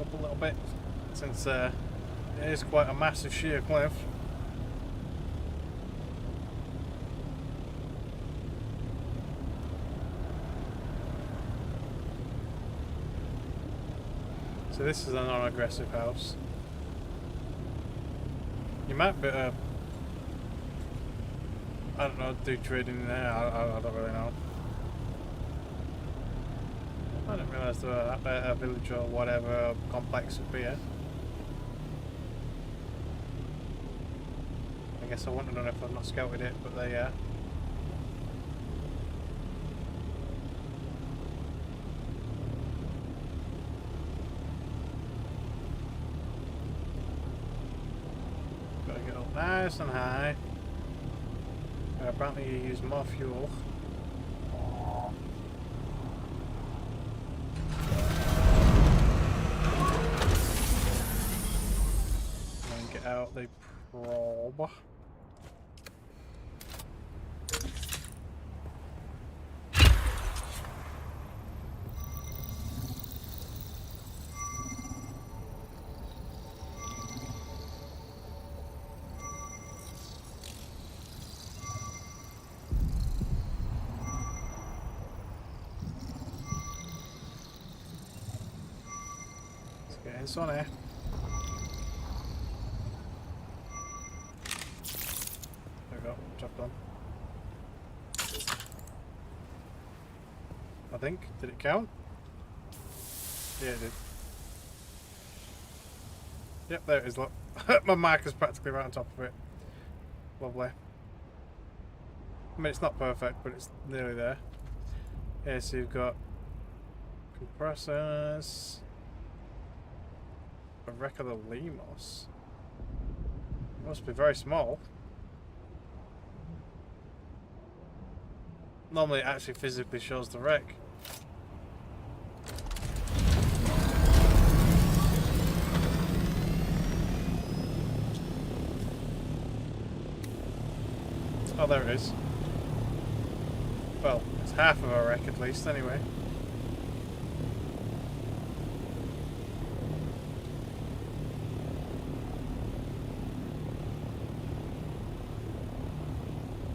Up a little bit, since it is quite a massive sheer cliff. So this is a non-aggressive house. You might be, I don't know, do trading in there, I don't really know. I didn't realise there were a village or whatever complex up here. I guess I wouldn't have done it if I'd not scouted it, but there you are. Nice and high. Apparently you use more fuel. And get out the probe. Getting sunny. There we go, job done. I think. Did it count? Yeah, it did. Yep, there it is, look. My marker's practically right on top of it. Lovely. I mean, it's not perfect, but it's nearly there. Yeah, so you've got compressors. A wreck of the Limos. It must be very small. Normally it actually physically shows the wreck. Oh, there it is. Well, it's half of a wreck at least, anyway.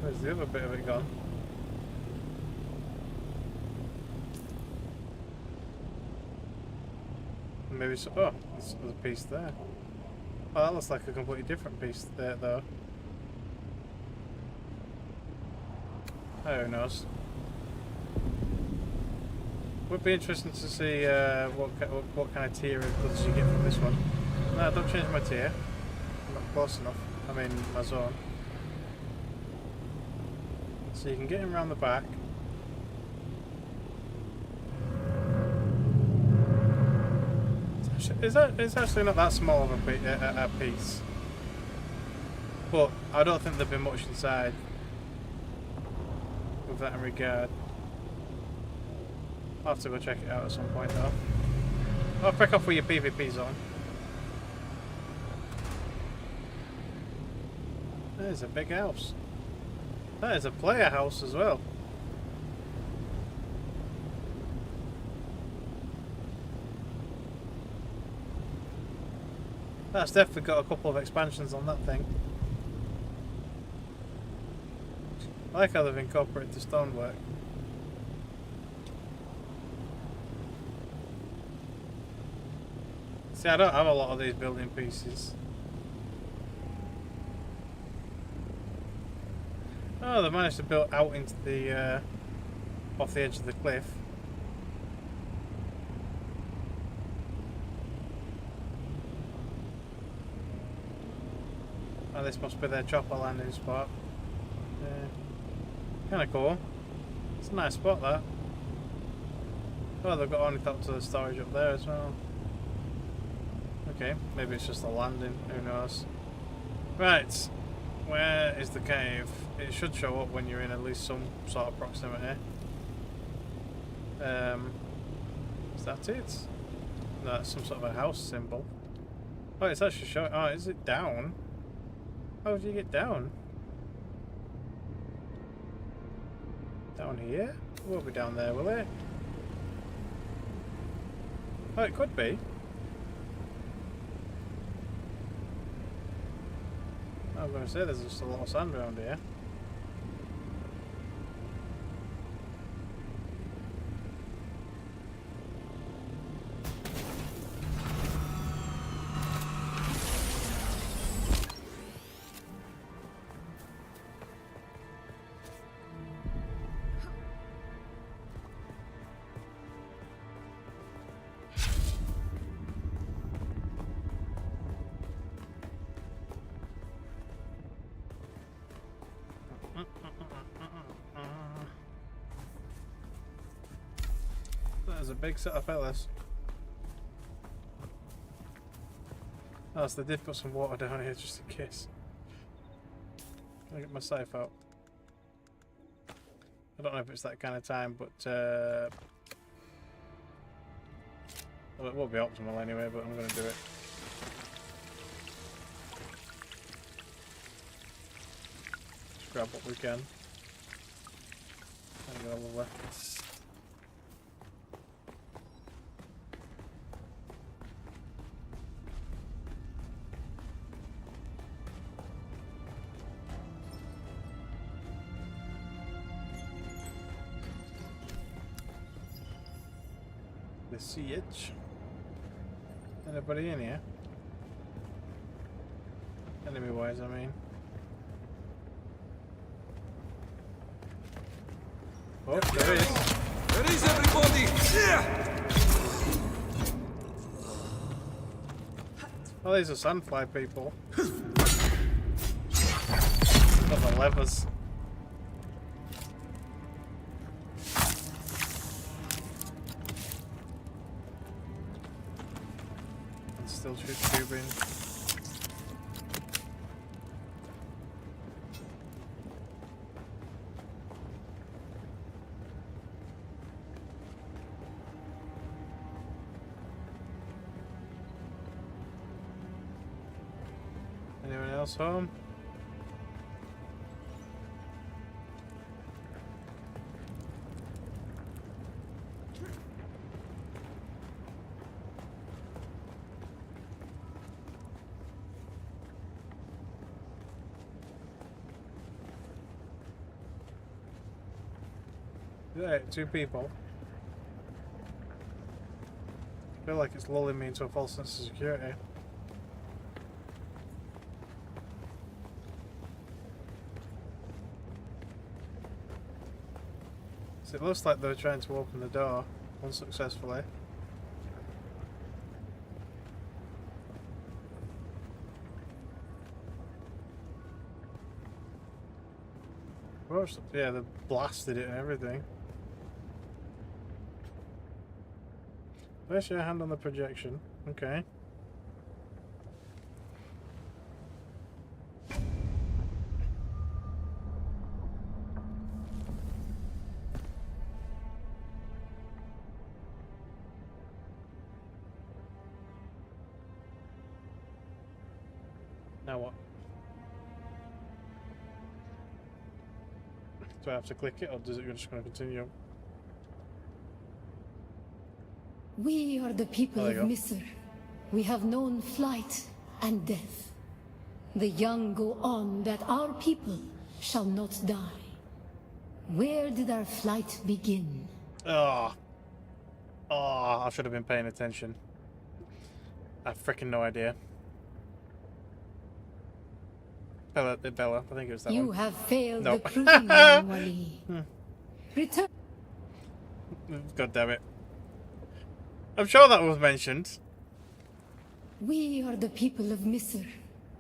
Where's the other bit of it gone? Maybe so. Oh, there's a piece there. Oh, that looks like a completely different piece there, though. Who knows? Would be interesting to see what kind of tier of goods you get from this one. No, don't change my tier. I'm not close enough. I mean, my zone. So you can get him around the back. It's actually not that small of a piece. But I don't think there'd be much inside with that in regard. I'll have to go check it out at some point though. I'll pick off with your PvP zone. There's a big house. That is a player house as well. That's definitely got a couple of expansions on that thing. I like how they've incorporated the stonework. See, I don't have a lot of these building pieces. Oh, they managed to build out into the off the edge of the cliff. Oh, this must be their chopper landing spot. Yeah. Kind of cool. It's a nice spot, that. Oh, they've got ornithopter storage up there as well. Okay, maybe it's just a landing, who knows. Right, where is the cave? It should show up when you're in at least some sort of proximity. Is that it? No, that's some sort of a house symbol. Oh, it's actually showing. Oh, is it down? How do you get down? Down here? It won't be down there, will it? Oh, it could be. I was going to say there's just a lot of sand around here. There's a big set of fellas. Oh, so they did put some water down here just in case. I'll get my safe out. I don't know if it's that kind of time, but well, it will be optimal anyway, but I'm going to do it. Just grab what we can. And go all left. The siege. Anybody in here? Enemy wise, I mean. Oh, there he is. Where is everybody? Oh, these are sandfly people. Got the levers. Still shoot tubing. Anyone else home? Yeah, 2 people. I feel like it's lulling me into a false sense of security. So it looks like they're trying to open the door unsuccessfully. Yeah, they blasted it and everything. Place your hand on the projection. Okay. Now what? Do I have to click it, or is it just going to continue? We are the people of Misr. We have known flight and death. The young go on that our people shall not die. Where did our flight begin? Oh, I should have been paying attention. I have freaking no idea. Bella, I think it was that one. You have failed the proving, young Wali. Return. God damn it. I'm sure that was mentioned. We are the people of Misr.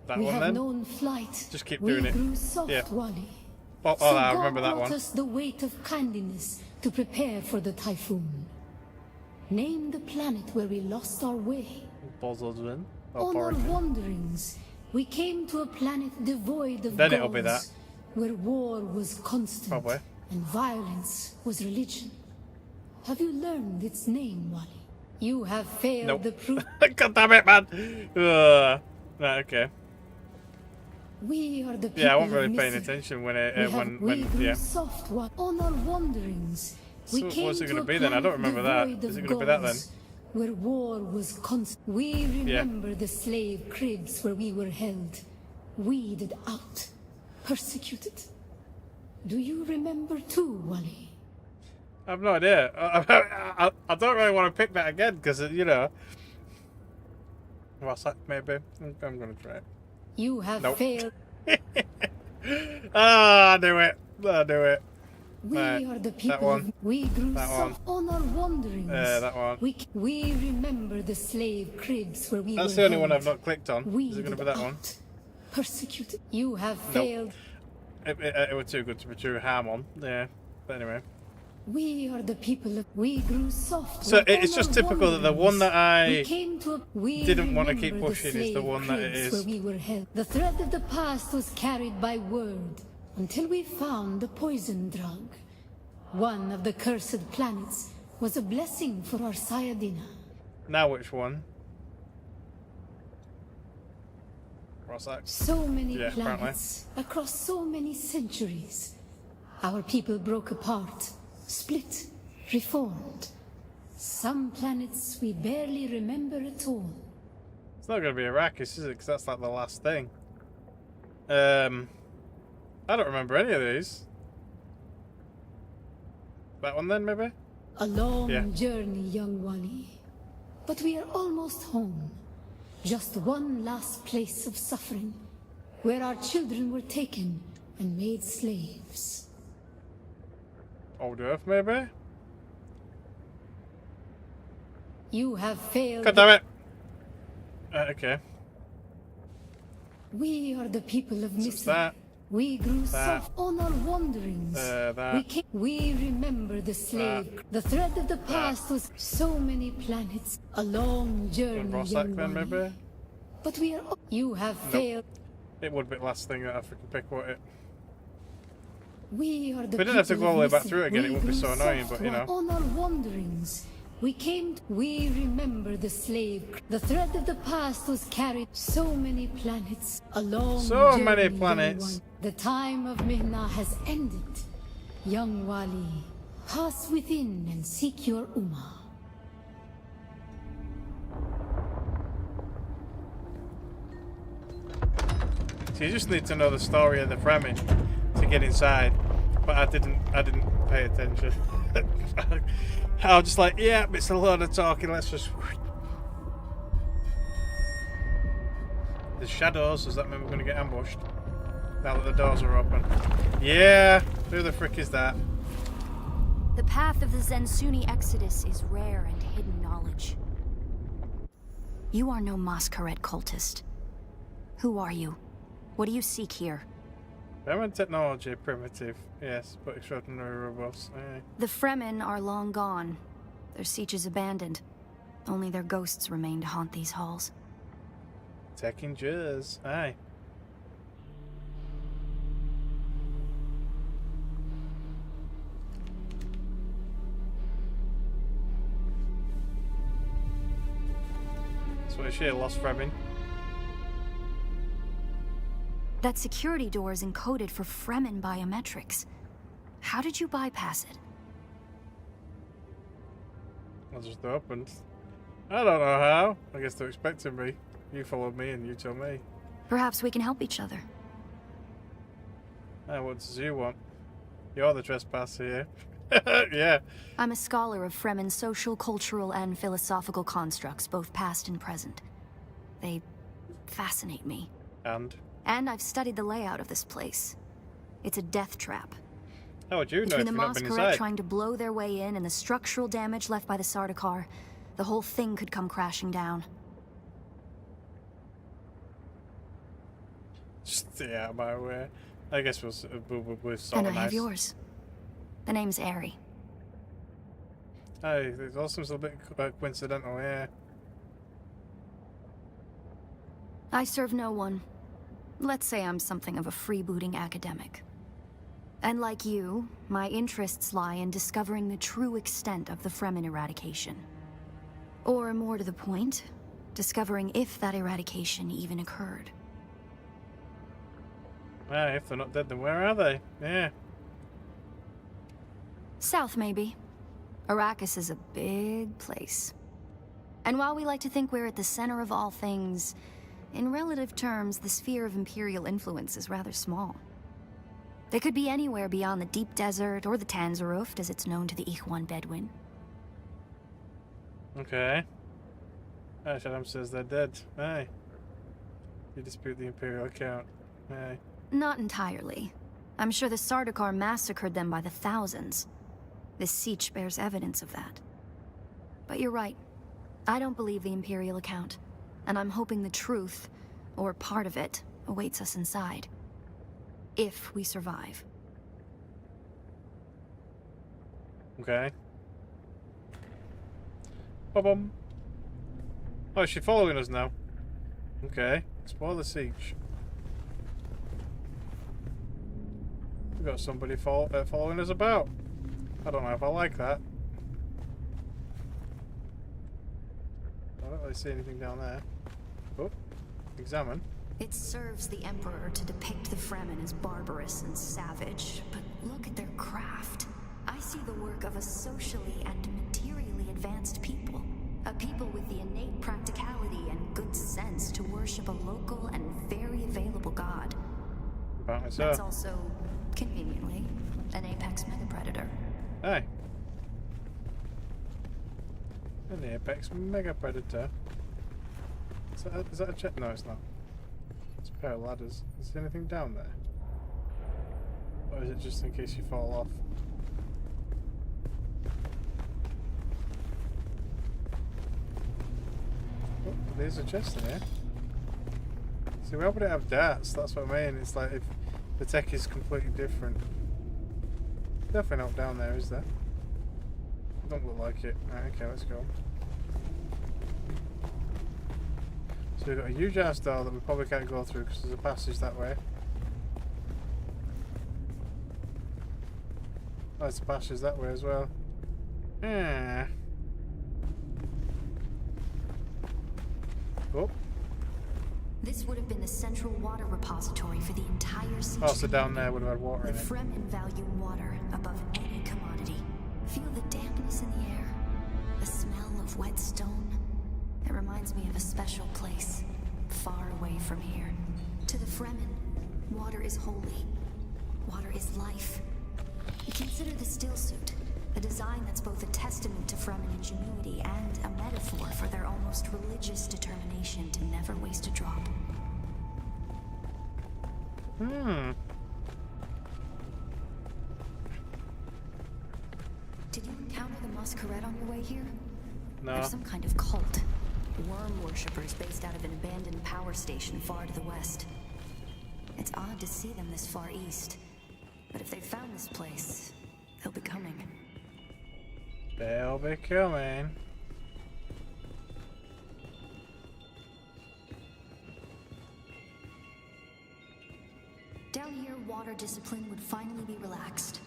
That we one have then? known flight. Just keep we doing it. Grew soft, Yeah. Wali. Oh, So I God remember that brought one. us the weight of kindness to prepare for the typhoon. Name the planet where we lost our way. Bozodwin. On our wanderings, we came to a planet devoid of Then gods, it'll be that. where war was constant Probably. and violence was religion. Have you learned its name, Wali? You have failed Nope. the proof. God damn it, man. Right, okay. We are the people Yeah, I wasn't really of paying Misr. attention when We grew yeah. soft on our wanderings. We So came what's it to going a to be then? I don't planet remember that. devoid Is of it going to be that then? gods, where war was constant. We remember the slave cribs where we were held, weeded out, persecuted. Do you remember too, Wali? I have no idea. I don't really want to pick that again because, you know. What's that, maybe? I'm going to try it. You have Nope. failed. I knew it. I knew it. We are the people that one. of we grew That soft on our wanderings. That one. We remember the slave cribs where we That's were the only one held, I've not clicked on. Is it going to be that one? persecuted. You have Nope. failed. It was too good to be true. Ham on. Yeah. But anyway. We are the people of we grew soft. So on it's just our typical that the one that wanderings. I We came to we didn't want to keep remember the pushing is the slave one that it cribs is. where we were held. The thread of the past was carried by word until we found the poison drug. One of the cursed planets was a blessing for our Sayadina. Now which one? What's that? So many Yeah, apparently. planets across so many centuries. Our people broke apart, split, reformed. Some planets we barely remember at all. It's not going to be Arrakis, is it? Because that's like the last thing. I don't remember any of these. That one then, maybe? A long Yeah. journey, young Wali. But we are almost home. Just one last place of suffering, where our children were taken and made slaves. Old Earth, maybe? You have failed. God damn it! Okay. We are the people of So it's Misr. that. We grew That. soft on our wanderings. That. We remember the slave. The thread of the past was so many planets. A long journey, Rossack young then, Wali. maybe? But we are. You have Nope. failed. It would be the last thing that I freaking pick, wouldn't it? We are the If we didn't have to people go all the way of back Misr. through it again, it We wouldn't be grew so annoying, soft but, you know. On our wanderings, we remember the slave. The thread of the past was carried so many planets. A long So many journey, young planets. one. The time of Mihna has ended. Young Wali, pass within and seek your Ummah. So you just need to know the story of the Fremen to get inside. But I didn't pay attention. I was just like, yeah, it's a load of talking, let's just... There's shadows, does that mean we're going to get ambushed? Now that the doors are open. Yeah! Who the frick is that? The path of the Zensuni Exodus is rare and hidden knowledge. You are no Masquerade cultist. Who are you? What do you seek here? Fremen technology, primitive. Yes, but extraordinary robust. Aye. The Fremen are long gone. Their siege is abandoned. Only their ghosts remain to haunt these halls. Taking jizz. Aye. So is she a lost Fremen? That security door is encoded for Fremen biometrics. How did you bypass it? I just opened. I don't know how. I guess they're expecting me. You followed me and you told me. Perhaps we can help each other. Ah, what does you want? You're the trespasser here. Yeah. I'm a scholar of Fremen social, cultural, and philosophical constructs, both past and present. They fascinate me. And I've studied the layout of this place. It's a death trap. How would you know Between if the you've not been Masquerade inside? trying to blow their way in and the structural damage left by the Sardaukar, the whole thing could come crashing down. Stay out of my way. I guess we're sort And I of have nice. yours. The name's Ari. Hey, it all seems a bit coincidental, yeah. I serve no one. Let's say I'm something of a freebooting academic. And like you, my interests lie in discovering the true extent of the Fremen eradication. Or more to the point, discovering if that eradication even occurred. Ah, if they're not dead, then where are they? Yeah. South, maybe. Arrakis is a big place. And while we like to think we're at the center of all things, in relative terms, the sphere of Imperial influence is rather small. They could be anywhere beyond the deep desert or the Tanzaruft, as it's known to the Ikhwan Bedouin. Okay. Ah, Shaddam says they're dead. Aye. You dispute the Imperial account. Aye. Not entirely. I'm sure the Sardaukar massacred them by the thousands. This siege bears evidence of that. But you're right. I don't believe the Imperial account. And I'm hoping the truth, or part of it, awaits us inside. If we survive. Okay. Ba-bum. Oh, is she following us now? Okay. Explore the siege. We've got somebody following us about. I don't know if I like that. I don't really see anything down there. Oh, examine. It serves the Emperor to depict the Fremen as barbarous and savage, but look at their craft. I see the work of a socially and materially advanced people. A people with the innate practicality and good sense to worship a local and very available god. Apparently so. That's also, conveniently, an apex megapredator. Hey. An apex megapredator. Is that a check? No, it's not. It's a pair of ladders. Is there anything down there? Or is it just in case you fall off? Oh, there's a chest in here. See, why would it have darts? That's what I mean. It's like if the tech is completely different. Definitely not down there, is there? Don't look like it. Right, okay, let's go. So we've got a huge ass door that we probably can't go through because there's a passage that way. Oh, there's a passage that way as well. Yeah. Oh. This would have been the central water repository for the entire siege. Oh, so down there would have had water in The it. Fremen value water above any commodity. Feel the dampness in the air, the smell of wet stone. It reminds me of a special place, far away from here. To the Fremen, water is holy. Water is life. Consider the still suit. A design that's both a testament to Fremen ingenuity and a metaphor for their almost religious determination to never waste a drop. Did you encounter the Masquerade on your way here? No. They're some kind of cult. Worm worshippers based out of an abandoned power station far to the west. It's odd to see them this far east. But if they've found this place, they'll be coming. They'll be coming. Down here, water discipline would finally be relaxed.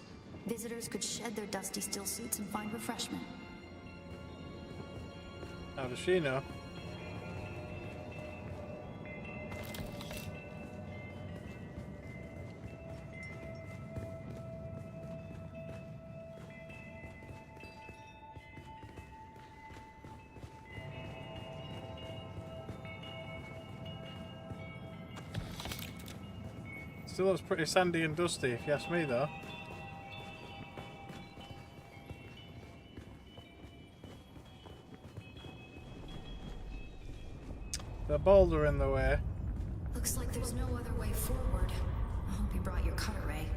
Visitors could shed their dusty still suits and find refreshment. How does she know? Still looks pretty sandy and dusty, if you ask me, though. The boulder in the way. Looks like there's no other way forward. I hope you brought your cutter ray.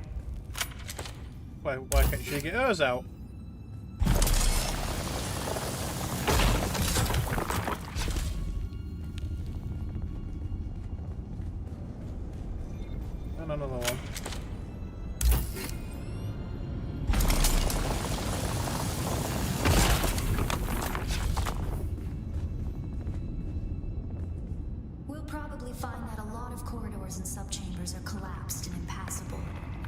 Why can't she get hers out? And another one. We'll probably find that a lot of corridors and subchambers are collapsed and impassable.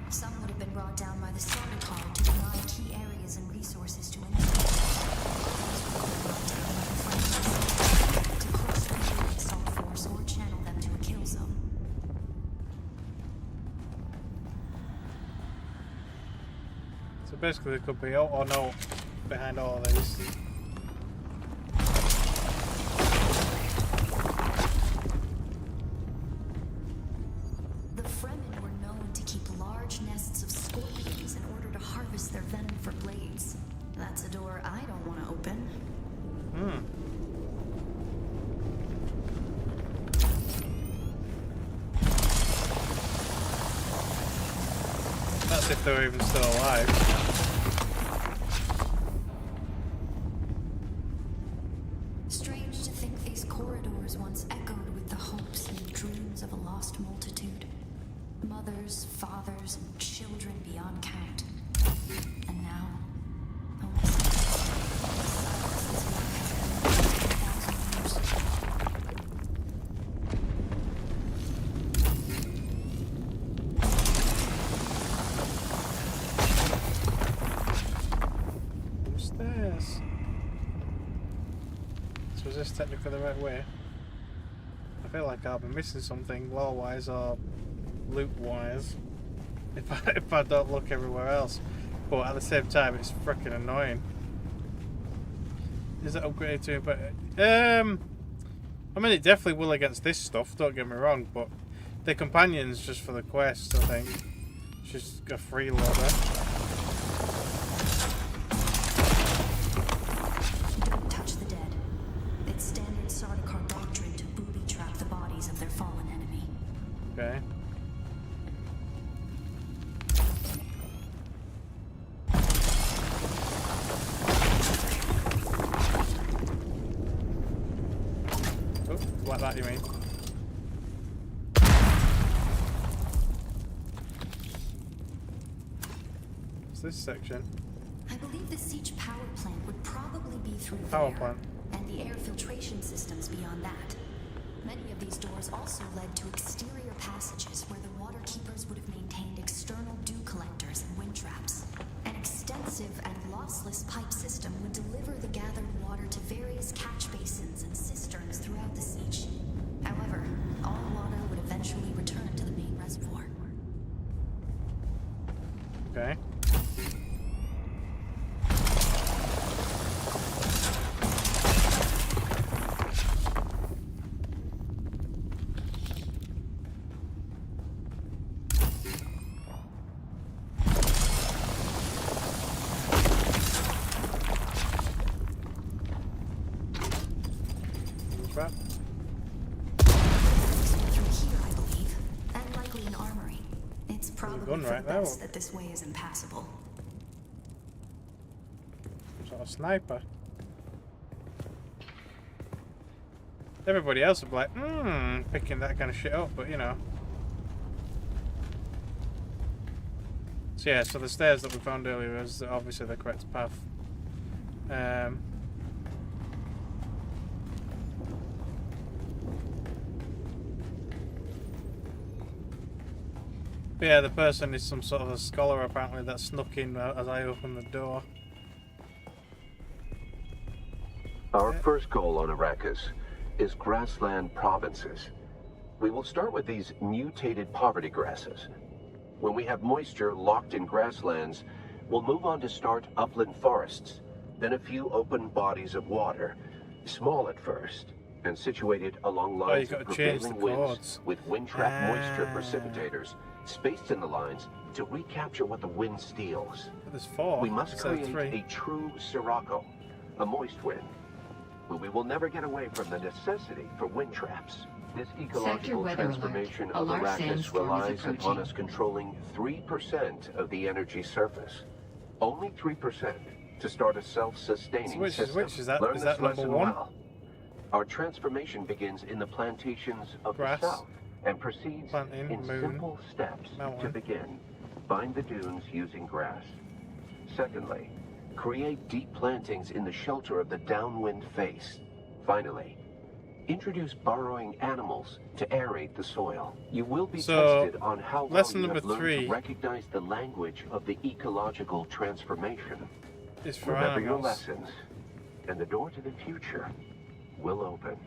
Some would have been brought down by the Sardaukar to deny key areas and resources to inhabitants. To crush them with the assault force or channel them to a kill zone. So basically there could be or no behind all of these. The Fremen were known to keep large nests of scorpions in order to harvest their venom for blades. That's a door I don't want to open. That's if they're even still alive. Strange to think these corridors once echoed with the hopes and dreams of a lost multitude. Mothers, fathers, and children beyond count. And now, only silence is what has been for 1,000 years. Stairs. So is this technically the right way? I feel like I'll be missing something lore-wise or loot-wise if I don't look everywhere else. But at the same time, it's freaking annoying. Is it upgraded to it? But I mean, it definitely will against this stuff. Don't get me wrong, but the companion's just for the quest. I think it's just a freeloader. Don't touch the dead. It's standard Sardaukar doctrine to booby trap the bodies of their fallen enemy. Okay. Oh, like that, you mean? What's this section? I believe the siege power plant would probably be through Power there, plant. and the air filtration systems beyond that. Many of these doors also led to exterior passages where the water keepers would have maintained external dew collectors and wind traps. An extensive and lossless pipe system would deliver the gathered water to various catch basins and cisterns throughout the siege. However, all water would eventually return to the main reservoir. Okay. Probably Probably gun for right the there. best that this way is impassable. Sort of sniper. Everybody else would be like, picking that kind of shit up, but you know. So yeah, so the stairs that we found earlier is obviously the correct path. But yeah, the person is some sort of a scholar apparently that snuck in as I opened the door. Our first goal on Arrakis is grassland provinces. We will start with these mutated poverty grasses. When we have moisture locked in grasslands, we'll move on to start upland forests, then a few open bodies of water, small at first, and situated along lines of prevailing winds with wind-trapped moisture precipitators spaced in the lines to recapture what the wind steals. We must create a true sirocco, a moist wind, but we will never get away from the necessity for wind traps. This ecological transformation of Arrakis relies upon us controlling 3% of the energy surface. Only 3% to start a self-sustaining system. Learn this lesson well. Our transformation begins in the plantations of the south and proceeds in simple steps to begin. Bind the dunes using grass. Secondly, create deep plantings in the shelter of the downwind face. Finally, introduce burrowing animals to aerate the soil. You will be tested on how well you have learned to recognize the language of the ecological transformation. Remember your lessons, and the door to the future will open.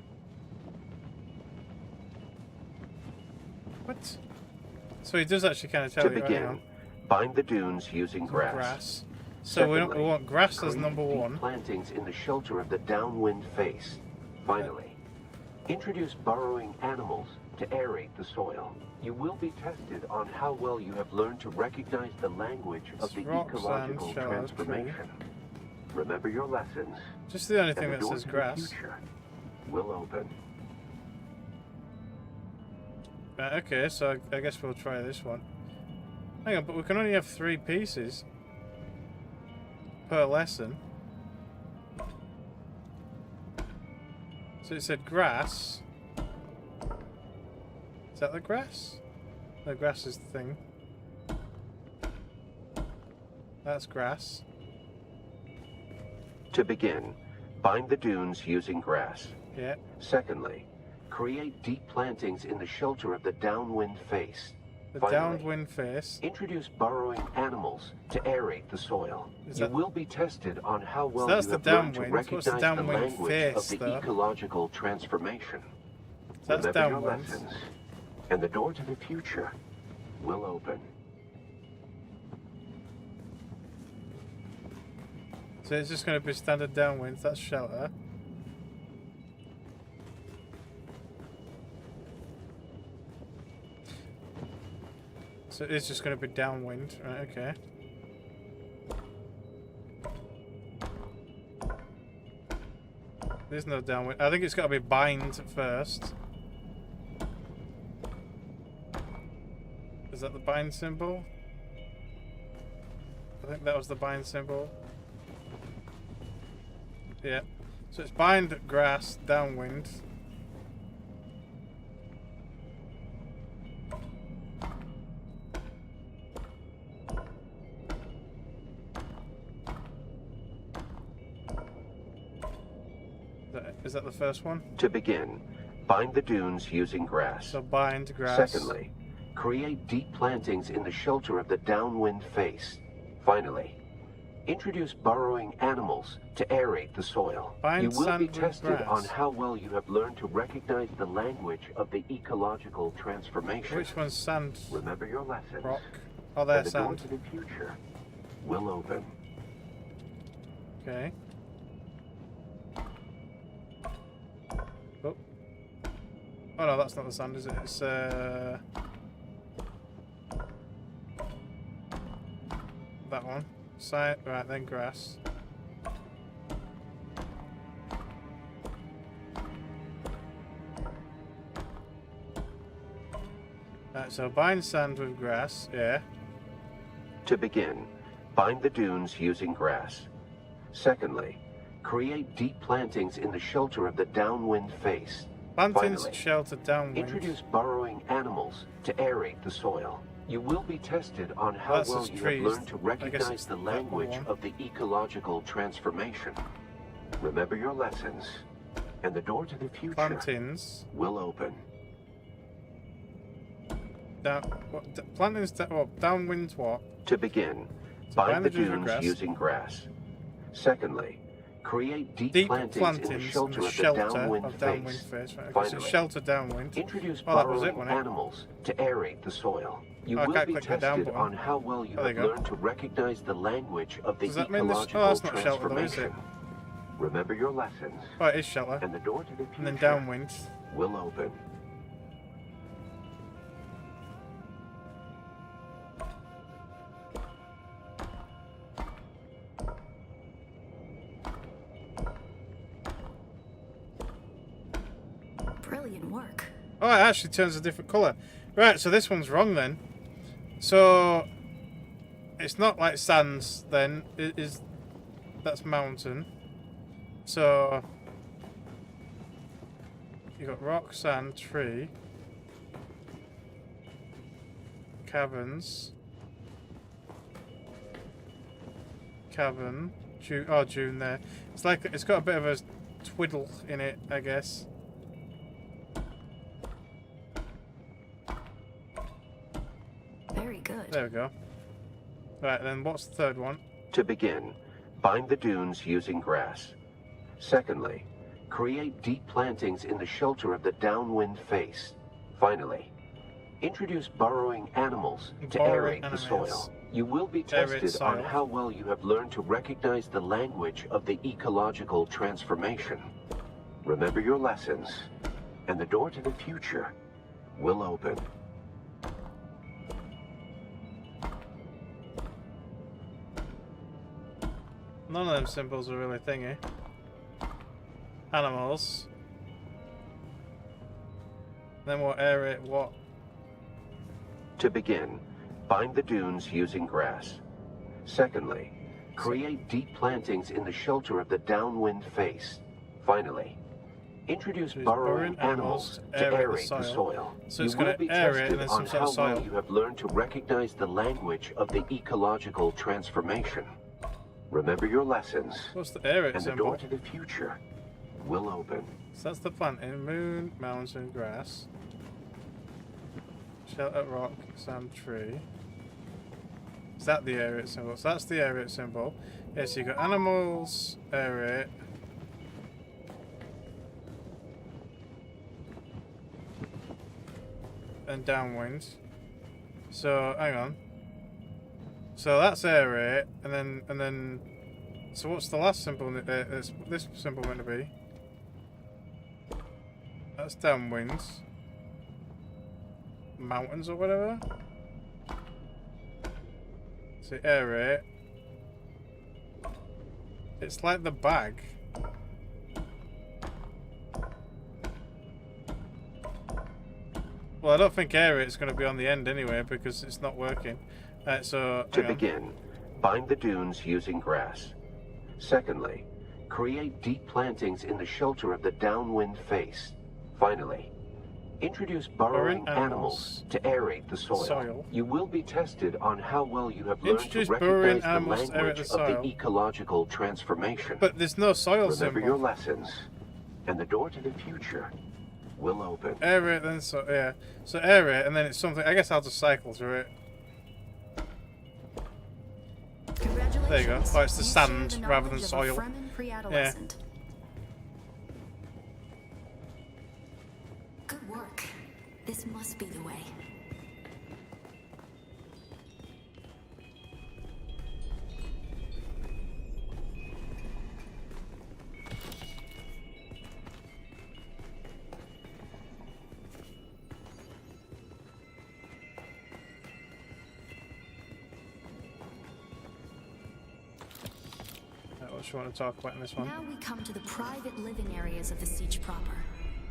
What? So he does actually kind of tell you. To begin, bind the dunes using grass. So we want grass as number one. Plantings in the shelter of the downwind face. Finally, introduce burrowing animals to aerate the soil. You will be tested on how well you have learned to recognize the language of the ecological transformation. Remember your lessons. Just the only thing that says grass. Will open. Right, okay, so I guess we'll try this one. Hang on, but we can only have 3 pieces per lesson. So it said grass. Is that the grass? The grass is the thing. That's grass. To begin, bind the dunes using grass. Yeah. Secondly, create deep plantings in the shelter of the downwind face. The Finally, downwind face. Introduce burrowing animals to aerate the soil. You will be tested on how well that's you have the learned to downwind. recognize What's the the downwind language face, of the though? ecological transformation. That's Remember your downwind. lessons, and the door to the future will open. So it's just going to be standard downwind. That's shelter. So it's just going to be downwind. Right, okay. There's no downwind. I think it's got to be bind first. Is that the bind symbol? I think that was the bind symbol. Yeah. So it's bind, grass, downwind. Is that the first one? To begin, bind the dunes using grass. So bind, grass. Secondly, create deep plantings in the shelter of the downwind face. Finally, introduce burrowing animals to aerate the soil. Bind you will sand be with tested grass. on how well you have learned to recognize the language of the ecological transformation. Which one's sand? Remember your lessons. Rock. Oh, there's and the door sand. to the future will open. Okay. Oh. Oh no, that's not the sand, is it? It's that one. Side, right, then grass. Right, so bind sand with grass, yeah. To begin, bind the dunes using grass. Secondly, create deep plantings in the shelter of the downwind face. Plantings Finally, shelter downwind. introduce burrowing animals to aerate the soil. You will be tested on how well you have learned to recognize the language of the ecological transformation. Remember your lessons, and the door to the future will open. Plantings, downwind what? To begin, bind the dunes using grass. Secondly, create deep plantings in the shelter of the downwind face. Right. Finally, so shelter downwind. Introduce burrowing animals to aerate the soil. You will be tested on how well you have learned to recognize the language of the ecological transformation. Remember your lessons. Oh, it is shelter. And the door to the future and then downwind will open. Brilliant work. Oh, it actually turns a different colour. Right, so this one's wrong then. So it's not like sands then. It is. That's mountain. So you got rock, sand, tree, caverns, cavern, June. Oh, June there. It's like it's got a bit of a twiddle in it, I guess. Very good. There we go. Right, then what's the third one? To begin, bind the dunes using grass. Secondly, create deep plantings in the shelter of the downwind face. Finally, introduce burrowing animals to aerate the soil. You will be tested on how well you have learned to recognize the language of the ecological transformation. Remember your lessons, and the door to the future will open. None of them symbols are really thingy. Animals. Then what area, what? To begin, bind the dunes using grass. Secondly, create deep plantings in the shelter of the downwind face. Finally, introduce burrowing animals to aerate the soil. So you will be tested on how well you have learned to recognize the language of the ecological transformation. Remember your lessons. What's the area and symbol? The door to the future will open. So that's the planting. Moon, mountain, grass. Shelter, rock, sand, tree. Is that the area symbol? So that's the area symbol. Yeah, so you got animals, area. And downwind. So hang on. So that's area, and then. So what's the last symbol? This symbol meant to be. That's downwind. Mountains or whatever. So area. It's like the bag. Well, I don't think area is going to be on the end anyway because it's not working. So to begin, bind the dunes using grass. Secondly, create deep plantings in the shelter of the downwind face. Finally, introduce burrowing animals to aerate the soil. You will be tested on how well you have learned to recognize the language of the ecological transformation. But there's no soil symbol. Remember your lessons, and the door to the future will open. Aerate, then so yeah. So aerate, and then it's something. I guess I'll just cycle through it. There you go. Oh, it's the sand rather than soil. Yeah. Good work. This must be the way. What you want to talk about in this one? Now we come to the private living areas of the siege proper.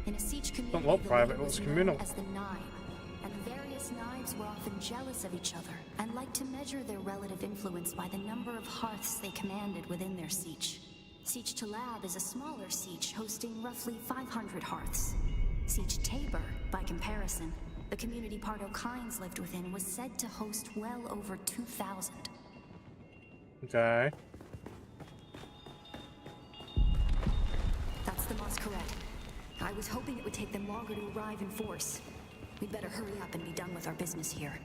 In a siege community, don't look private, it looks communal. As the Nine, and the various Once knives were often jealous of each other and liked to measure their relative influence by the number of hearths they commanded within their siege. Siege Talab is a smaller siege hosting roughly 500 hearths. Siege Tabor, by comparison, the community Pardo Kynes lived within, was said to host well over 2,000. Okay. That's the masquerade. I was hoping it would take them longer to arrive in force. We'd better hurry up and be done with our business here.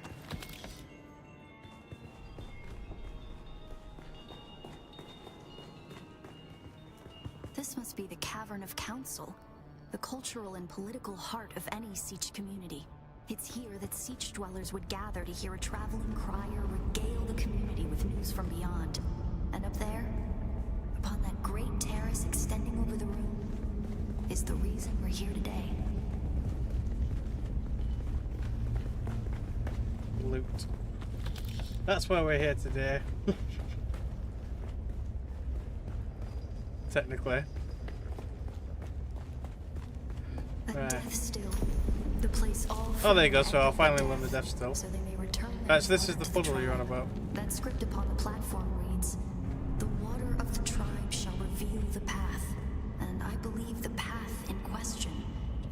This must be the Cavern of Council, the cultural and political heart of any Siege community. It's here that Siege dwellers would gather to hear a traveling crier regale the community with news from beyond. And up there, upon that great terrace extending over the room, is the reason we're here today. Loot. That's why we're here today. Technically. A death still. The place all oh, there you go. So I'll finally learn the death still. So they may return Right, so this is the puzzle you're on about. That script upon the platform reads, "The water of the tribe shall reveal the path." And I believe the path in question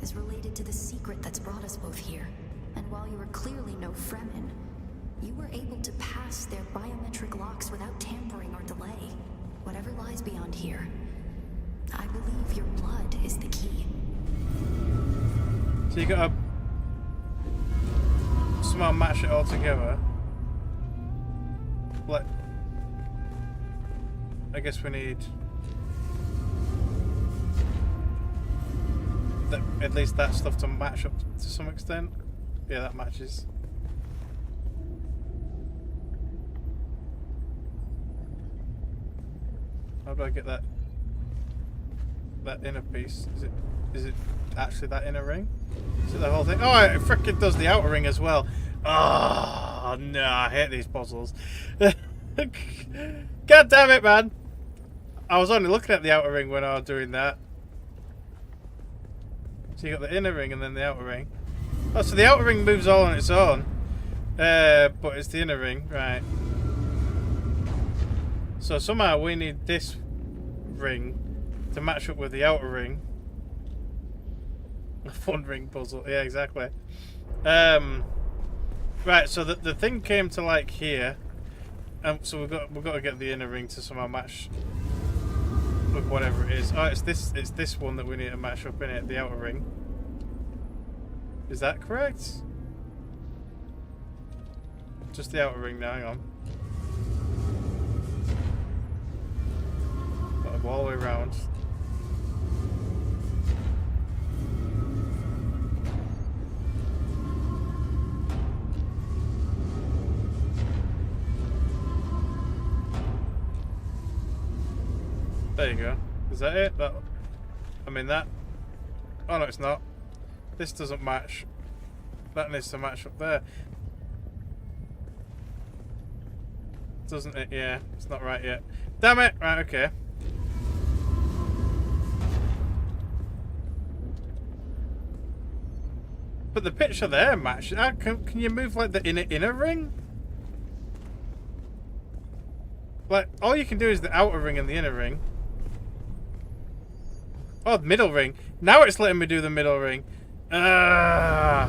is related to the secret that's brought us both here. And while you are clearly no Fremen, you were able to pass their biometric locks without tampering or delay. Whatever lies beyond here, I believe your blood is the key. So you gotta somehow match it all together. Like, I guess we need at least that stuff to match up to some extent. Yeah, that matches. How do I get that inner piece? Is it actually that inner ring? Is it the whole thing? Oh, it frickin' does the outer ring as well. Oh no, I hate these puzzles. God damn it, man! I was only looking at the outer ring when I was doing that. So you got the inner ring and then the outer ring. Oh, so the outer ring moves all on its own. But it's the inner ring, right. So somehow we need this ring to match up with the outer ring. A fun ring puzzle, yeah, exactly. Right, so the thing came to like here. So we've got to get the inner ring to somehow match with whatever it is. Oh, it's this one that we need to match up in it, the outer ring. Is that correct? Just the outer ring now, hang on. Got to go all the way around. There you go. Is that it? I mean that. Oh no, it's not. This doesn't match. That needs to match up there. Doesn't it? Yeah, it's not right yet. Damn it! Right, okay. But the picture there matches. Can you move like the inner ring? Like, all you can do is the outer ring and the inner ring. Oh, the middle ring. Now it's letting me do the middle ring. Oh.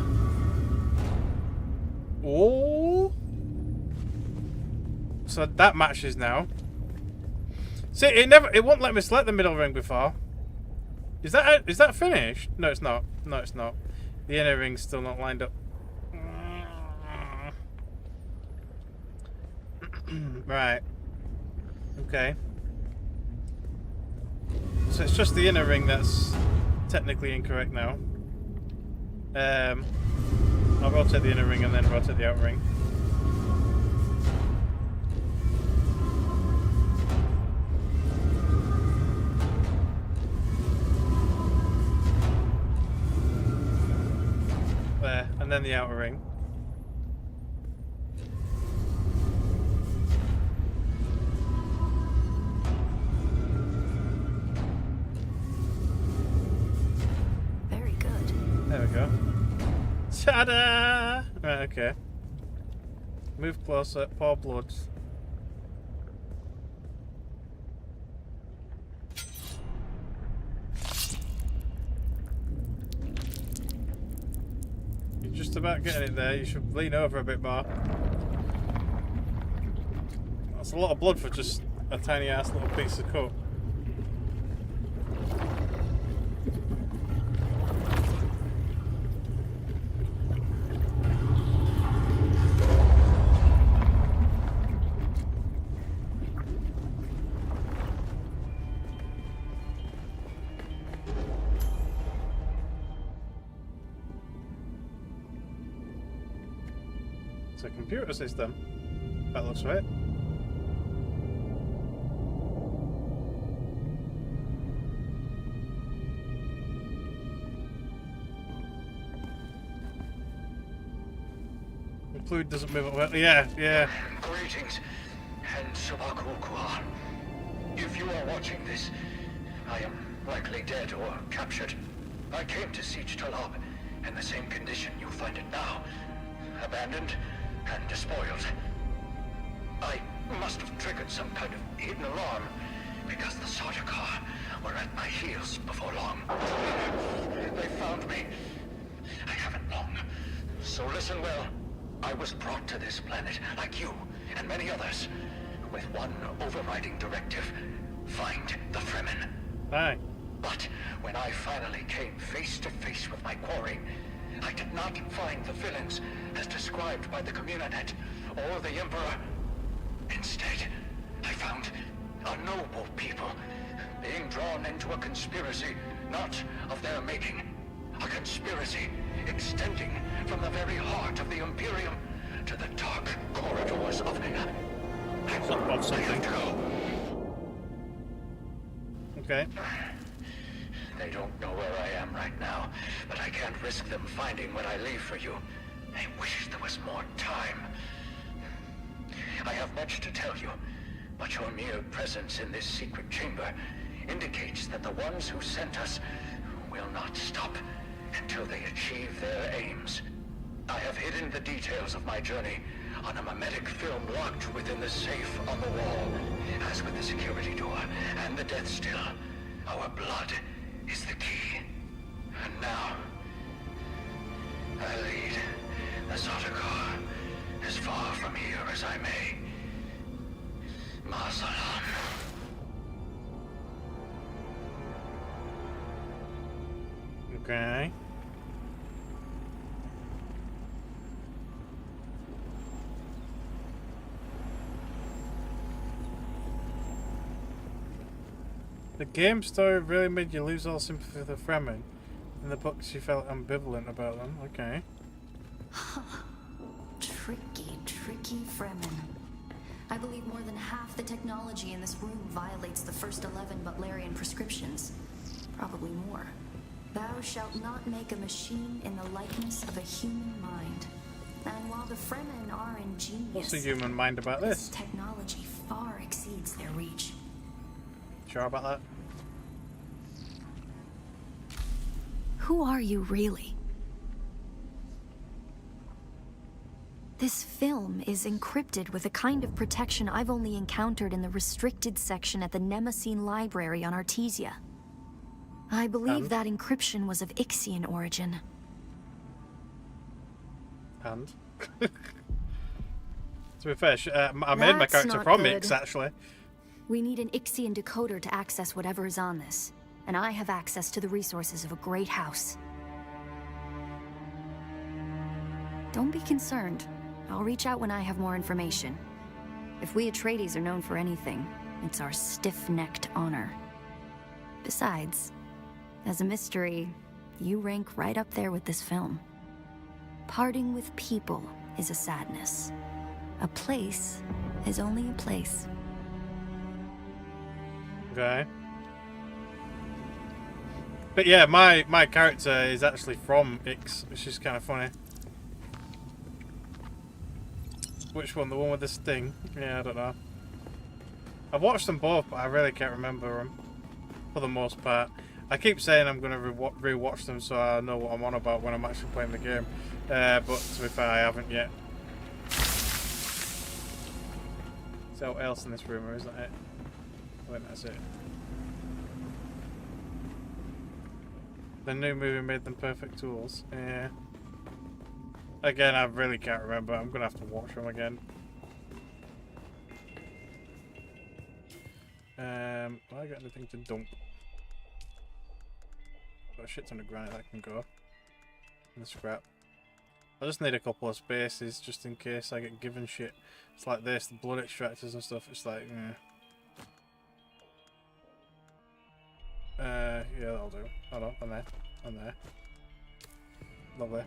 So that matches now. See, it won't let me select the middle ring before. Is that finished? No, it's not. No, it's not. The inner ring's still not lined up. Right. Okay. So it's just the inner ring that's technically incorrect now. I'll rotate the inner ring and then rotate the outer ring. There, and then the outer ring. Very good. There we go. Ta-da! Right, okay. Move closer, pour bloods. You're just about getting it there. You should lean over a bit more. That's a lot of blood for just a tiny ass little piece of coat. It's a computer system. That looks right. The fluid doesn't move well. Yeah. Greetings, and Sabakukua. If you are watching this, I am likely dead or captured. I came to Siege Talab in the same condition you find it now. Abandoned and despoiled. I must have triggered some kind of hidden alarm, because the Sardaukar were at my heels before long. They found me. I haven't long. So listen well. I was brought to this planet, like you and many others, with one overriding directive. Find the Fremen. Aye. But when I finally came face to face with my quarry, I did not find the villains as described by the Communanet or the Emperor. Instead, I found a noble people being drawn into a conspiracy not of their making. A conspiracy extending from the very heart of the Imperium to the dark corridors of... I have to go. Okay. They don't know where I am right now, but I can't risk them finding what I leave for you. I wish there was more time. I have much to tell you, but your mere presence in this secret chamber indicates that the ones who sent us will not stop until they achieve their aims. I have hidden the details of my journey on a mimetic film locked within the safe on the wall, as with the security door and the death still. Our blood is the key. And now, I lead the Sardaukar as far from here as I may. Ma salam. Okay. The game story really made you lose all sympathy for the Fremen. In the books you felt ambivalent about them. Okay. Tricky Fremen. I believe more than half the technology in this room violates the first 11 Butlerian prescriptions. Probably more. Thou shalt not make a machine in the likeness of a human mind. And while the Fremen are ingenious... What's the human mind about this? Technology far exceeds their reach. Sure about that? Who are you really? This film is encrypted with a kind of protection I've only encountered in the restricted section at the Nemesine Library on Artesia. I believe that encryption was of Ixian origin. And? To be fair, I made my character from Ix, actually. We need an Ixian decoder to access whatever is on this, and I have access to the resources of a great house. Don't be concerned. I'll reach out when I have more information. If we Atreides are known for anything, it's our stiff-necked honor. Besides, as a mystery, you rank right up there with this film. Parting with people is a sadness. A place is only a place. Okay. But yeah, my character is actually from Ix, which is kind of funny. Which one? The one with this thing? Yeah, I don't know. I've watched them both, but I really can't remember them for the most part. I keep saying I'm going to re-watch them so I know what I'm on about when I'm actually playing the game. But to be fair, I haven't yet. So what else in this room, or isn't it? I think that's it. The new movie made them perfect tools. Yeah. Again, I really can't remember. I'm gonna have to watch them again. Have I got anything to dump? Got a shit ton of granite that can go. And scrap. I just need a couple of spaces just in case I get given shit. It's like this, the blood extractors and stuff. It's like, yeah, that'll do. Hold on, I'm there. I'm there. Lovely.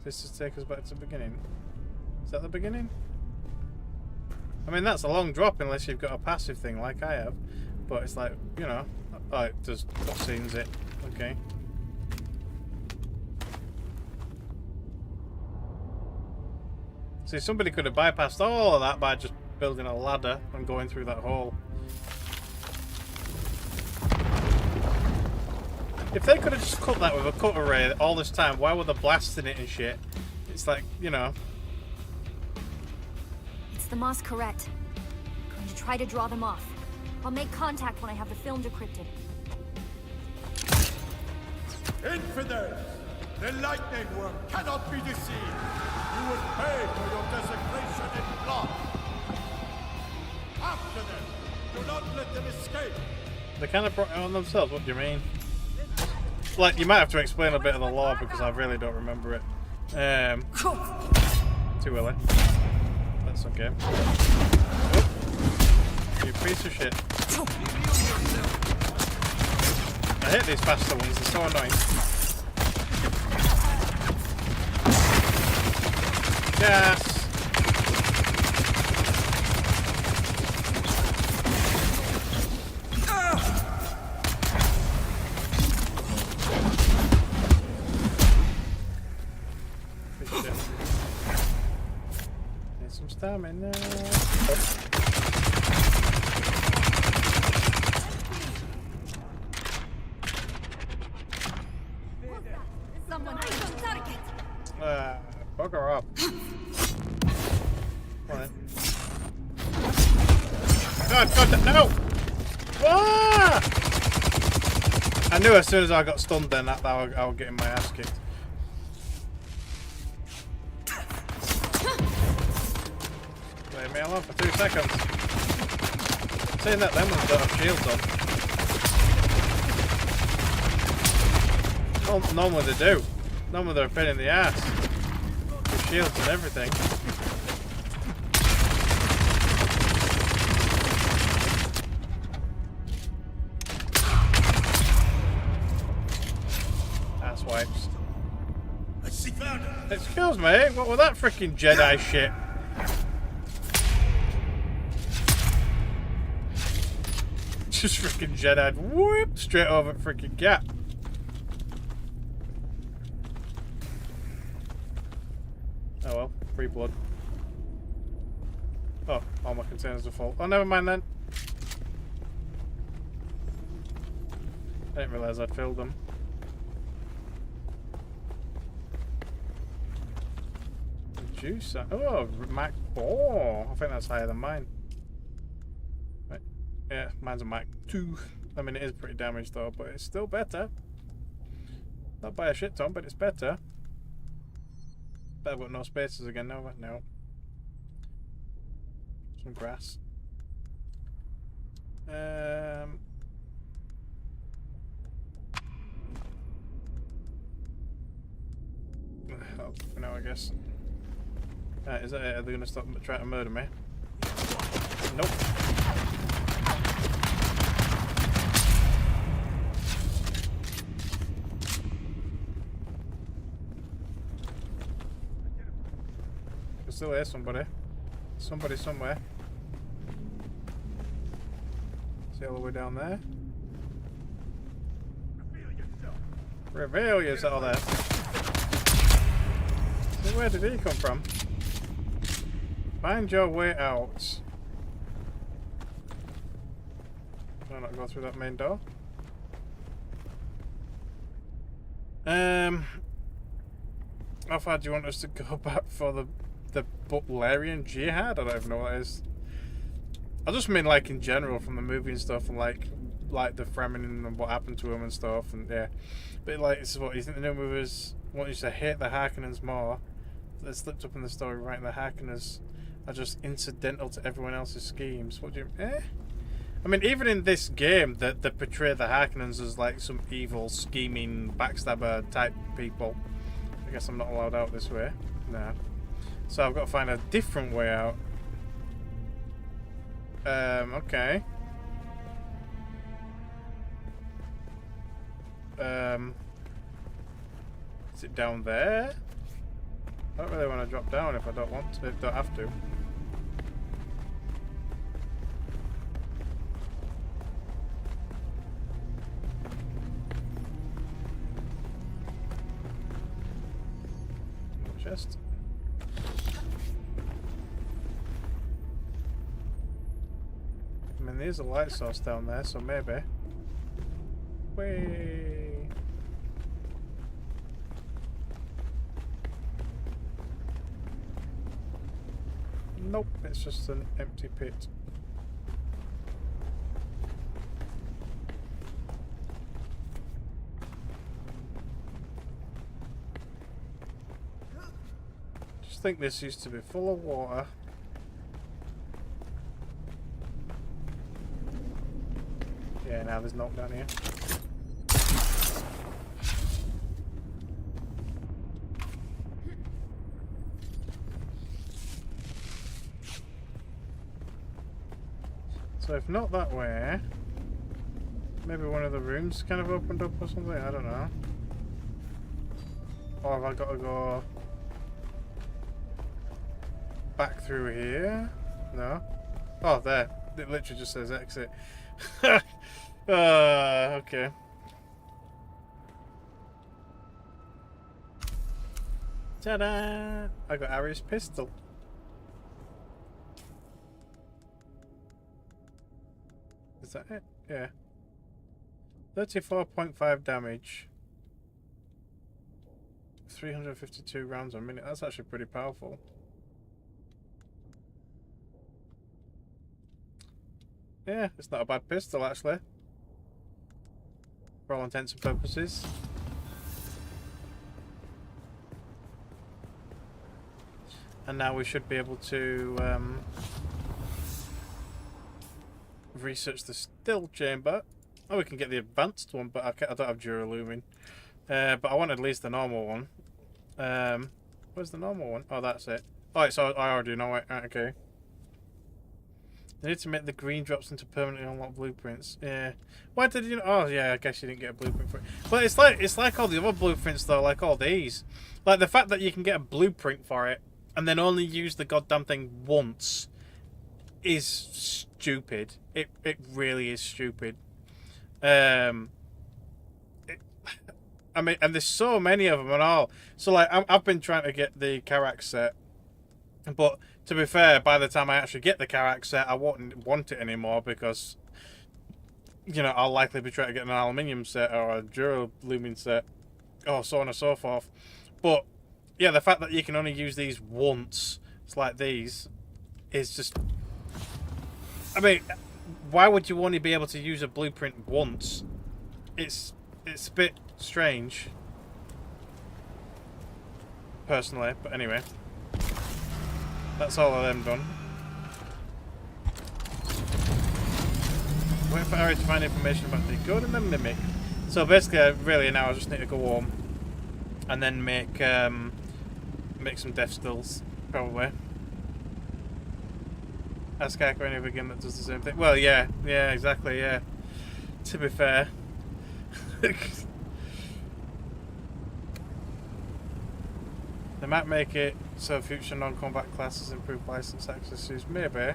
This just take us back to the beginning. Is that the beginning? I mean, that's a long drop unless you've got a passive thing like I have. But it's like, you know, oh, it just cutscenes it. Okay. See, somebody could have bypassed all of that by just building a ladder and going through that hole. If they could have just cut that with a cutter ray all this time, why were they blasting it and shit? It's like, you know. It's the Masquerade. I'm going to try to draw them off. I'll make contact when I have the film decrypted. Infidels! The lightning worm cannot be deceived! You will pay for your desecration in blood! After them! Do not let them escape! They kind of brought it on themselves, what do you mean? Like, you might have to explain a bit of the lore because I really don't remember it. Too early. That's okay. Oh. You piece of shit. I hate these faster ones, they're so annoying. Yes! Stamina. Someone target. Bugger up. Come on. God, no! Ah! I knew as soon as I got stunned then that I was getting my ass kicked. Leave me alone for 2 seconds. Saying that them ones don't have shields on. Normally they do. Normally they're a pain in the ass. With shields and everything. Ass wipes. Excuse me, what was that freaking Jedi shit? Just freaking Jedi whoop straight over freaking gap. Oh well, free blood. Oh, all my containers are full. Oh, never mind then. I didn't realise I'd filled them. Juice. Oh, Mac 4. I think that's higher than mine. Right. Yeah, mine's a Mac 2. I mean, it is pretty damaged though, but it's still better. Not by a shit ton, but it's better. But I've got no spaces again now. No. Some grass. Oh, no, I guess. Is that it? Are they going to stop trying to murder me? Nope. I can still hear somebody. Somebody somewhere. See all the way down there? Reveal yourself there. So where did he come from? Find your way out. Can I not go through that main door? How far do you want us to go back for the Butlerian Jihad? I don't even know what that is. I just mean like in general from the movie and stuff, and like the Fremen and what happened to him and stuff, and yeah. But like, this is what you think the new movies want you to hate the Harkonnens more. They slipped up in the story, right? The Harkonnens are just incidental to everyone else's schemes. What do you? I mean, even in this game, that they portray the Harkonnens as like some evil, scheming, backstabber type people. I guess I'm not allowed out this way. No. So I've got to find a different way out. Okay. Is it down there? I don't really want to drop down if I don't want to, don't have to. Chest. I mean, there's a light source down there, so maybe. Way. Nope, it's just an empty pit. Just think this used to be full of water. Yeah, now there's not down here. So if not that way, maybe one of the rooms kind of opened up or something, I don't know. Or have I got to go back through here? No? Oh, there. It literally just says exit. Okay. Ta-da! I got Ari's pistol. Is that it? Yeah. 34.5 damage. 352 rounds a minute. That's actually pretty powerful. Yeah, it's not a bad pistol actually. For all intents and purposes. And now we should be able to research the still chamber. Oh, we can get the advanced one, but I don't have Duralumin. But I want at least the normal one. Where's the normal one? Oh, that's it. Oh, so I already know it. Right, okay. They need to make the green drops into permanently unlocked blueprints. Yeah. Why did you? Oh, yeah. I guess you didn't get a blueprint for it. But it's like all the other blueprints though. Like all these. Like the fact that you can get a blueprint for it and then only use the goddamn thing once is stupid. It really is stupid. I mean, and there's so many of them and all. So like, I've been trying to get the Karak set, but to be fair, by the time I actually get the Karak set, I won't want it anymore because, you know, I'll likely be trying to get an aluminium set or a Duralumin set, or so on and so forth. But yeah, the fact that you can only use these once, it's like these, is just. I mean, why would you only be able to use a blueprint once? It's a bit strange, personally. But anyway, that's all of them done. Waiting for Ari to find information about the goat and the mimic. So basically, really now I just need to go home and then make some death stills, probably. Ask Skype or any other game that does the same thing. Well, yeah, exactly, yeah. To be fair. They might make it so future non-combat classes improve license accesses. Maybe.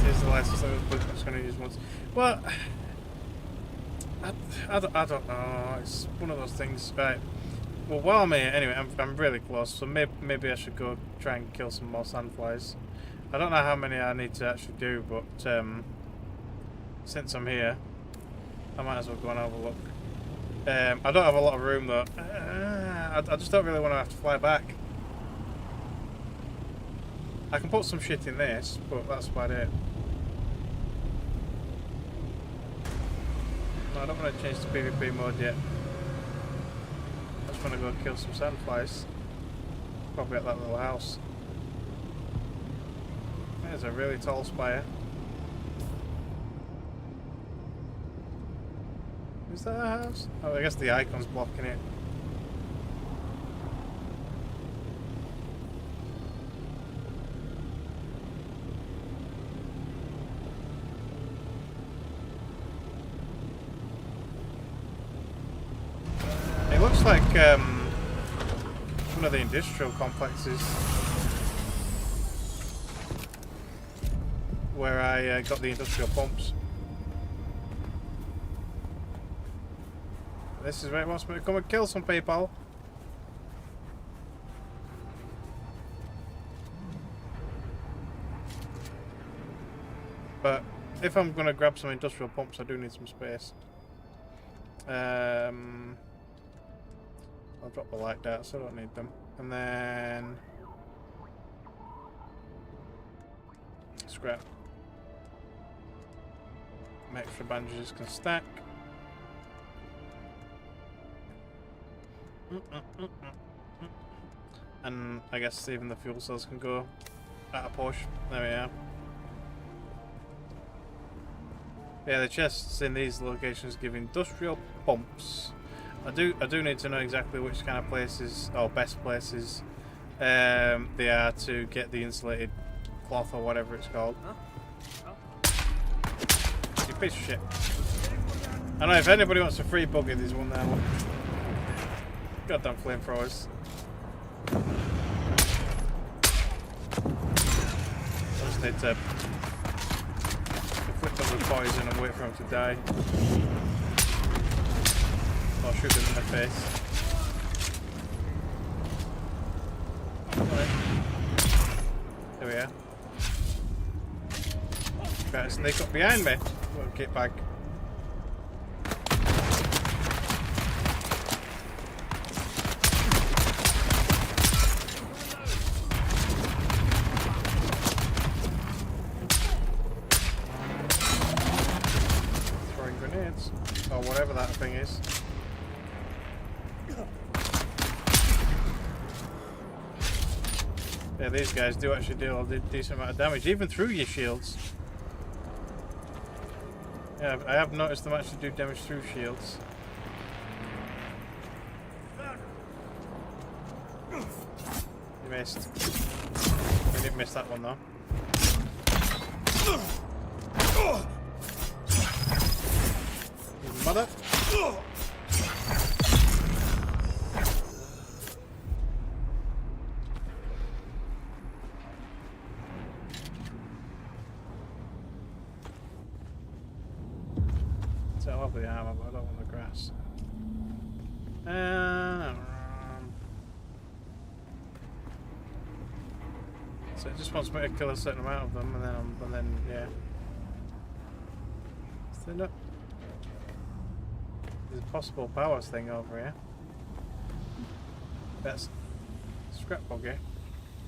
Here's the license that was going to use once. Well, I don't know. It's one of those things. Right. Well, while I'm here, anyway, I'm really close, so maybe I should go try and kill some more sandflies. I don't know how many I need to actually do, but since I'm here, I might as well go and have a look. I don't have a lot of room though. I just don't really want to have to fly back. I can put some shit in this, but that's about it. No, I don't want to change to PvP mode yet. I just want to go kill some sandflies. Probably at that little house. There's a really tall spire. Is that a house? Oh, I guess the icon's blocking it. It looks like one of the industrial complexes where I got the industrial pumps. This is where it wants me to come and kill some people. But if I'm going to grab some industrial pumps, I do need some space. I'll drop the light darts, so I don't need them. And then scrap. Extra bandages can stack. And I guess even the fuel cells can go at a push. There we are. Yeah, the chests in these locations give industrial pumps. I do need to know exactly which kind of places or best places they are to get the insulated cloth or whatever it's called. You piece of shit. I know if anybody wants a free buggy, there's one there. Look. Goddamn flamethrowers. I just need to inflict them with poison and wait for them to die. Or shoot them in the face. There we are. Better sneak up behind me. Little kit bag. Or whatever that thing is. Yeah, these guys do actually do a decent amount of damage, even through your shields. Yeah, I have noticed them actually do damage through shields. You missed. You didn't miss that one though. Mother. So I love the armor, but I don't want the grass. So it just wants me to kill a certain amount of them, and then yeah. Stand up. There's a possible powers thing over here. That's scrap buggy.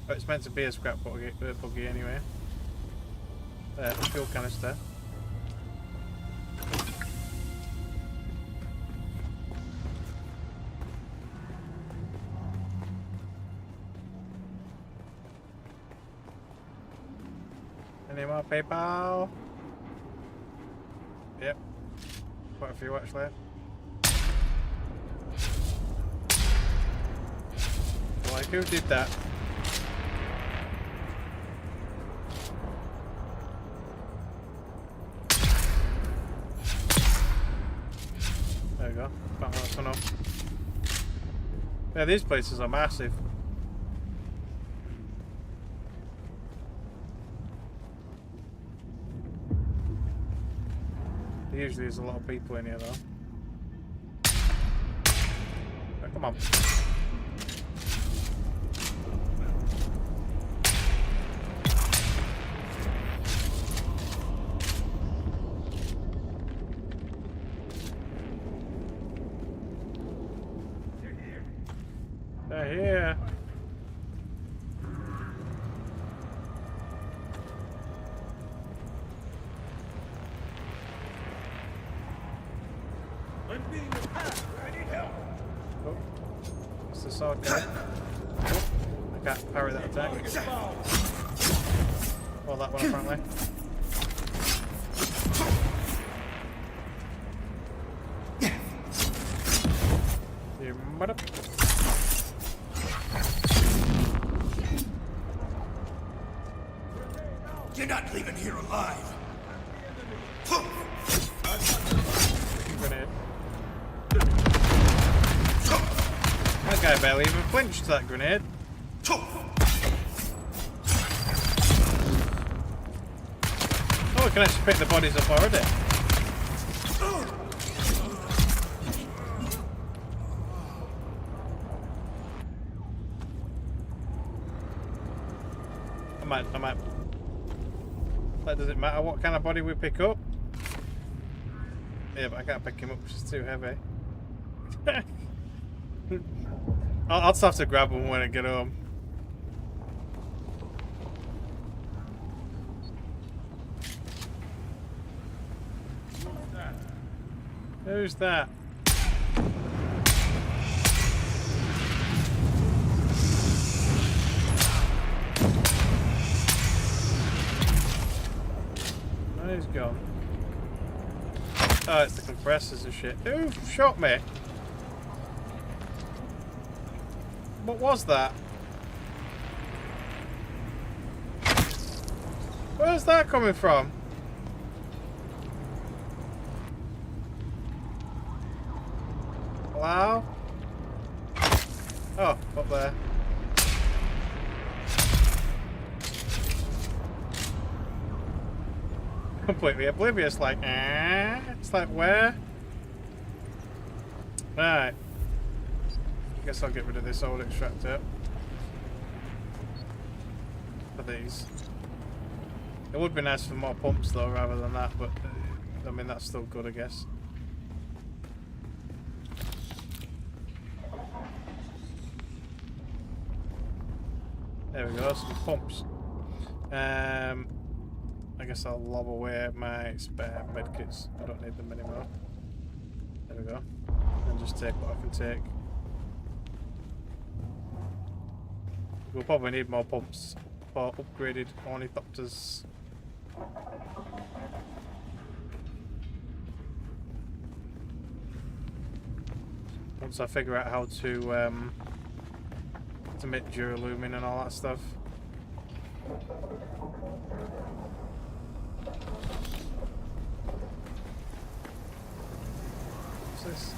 Oh, it's meant to be a scrap buggy anyway. Fuel canister. Any more PayPal? Yep. Quite a few actually. Like, who did that? There we go. Can't let one off. Yeah, these places are massive. There usually is a lot of people in here though. Oh, come on. They're here. I'm being attacked. I need help. Oh. What's the sword guy? Oh. I can't parry that attack. Well, that one apparently. You mother... You're not leaving here alive. Grenade. That guy barely even flinched that grenade. Oh, we can actually pick the bodies up already. I might. That doesn't matter what kind of body we pick up. Yeah, but I can't pick him up because it's too heavy. I'll just have to grab him when I get home. Who's that? Oh, he's gone. Oh, it's the compressors and shit. Who shot me? What was that? Where's that coming from? Hello? Oh, up there. Completely oblivious, like, it's like, where? Right. I guess I'll get rid of this old extractor. For these. It would be nice for more pumps though, rather than that, but, I mean, that's still good, I guess. There we go, some pumps. I guess I'll lob away my spare medkits. I don't need them anymore. There we go. And just take what I can take. We'll probably need more pumps for upgraded ornithopters. Once I figure out how to make duralumin and all that stuff. What's this?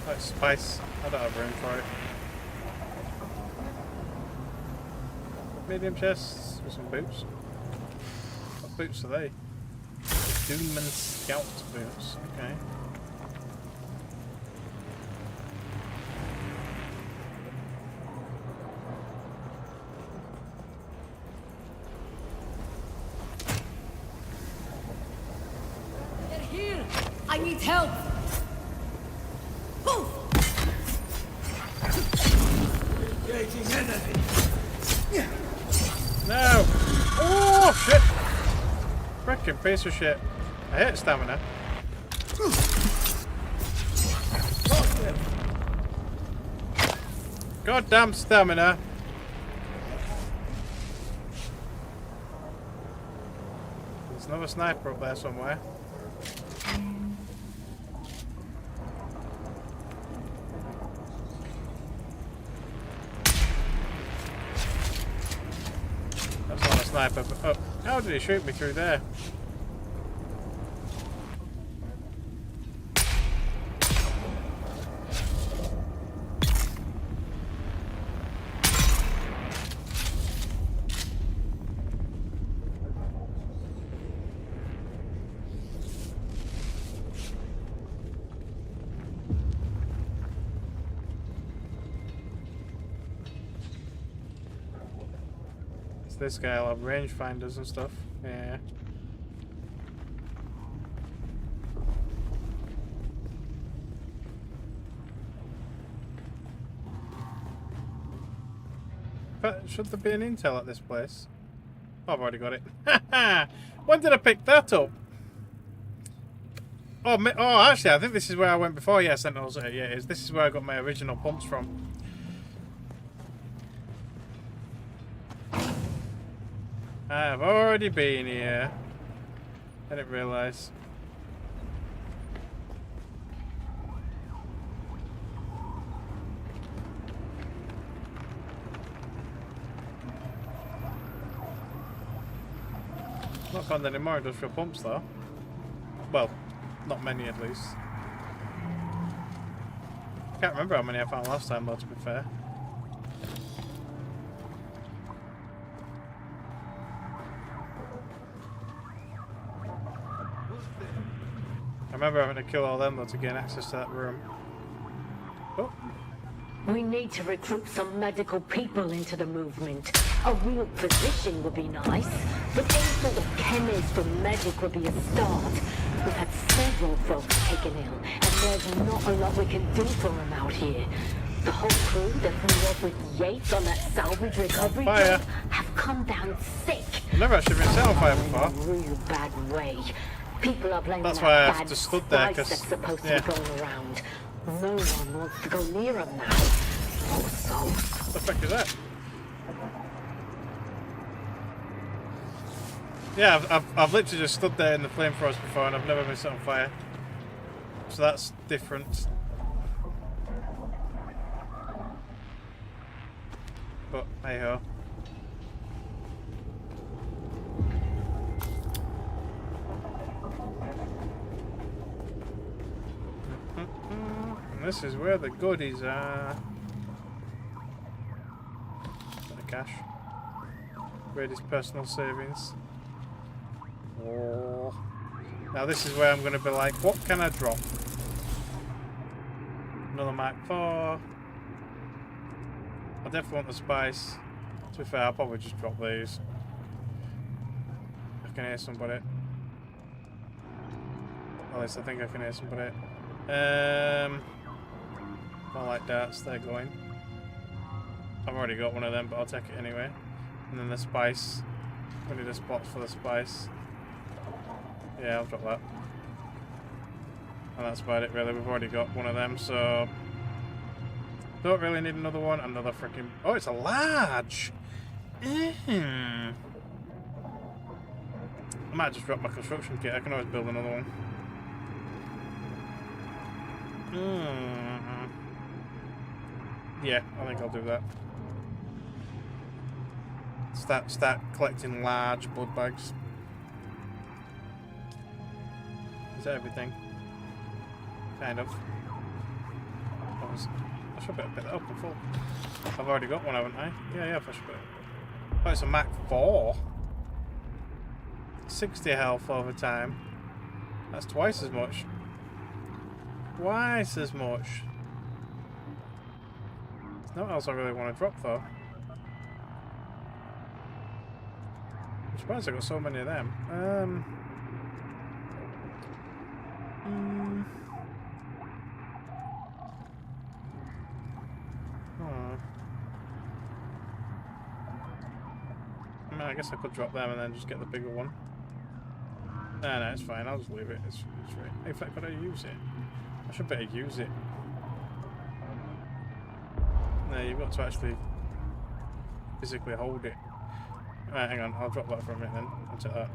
Oh, it's spice. I don't have room for it. Medium chests with some boots. What boots are they? Dune Scout boots. Okay. They're here! I need help! Engaging enemy. No! Oh shit! Frickin' piece of shit. I hate stamina. Goddamn stamina! There's another sniper up there somewhere. That's not a sniper, but oh, how did he shoot me through there? This guy will have rangefinders and stuff. Yeah. should there be an intel at this place? Oh, I've already got it. When did I pick that up? Oh, actually, I think this is where I went before. Yeah, Sentinels. Yeah, it is. This is where I got my original pumps from. I've already been here. I didn't realise. Not found any more industrial pumps though. Well, not many at least. I can't remember how many I found last time though, to be fair. I remember having to kill all them though to gain access to that room. Oh. We need to recruit some medical people into the movement. A real physician would be nice, but any sort of chemist or medic would be a start. We've had several folks taken ill, and there's not a lot we can do for them out here. The whole crew that flew off with Yates on that salvage recovery job have come down sick. I've never actually been set on fire before. In a real bad way. People are blaming that's that why I bad just stood there, spice that's supposed to be going around. No one wants to go near them now. Poor souls. What the fuck is that? Yeah, I've literally just stood there in the flamethrowers before and I've never been set on fire. So that's different. But hey ho. And this is where the goodies are. The cash. Brady's personal savings. Oh. Now this is where I'm going to be like, what can I drop? Another Mark IV. I definitely want the spice. To be fair, I'll probably just drop these. I can hear somebody. At least I think I can hear somebody. More like darts, they're going. I've already got one of them, but I'll take it anyway. And then the spice. We need a spot for the spice. Yeah, I'll drop that. And that's about it really, we've already got one of them, so... Don't really need another one, another freaking... Oh, it's a large! I might just drop my construction kit, I can always build another one. Yeah, I think I'll do that. Start collecting large blood bags. Is that everything? Kind of. I should better pick that up in full. I've already got one, haven't I? Yeah, I should better. Oh, it's a Mach 4. 60 health over time. That's twice as much. Twice as much. There's nothing else I really want to drop though. I'm surprised I got so many of them. I mean, I guess I could drop them and then just get the bigger one. No, it's fine. I'll just leave it. It's right. In fact, could I use it? I should better use it. No, you've got to actually physically hold it. Right, hang on. I'll drop that for a minute then. I'll take that.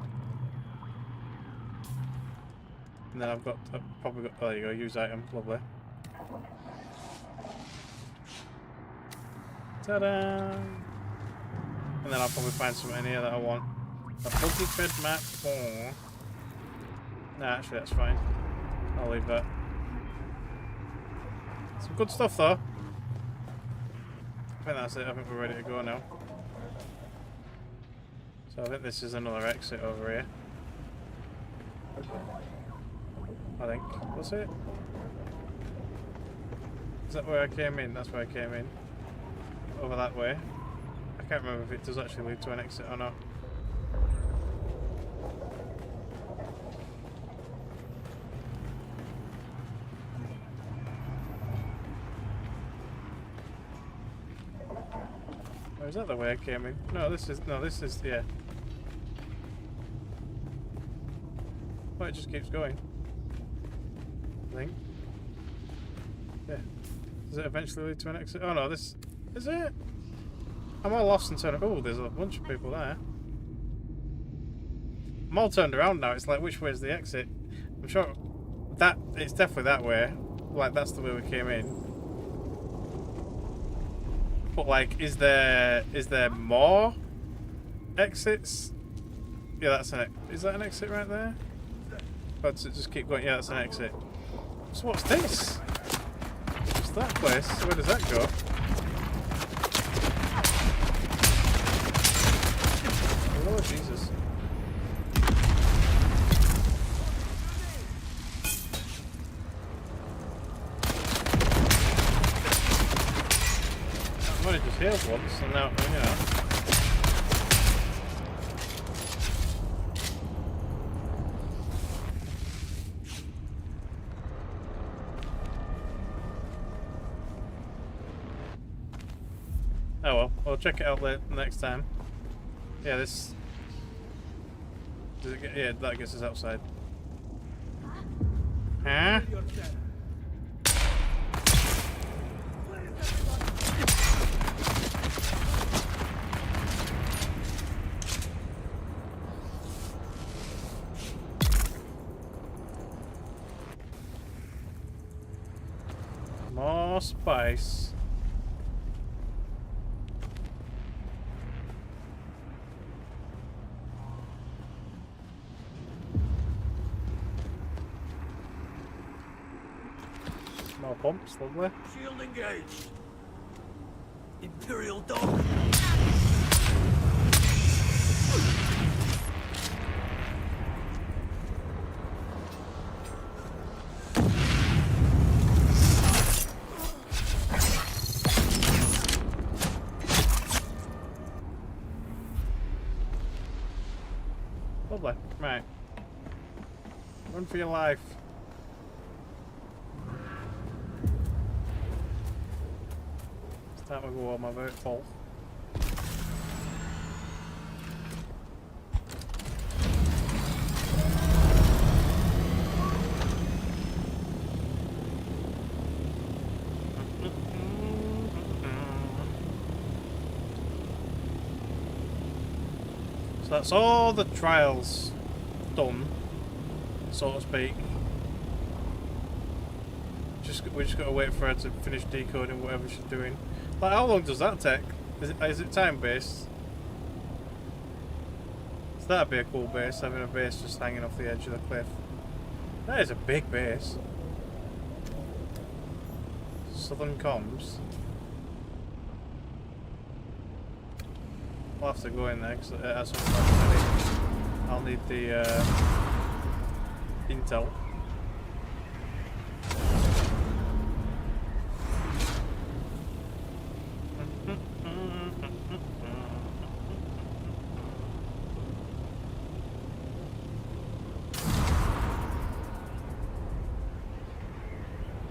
And then I've probably got, there you go, use item, lovely. Ta-da! And then I'll probably find something in here that I want. A buggy fed Mach 4. Nah, actually that's fine. I'll leave that. Some good stuff though. I think that's it, I think we're ready to go now. So I think this is another exit over here. I think. Was it? Is that where I came in? That's where I came in. Over that way. I can't remember if it does actually lead to an exit or not. is that the way I came in? No, this is yeah. Oh, it just keeps going. I think. Yeah. Does it eventually lead to an exit? Oh no, this is it. I'm all lost and turned. Oh, there's a bunch of people there. I'm all turned around now. It's like, which way is the exit? I'm sure that it's definitely that way. Like, that's the way we came in. But like, is there more exits? Yeah, that's an. Is that an exit right there? But to just keep going. Yeah, that's an exit. So what's this? What's that place? Where does that go? Oh Jesus! I've only just healed once, and now you know. Oh well, we'll check it out later next time. Yeah, this. Does it get? Yeah, that gets us outside. Huh? More spice. More pumps, lovely. Shield engaged. Imperial dog. Lovely. Right. Run for your life. That will go on my vote full. So that's all the trials done, so to speak. We just gotta wait for her to finish decoding whatever she's doing. Like, how long does that take? Is it time based? So that'd be a cool base, having a base just hanging off the edge of the cliff. That is a big base. Southern comms. We'll have to go in there because at some point I'll need the intel.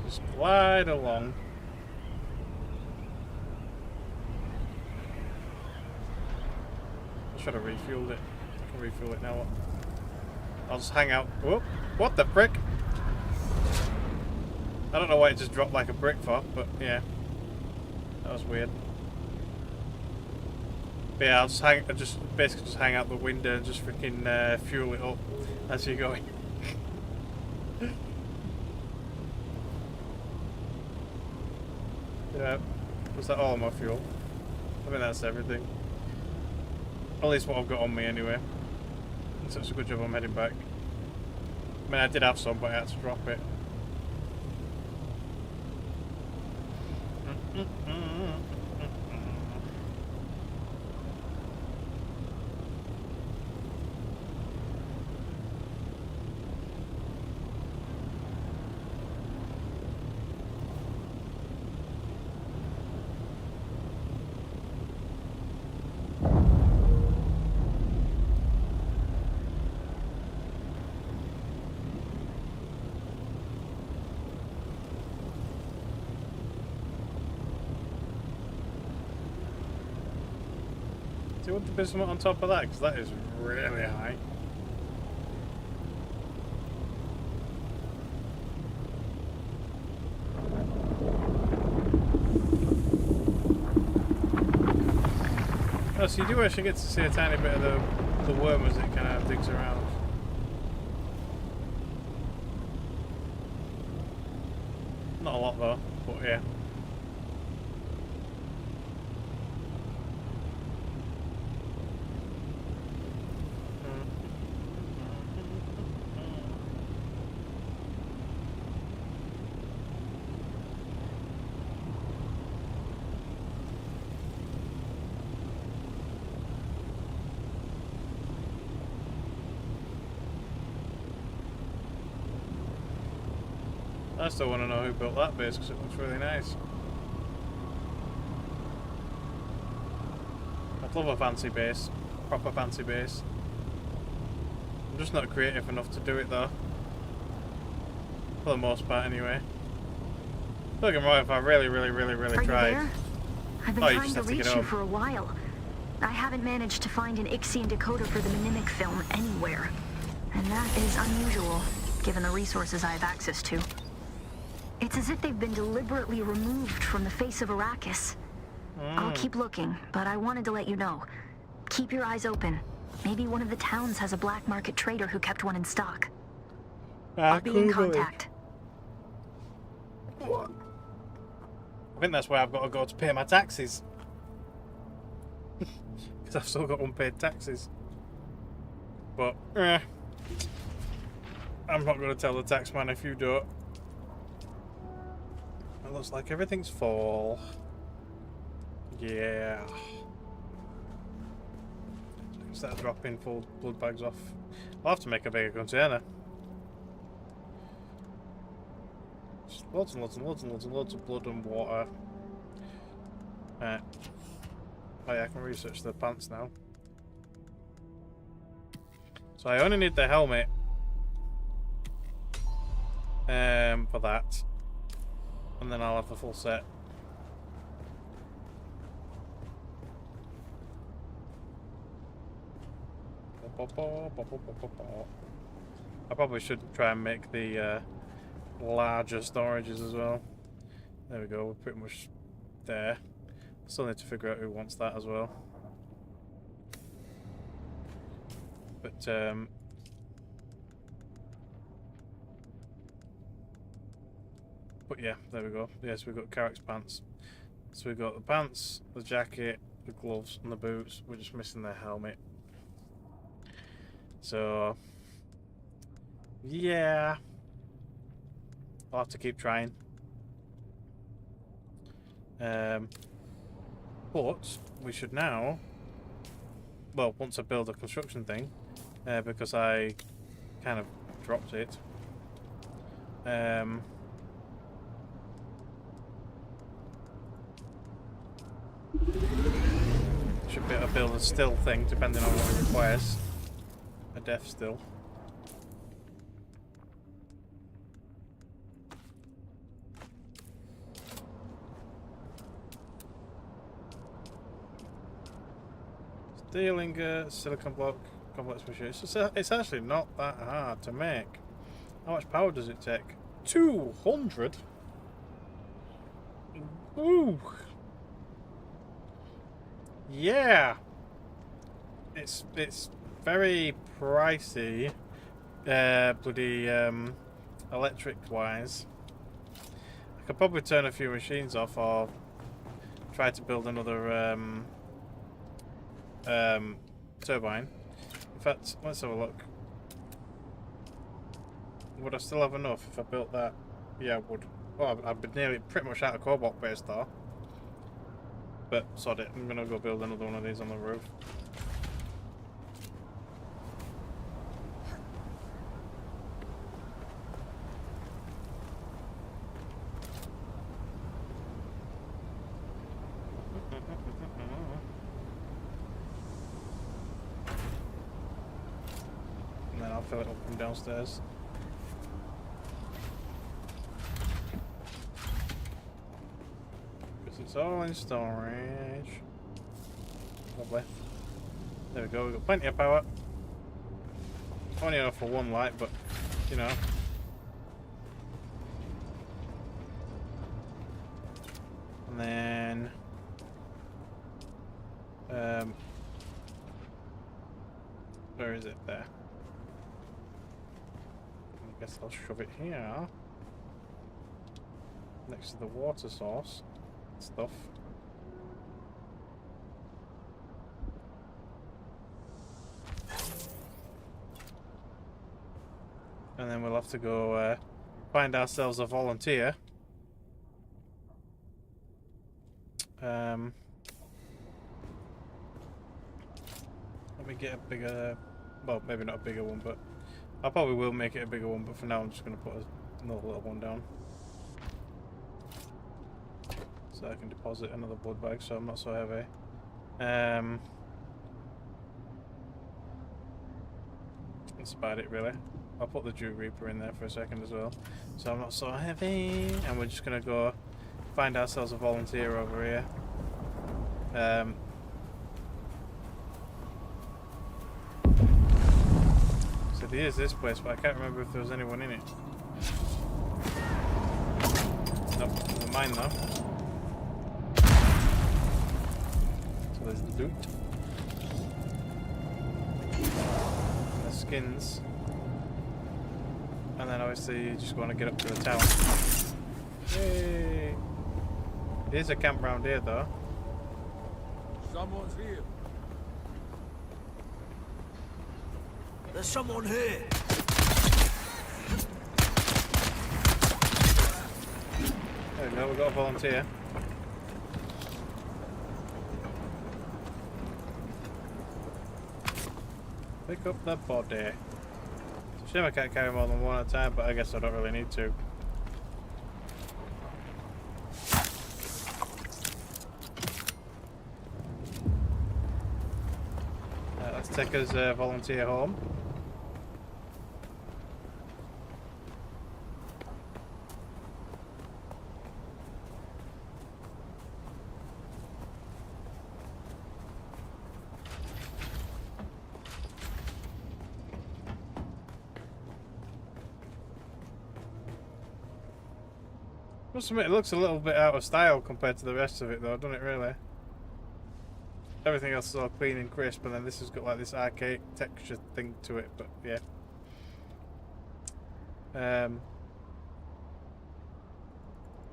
Just glide along. I should have refueled it. I can refuel it now. I'll just hang out. Whoop! What the frick? I don't know why it just dropped like a brick for, but yeah. That was weird. But yeah, I'll just basically just hang out the window and just freaking fuel it up as you're going. Yeah, was that all of my fuel? I think that's everything. At least what I've got on me anyway. It's such a good job I'm heading back. I mean, I did have some, but I had to drop it. Do you want to be something on top of that? Because that is really high. Oh, so you do actually get to see a tiny bit of the worm as it kind of digs around. Not a lot though, but yeah. I still want to know who built that base because it looks really nice. I'd love a fancy base, proper fancy base. I'm just not creative enough to do it though. For the most part anyway. Don't get me wrong, if I really tried. There? I've been trying to reach you for a while. I haven't managed to find an Ixian decoder for the mnemic film anywhere. And that is unusual, given the resources I have access to. It's as if they've been deliberately removed from the face of Arrakis. I'll keep looking, but I wanted to let you know. Keep your eyes open. Maybe one of the towns has a black market trader who kept one in stock. I'll be in contact. I think that's where I've got to go to pay my taxes. Because I've still got unpaid taxes. But, I'm not going to tell the tax man if you don't. It looks like everything's full. Yeah. Instead of dropping full blood bags off, I'll have to make a bigger container. Just loads and loads and loads and loads and loads of blood and water. Right. Oh yeah, I can research the pants now. So I only need the helmet for that. And then I'll have the full set. I probably should try and make the larger storages as well. There we go, we're pretty much there. Still need to figure out who wants that as well. But yeah, there we go. Yes, we've got Carrick's pants. So we've got the pants, the jacket, the gloves, and the boots. We're just missing the helmet. So yeah, I'll have to keep trying. But we should now, well, once I build a construction thing, because I kind of dropped it. Should be able to build a still thing depending on what it requires. A death still. Steel ingot, silicon block, complex machine. It's actually not that hard to make. How much power does it take? 200? Ooh! Yeah! It's very pricey, bloody electric wise. I could probably turn a few machines off or try to build another turbine. In fact, let's have a look. Would I still have enough if I built that? Yeah, I would. Well, I'd be nearly pretty much out of cobalt base though. But sod it, I'm gonna go build another one of these on the roof. And then I'll fill it up from downstairs. Because it's all in storage. Lovely. There we go, we've got plenty of power. Only enough for one light, but, you know. And then... where is it? There. I guess I'll shove it here. Next to the water source. Stuff. And then we'll have to go find ourselves a volunteer. Let me get a bigger, well, maybe not a bigger one, but I probably will make it a bigger one, but for now I'm just going to put another little one down. So I can deposit another blood bag so I'm not so heavy. That's about it really. I'll put the Dew Reaper in there for a second as well. So I'm not so heavy. And we're just going to go find ourselves a volunteer over here. So here's this place, but I can't remember if there was anyone in it. Nope, there's a mine though. So there's the loot. The skins. And then obviously you just want to get up to the tower. Yay! There's a camp round here though. Someone's here. There's someone here. There we go, we've got a volunteer. Pick up the body. It's a shame I can't carry more than one at a time, but I guess I don't really need to. Let's take us volunteer home. Must admit, it looks a little bit out of style compared to the rest of it though, doesn't it really? Everything else is all clean and crisp, and then this has got like this archaic texture thing to it, but yeah.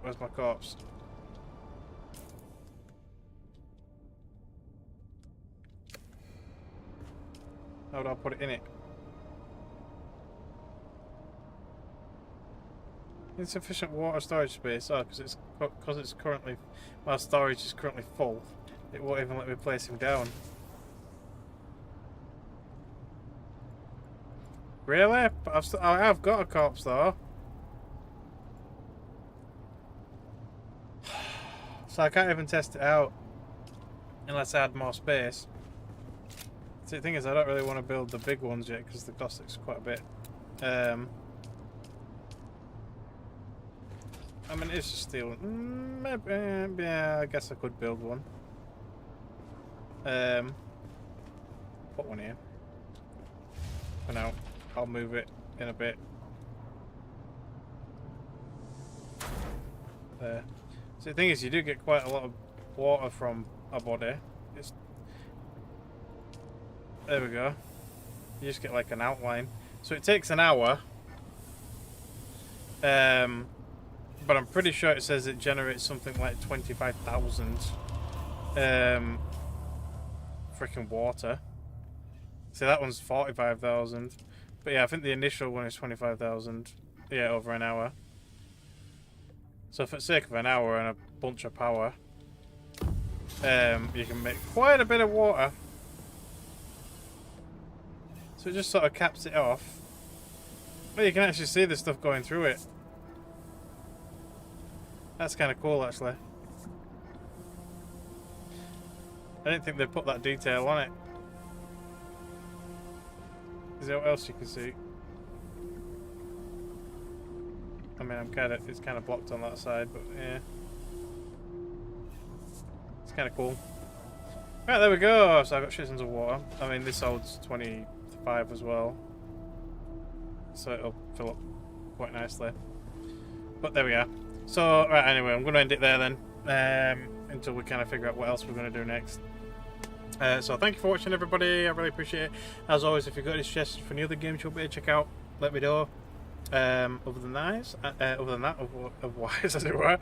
Where's my corpse? How do I put it in it? Insufficient water storage space. Oh, because it's currently, my storage is currently full. It won't even let me place him down. Really? I have got a corpse though. So I can't even test it out unless I add more space. See, the thing is, I don't really want to build the big ones yet because the cost is quite a bit. I mean, it's just steel. Maybe, yeah, I guess I could build one. Put one here. For now, I'll move it in a bit. There. So the thing is, you do get quite a lot of water from a body. There we go. You just get like an outline. So it takes an hour. But I'm pretty sure it says it generates something like 25,000 freaking water. So that one's 45,000. But yeah, I think the initial one is 25,000. Yeah, over an hour. So for the sake of an hour and a bunch of power, you can make quite a bit of water. So it just sort of caps it off. But you can actually see the stuff going through it. That's kind of cool, actually. I didn't think they'd put that detail on it. Is there what else you can see? I mean, it's kind of blocked on that side, but yeah. It's kind of cool. Right, there we go. So I got shit into water. I mean, this holds 25 as well, so it'll fill up quite nicely. But there we are. So, right, anyway, I'm going to end it there then, until we kind of figure out what else we're going to do next. So thank you for watching, everybody. I really appreciate it. As always, if you've got any suggestions for any other games you want me to check out, let me know. Other than that, otherwise, as it were,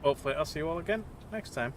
hopefully I'll see you all again next time.